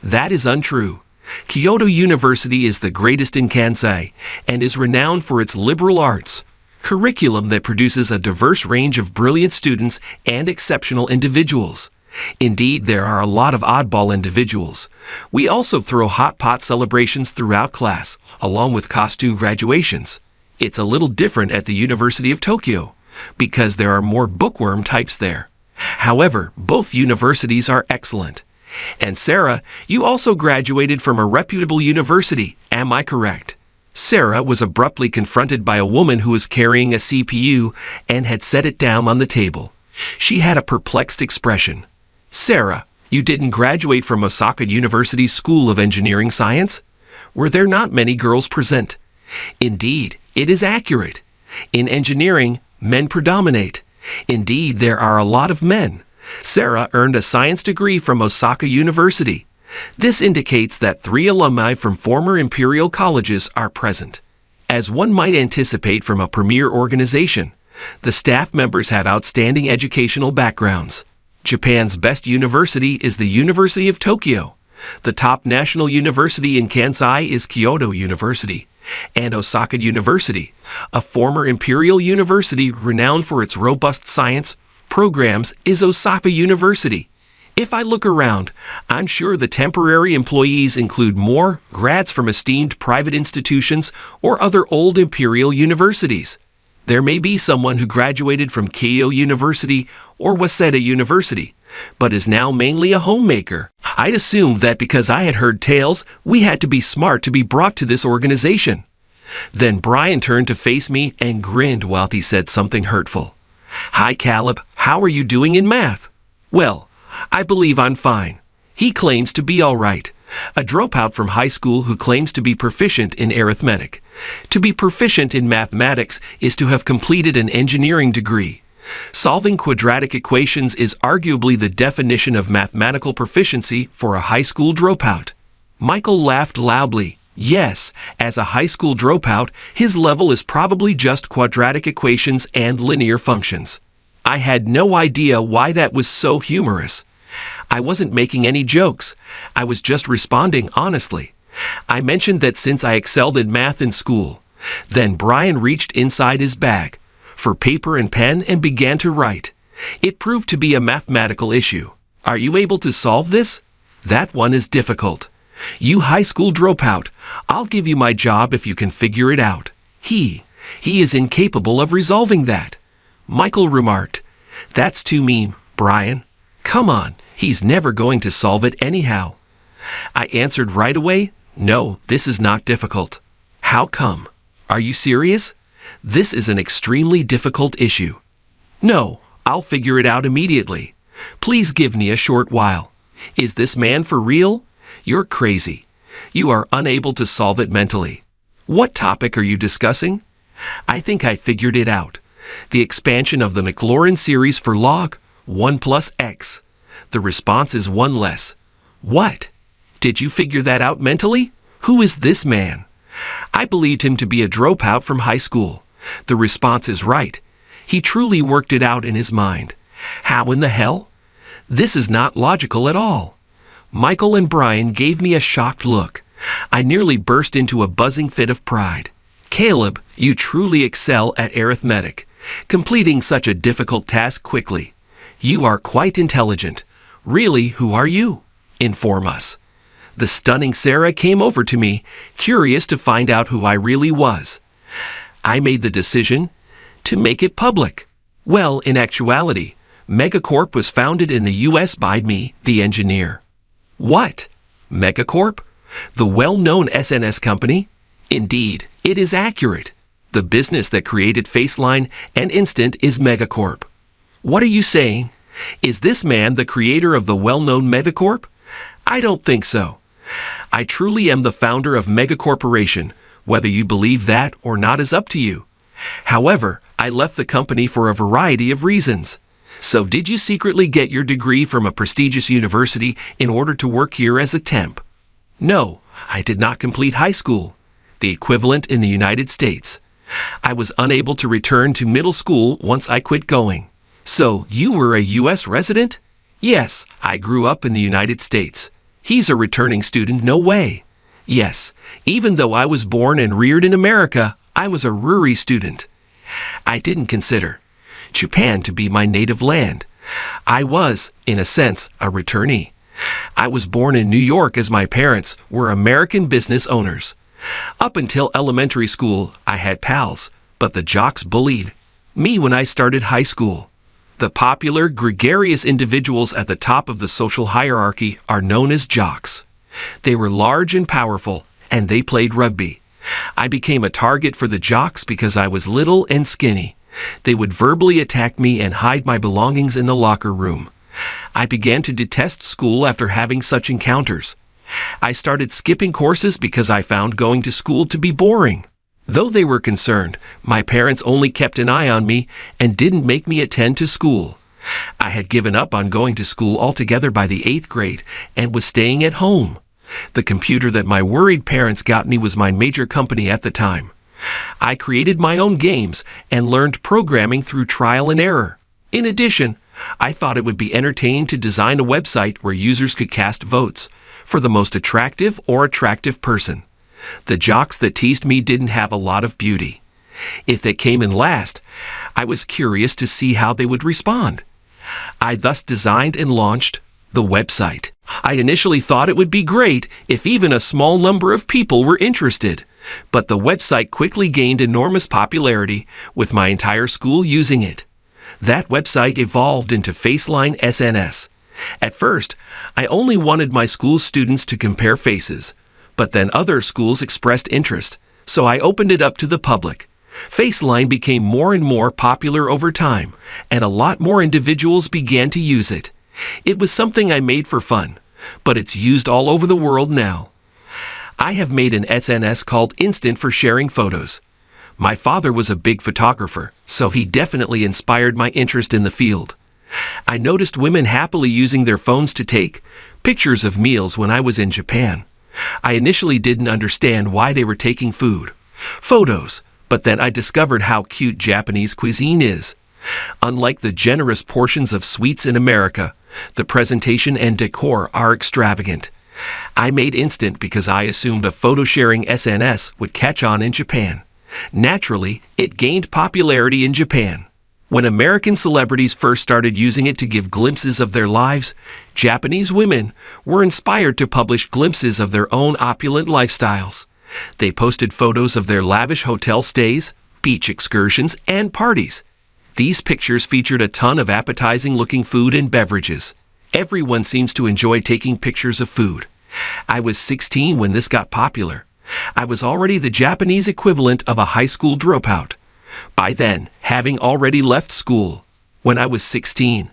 Speaker 3: That is untrue. Kyoto University is the greatest in Kansai and is renowned for its liberal arts curriculum that produces a diverse range of brilliant students and exceptional individuals. Indeed, there are a lot of oddball individuals. We also throw hot pot celebrations throughout class, along with costume graduations. It's a little different at the University of Tokyo, because there are more bookworm types there. However, both universities are excellent. And Sarah, you also graduated from a reputable university, am I correct? Sarah was abruptly confronted by a woman who was carrying a CPU and had set it down on the table. She had a perplexed expression. Sarah, you didn't graduate from Osaka University's School of Engineering Science? Were there not many girls present? Indeed, it is accurate. In engineering, men predominate. Indeed, there are a lot of men. Sarah earned a science degree from Osaka University. This indicates that 3 alumni from former imperial colleges are present. As one might anticipate from a premier organization, the staff members have outstanding educational backgrounds. Japan's best university is the University of Tokyo. The top national university in Kansai is Kyoto University, and Osaka University, a former imperial university renowned for its robust science programs, is Osaka University. If I look around, I'm sure the temporary employees include more grads from esteemed private institutions or other old imperial universities. There may be someone who graduated from Keio University or Waseda University, but is now mainly a homemaker. I'd assumed that because I had heard tales, we had to be smart to be brought to this organization. Then Brian turned to face me and grinned while he said something hurtful. Hi, Caleb. How are you doing in math? Well, I believe I'm fine. He claims to be all right. A dropout from high school who claims to be proficient in arithmetic. To be proficient in mathematics is to have completed an engineering degree. Solving quadratic equations is arguably the definition of mathematical proficiency for a high school dropout. Michael laughed loudly. Yes, as a high school dropout, his level is probably just quadratic equations and linear functions. I had no idea why that was so humorous. I wasn't making any jokes. I was just responding honestly. I mentioned that since I excelled in math in school. Then Brian reached inside his bag for paper and pen and began to write. It proved to be a mathematical issue. Are you able to solve this? That one is difficult. You high school dropout, I'll give you my job if you can figure it out. He is incapable of resolving that. Michael remarked. That's too mean, Brian. Come on, he's never going to solve it anyhow. I answered right away, no, this is not difficult. How come? Are you serious? This is an extremely difficult issue. No, I'll figure it out immediately. Please give me a short while. Is this man for real? You're crazy. You are unable to solve it mentally. What topic are you discussing? I think I figured it out. The expansion of the Maclaurin series for log 1 plus x. The response is 1 less. What? Did you figure that out mentally? Who is this man? I believed him to be a dropout from high school. The response is right. He truly worked it out in his mind. How in the hell? This is not logical at all. Michael and Brian gave me a shocked look. I nearly burst into a buzzing fit of pride. Caleb, you truly excel at arithmetic, completing such a difficult task quickly. You are quite intelligent. Really, who are you? Inform us. The stunning Sarah came over to me, curious to find out who I really was. I made the decision to make it public. Well, in actuality, Megacorp was founded in the U.S. by me, the engineer. What? Megacorp? The well-known SNS company? Indeed, it is accurate. The business that created Faceline and Instant is Megacorp. What are you saying? Is this man the creator of the well-known Megacorp? I don't think so. I truly am the founder of Megacorporation. Whether you believe that or not is up to you. However, I left the company for a variety of reasons. So did you secretly get your degree from a prestigious university in order to work here as a temp? No, I did not complete high school, the equivalent in the United States. I was unable to return to middle school once I quit going. So you were a U.S. resident? Yes, I grew up in the United States. He's a returning student, no way. Yes, even though I was born and reared in America, I was a Ruri student. I didn't consider Japan to be my native land. I was, in a sense, a returnee. I was born in New York as my parents were American business owners. Up until elementary school, I had pals, but the jocks bullied me when I started high school. The popular, gregarious individuals at the top of the social hierarchy are known as jocks. They were large and powerful, and they played rugby. I became a target for the jocks because I was little and skinny. They would verbally attack me and hide my belongings in the locker room. I began to detest school after having such encounters. I started skipping courses because I found going to school to be boring. Though they were concerned, my parents only kept an eye on me and didn't make me attend to school. I had given up on going to school altogether by the 8th grade and was staying at home. The computer that my worried parents got me was my major company at the time. I created my own games and learned programming through trial and error. In addition, I thought it would be entertaining to design a website where users could cast votes for the most attractive or attractive person. The jocks that teased me didn't have a lot of beauty. If they came in last, I was curious to see how they would respond. I thus designed and launched the website. I initially thought it would be great if even a small number of people were interested, but the website quickly gained enormous popularity with my entire school using it. That website evolved into Faceline SNS. At first, I only wanted my school students to compare faces, but then other schools expressed interest, so I opened it up to the public. Faceline became more and more popular over time, and a lot more individuals began to use it. It was something I made for fun, but it's used all over the world now. I have made an SNS called Instant for sharing photos. My father was a big photographer, so he definitely inspired my interest in the field. I noticed women happily using their phones to take pictures of meals when I was in Japan. I initially didn't understand why they were taking photos, but then I discovered how cute Japanese cuisine is. Unlike the generous portions of sweets in America, the presentation and decor are extravagant. I made instant because I assumed a photo-sharing SNS would catch on in Japan. Naturally, it gained popularity in Japan. When American celebrities first started using it to give glimpses of their lives, Japanese women were inspired to publish glimpses of their own opulent lifestyles. They posted photos of their lavish hotel stays, beach excursions, and parties. These pictures featured a ton of appetizing-looking food and beverages. Everyone seems to enjoy taking pictures of food. I was 16 when this got popular. I was already the Japanese equivalent of a high school dropout. By then, having already left school. When I was 16,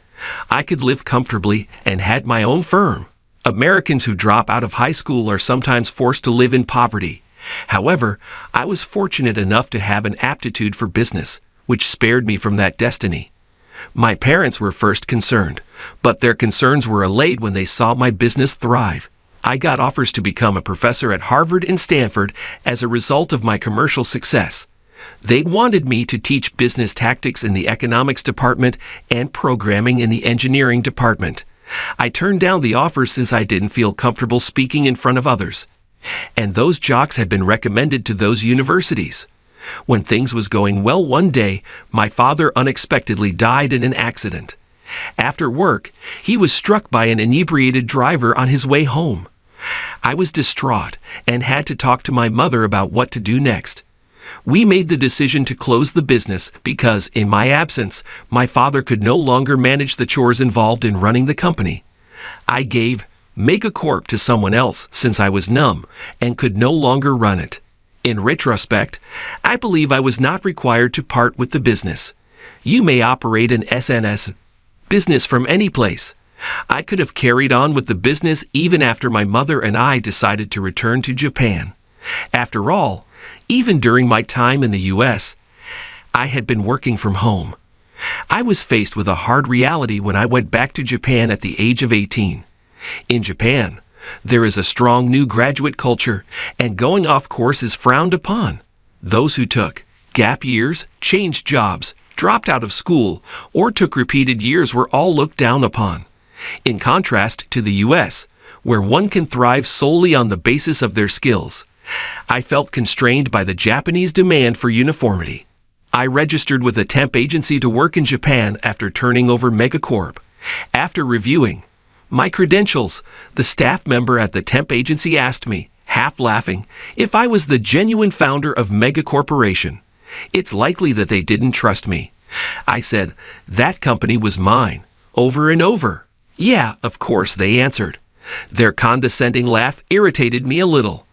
Speaker 3: I could live comfortably and had my own firm. Americans who drop out of high school are sometimes forced to live in poverty. However, I was fortunate enough to have an aptitude for business, which spared me from that destiny. My parents were first concerned, but their concerns were allayed when they saw my business thrive. I got offers to become a professor at Harvard and Stanford as a result of my commercial success. They wanted me to teach business tactics in the economics department and programming in the engineering department. I turned down the offers since I didn't feel comfortable speaking in front of others. And those jocks had been recommended to those universities. When things was going well one day, my father unexpectedly died in an accident. After work, he was struck by an inebriated driver on his way home. I was distraught and had to talk to my mother about what to do next. We made the decision to close the business because, in my absence, my father could no longer manage the chores involved in running the company. I gave Megacorp to someone else since I was numb and could no longer run it. In retrospect, I believe I was not required to part with the business. You may operate an SNS business from any place. I could have carried on with the business even after my mother and I decided to return to Japan. After all, even during my time in the U.S., I had been working from home. I was faced with a hard reality when I went back to Japan at the age of 18. In Japan, there is a strong new graduate culture, and going off course is frowned upon. Those who took gap years, changed jobs, dropped out of school, or took repeated years were all looked down upon. In contrast to the U.S., where one can thrive solely on the basis of their skills, I felt constrained by the Japanese demand for uniformity. I registered with a temp agency to work in Japan after turning over Megacorp. After reviewing my credentials, the staff member at the temp agency asked me, half laughing, if I was the genuine founder of Megacorporation. It's likely that they didn't trust me. I said, that company was mine, over and over. Yeah, of course, they answered. Their condescending laugh irritated me a little.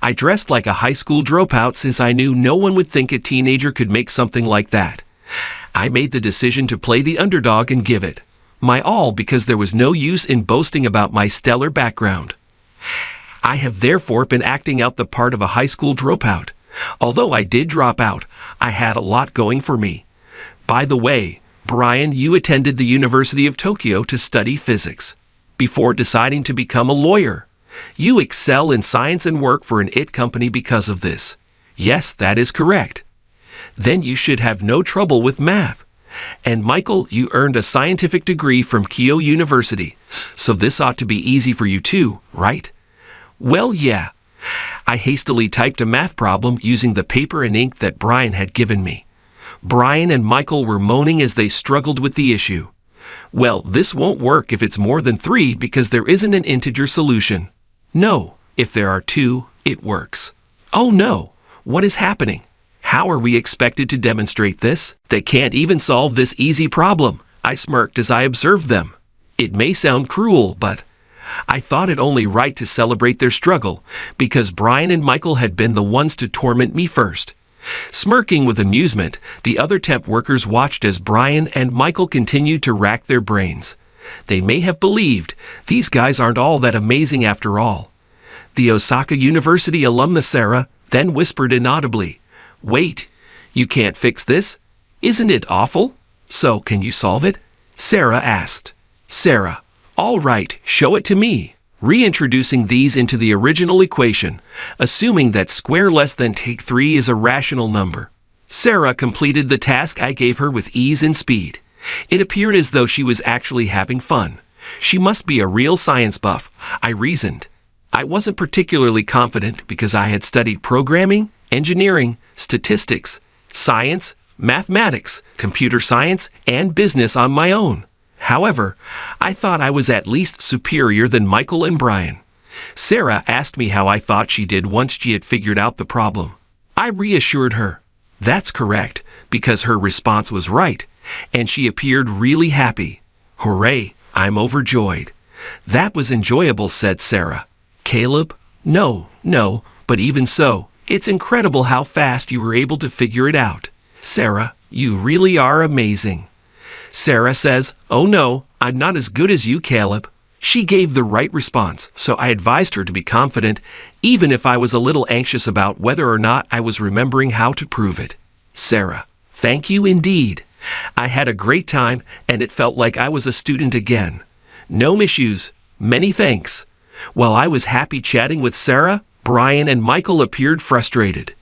Speaker 3: I dressed like a high school dropout since I knew no one would think a teenager could make something like that. I made the decision to play the underdog and give it my all because there was no use in boasting about my stellar background. I have therefore been acting out the part of a high school dropout. Although I did drop out, I had a lot going for me. By the way, Brian, you attended the University of Tokyo to study physics before deciding to become a lawyer. You excel in science and work for an IT company because of this. Yes, that is correct. Then you should have no trouble with math. And Michael, you earned a scientific degree from Keio University, so this ought to be easy for you too, right? Well, yeah. I hastily typed a math problem using the paper and ink that Brian had given me. Brian and Michael were moaning as they struggled with the issue. Well, this won't work if it's more than 3 because there isn't an integer solution. No, if there are 2, it works. Oh no, what is happening? How are we expected to demonstrate this? They can't even solve this easy problem. I smirked as I observed them. It may sound cruel, but I thought it only right to celebrate their struggle because Brian and Michael had been the ones to torment me first. Smirking with amusement, the other temp workers watched as Brian and Michael continued to rack their brains. They may have believed these guys aren't all that amazing after all. The Osaka University alumna Sarah then whispered inaudibly, "Wait, You can't fix this? Isn't it awful? So, can you solve it? Sarah asked. Sarah, all right, show it to me. Reintroducing these into the original equation, assuming that square less than take 3 is a rational number. Sarah completed the task I gave her with ease and speed. It appeared as though she was actually having fun. She must be a real science buff, I reasoned. I wasn't particularly confident because I had studied programming, engineering, statistics, science, mathematics, computer science, and business on my own. However, I thought I was at least superior than Michael and Brian. Sarah asked me how I thought she did once she had figured out the problem. I reassured her. That's correct, because her response was right, and she appeared really happy. Hooray, I'm overjoyed. That was enjoyable, said Sarah. Caleb? No, but even so, it's incredible how fast you were able to figure it out. Sarah, you really are amazing. Sarah says, oh no, I'm not as good as you, Caleb. She gave the right response, so I advised her to be confident, even if I was a little anxious about whether or not I was remembering how to prove it. Sarah, thank you indeed. I had a great time, and it felt like I was a student again. No issues. Many thanks. While I was happy chatting with Sarah, Brian and Michael appeared frustrated.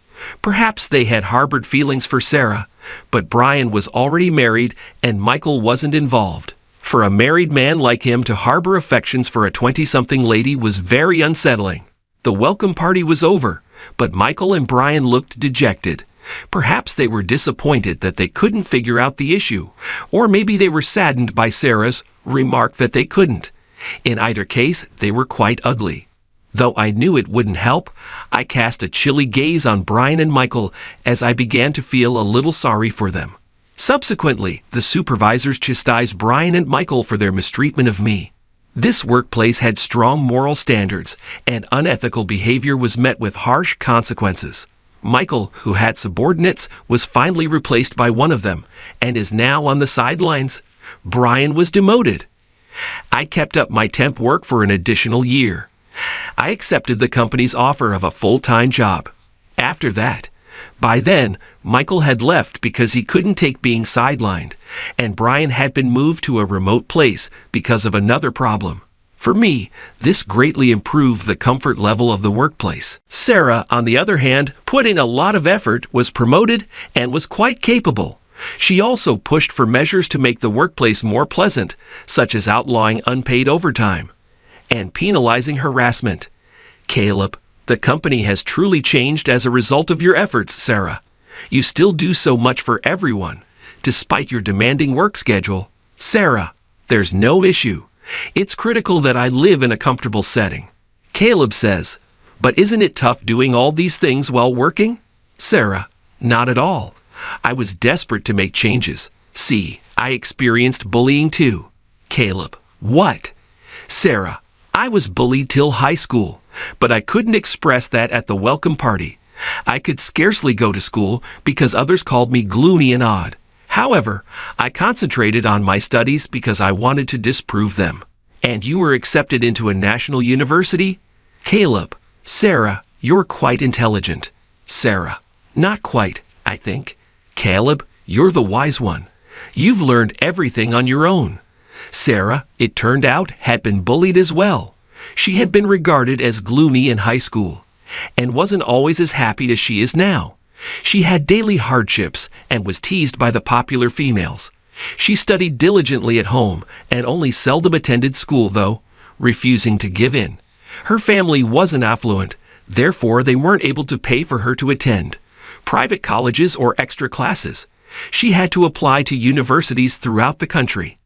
Speaker 3: Perhaps they had harbored feelings for Sarah, but Brian was already married and Michael wasn't involved. For a married man like him to harbor affections for a 20-something lady was very unsettling. The welcome party was over, but Michael and Brian looked dejected. Perhaps they were disappointed that they couldn't figure out the issue, or maybe they were saddened by Sarah's remark that they couldn't. In either case, they were quite ugly. Though I knew it wouldn't help, I cast a chilly gaze on Brian and Michael as I began to feel a little sorry for them. Subsequently, the supervisors chastised Brian and Michael for their mistreatment of me. This workplace had strong moral standards, and unethical behavior was met with harsh consequences. Michael, who had subordinates, was finally replaced by one of them, and is now on the sidelines. Brian was demoted. I kept up my temp work for an additional year. I accepted the company's offer of a full-time job. After that, by then, Michael had left because he couldn't take being sidelined, and Brian had been moved to a remote place because of another problem. For me, this greatly improved the comfort level of the workplace. Sarah, on the other hand, put in a lot of effort, was promoted, and was quite capable. She also pushed for measures to make the workplace more pleasant, such as outlawing unpaid overtime and penalizing harassment. Caleb, the company has truly changed as a result of your efforts, Sarah. You still do so much for everyone, despite your demanding work schedule. Sarah, there's no issue. It's critical that I live in a comfortable setting. Caleb says, but isn't it tough doing all these things while working? Sarah, not at all. I was desperate to make changes. See, I experienced bullying too. Caleb, what? Sarah, I was bullied till high school, but I couldn't express that at the welcome party. I could scarcely go to school because others called me gloomy and odd. However, I concentrated on my studies because I wanted to disprove them. And you were accepted into a national university? Caleb, Sarah, you're quite intelligent. Sarah, not quite, I think. Caleb, you're the wise one. You've learned everything on your own. Sarah, it turned out, had been bullied as well. She had been regarded as gloomy in high school, and wasn't always as happy as she is now. She had daily hardships and was teased by the popular females. She studied diligently at home and only seldom attended school, though, refusing to give in. Her family wasn't affluent, therefore they weren't able to pay for her to attend private colleges or extra classes. She had to apply to universities throughout the country.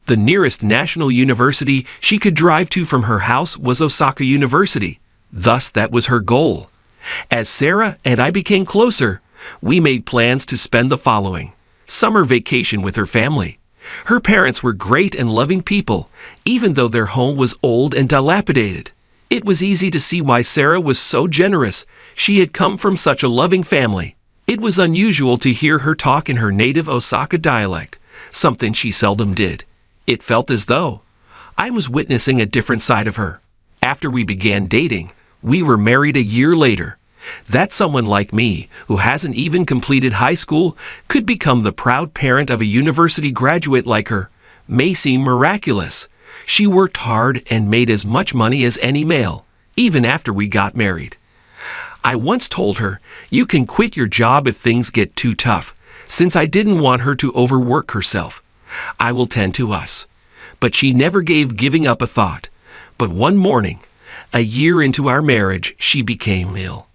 Speaker 3: The nearest national university she could drive to from her house was Osaka University. Thus, that was her goal. As Sarah and I became closer, we made plans to spend the following summer vacation with her family. Her parents were great and loving people, even though their home was old and dilapidated. It was easy to see why Sarah was so generous. She had come from such a loving family. It was unusual to hear her talk in her native Osaka dialect, something she seldom did. It felt as though I was witnessing a different side of her. After we began dating, we were married a year later. That someone like me, who hasn't even completed high school, could become the proud parent of a university graduate like her may seem miraculous. She worked hard and made as much money as any male, even after we got married. I once told her, "You can quit your job if things get too tough," since I didn't want her to overwork herself. I will tend to us. But she never gave giving up a thought. But one morning, a year into our marriage, she became ill.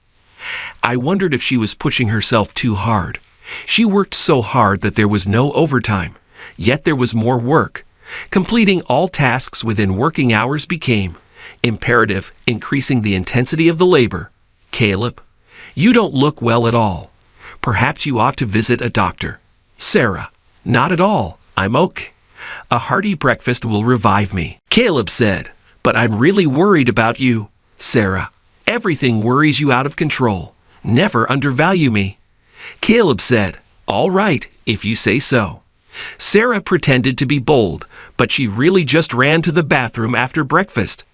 Speaker 3: I wondered if she was pushing herself too hard. She worked so hard that there was no overtime, yet there was more work. Completing all tasks within working hours became imperative, increasing the intensity of the labor. "Caleb, you don't look well at all. Perhaps you ought to visit a doctor." "Sarah, not at all. I'm okay. A hearty breakfast will revive me." Caleb said, "But I'm really worried about you." "Sarah, everything worries you out of control. Never undervalue me." Caleb said, "All right, if you say so." Sarah pretended to be bold, but she really just ran to the bathroom after breakfast.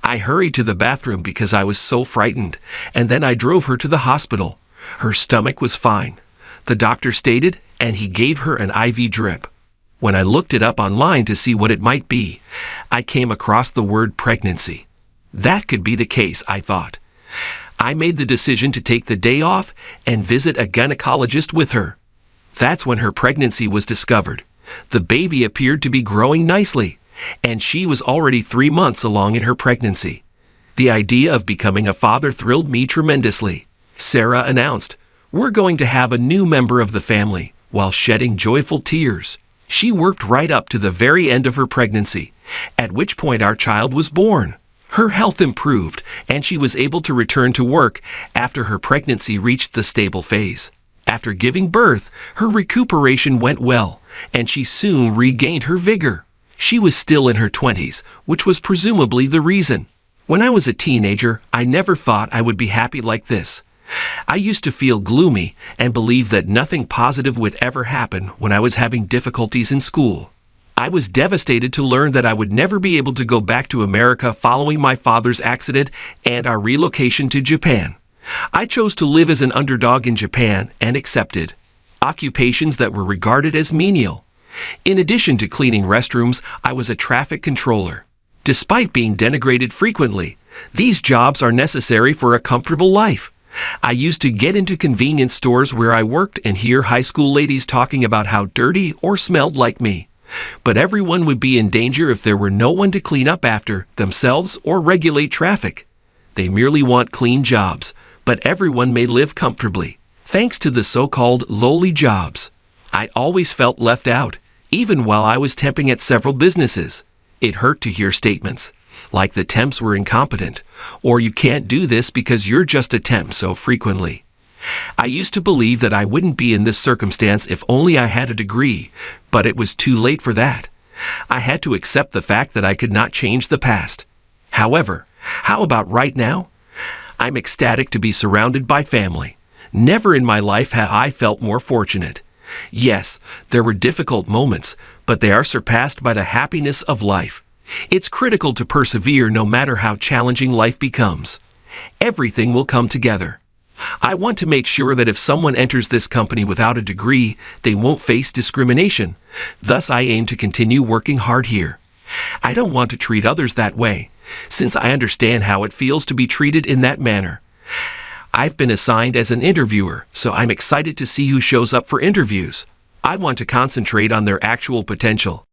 Speaker 3: I hurried to the bathroom because I was so frightened, and then I drove her to the hospital. Her stomach was fine, the doctor stated, and he gave her an IV drip. When I looked it up online to see what it might be, I came across the word pregnancy. That could be the case, I thought. I made the decision to take the day off and visit a gynecologist with her. That's when her pregnancy was discovered. The baby appeared to be growing nicely, and she was already 3 months along in her pregnancy. The idea of becoming a father thrilled me tremendously. Sarah announced, "We're going to have a new member of the family," while shedding joyful tears. She worked right up to the very end of her pregnancy, at which point our child was born. Her health improved, and she was able to return to work after her pregnancy reached the stable phase. After giving birth, her recuperation went well, and she soon regained her vigor. She was still in her 20s, which was presumably the reason. When I was a teenager, I never thought I would be happy like this. I used to feel gloomy and believe that nothing positive would ever happen when I was having difficulties in school. I was devastated to learn that I would never be able to go back to America following my father's accident and our relocation to Japan. I chose to live as an underdog in Japan and accepted occupations that were regarded as menial. In addition to cleaning restrooms, I was a traffic controller. Despite being denigrated frequently, these jobs are necessary for a comfortable life. I used to get into convenience stores where I worked and hear high school ladies talking about how dirty or smelled like me. But everyone would be in danger if there were no one to clean up after themselves or regulate traffic. They merely want clean jobs, but everyone may live comfortably, thanks to the so-called lowly jobs. I always felt left out, even while I was temping at several businesses. It hurt to hear statements like the temps were incompetent, or "you can't do this because you're just a temp" so frequently. I used to believe that I wouldn't be in this circumstance if only I had a degree, but it was too late for that. I had to accept the fact that I could not change the past. However, how about right now? I'm ecstatic to be surrounded by family. Never in my life have I felt more fortunate. Yes, there were difficult moments, but they are surpassed by the happiness of life. It's critical to persevere no matter how challenging life becomes. Everything will come together. I want to make sure that if someone enters this company without a degree, they won't face discrimination. Thus, I aim to continue working hard here. I don't want to treat others that way, since I understand how it feels to be treated in that manner. I've been assigned as an interviewer, so I'm excited to see who shows up for interviews. I want to concentrate on their actual potential.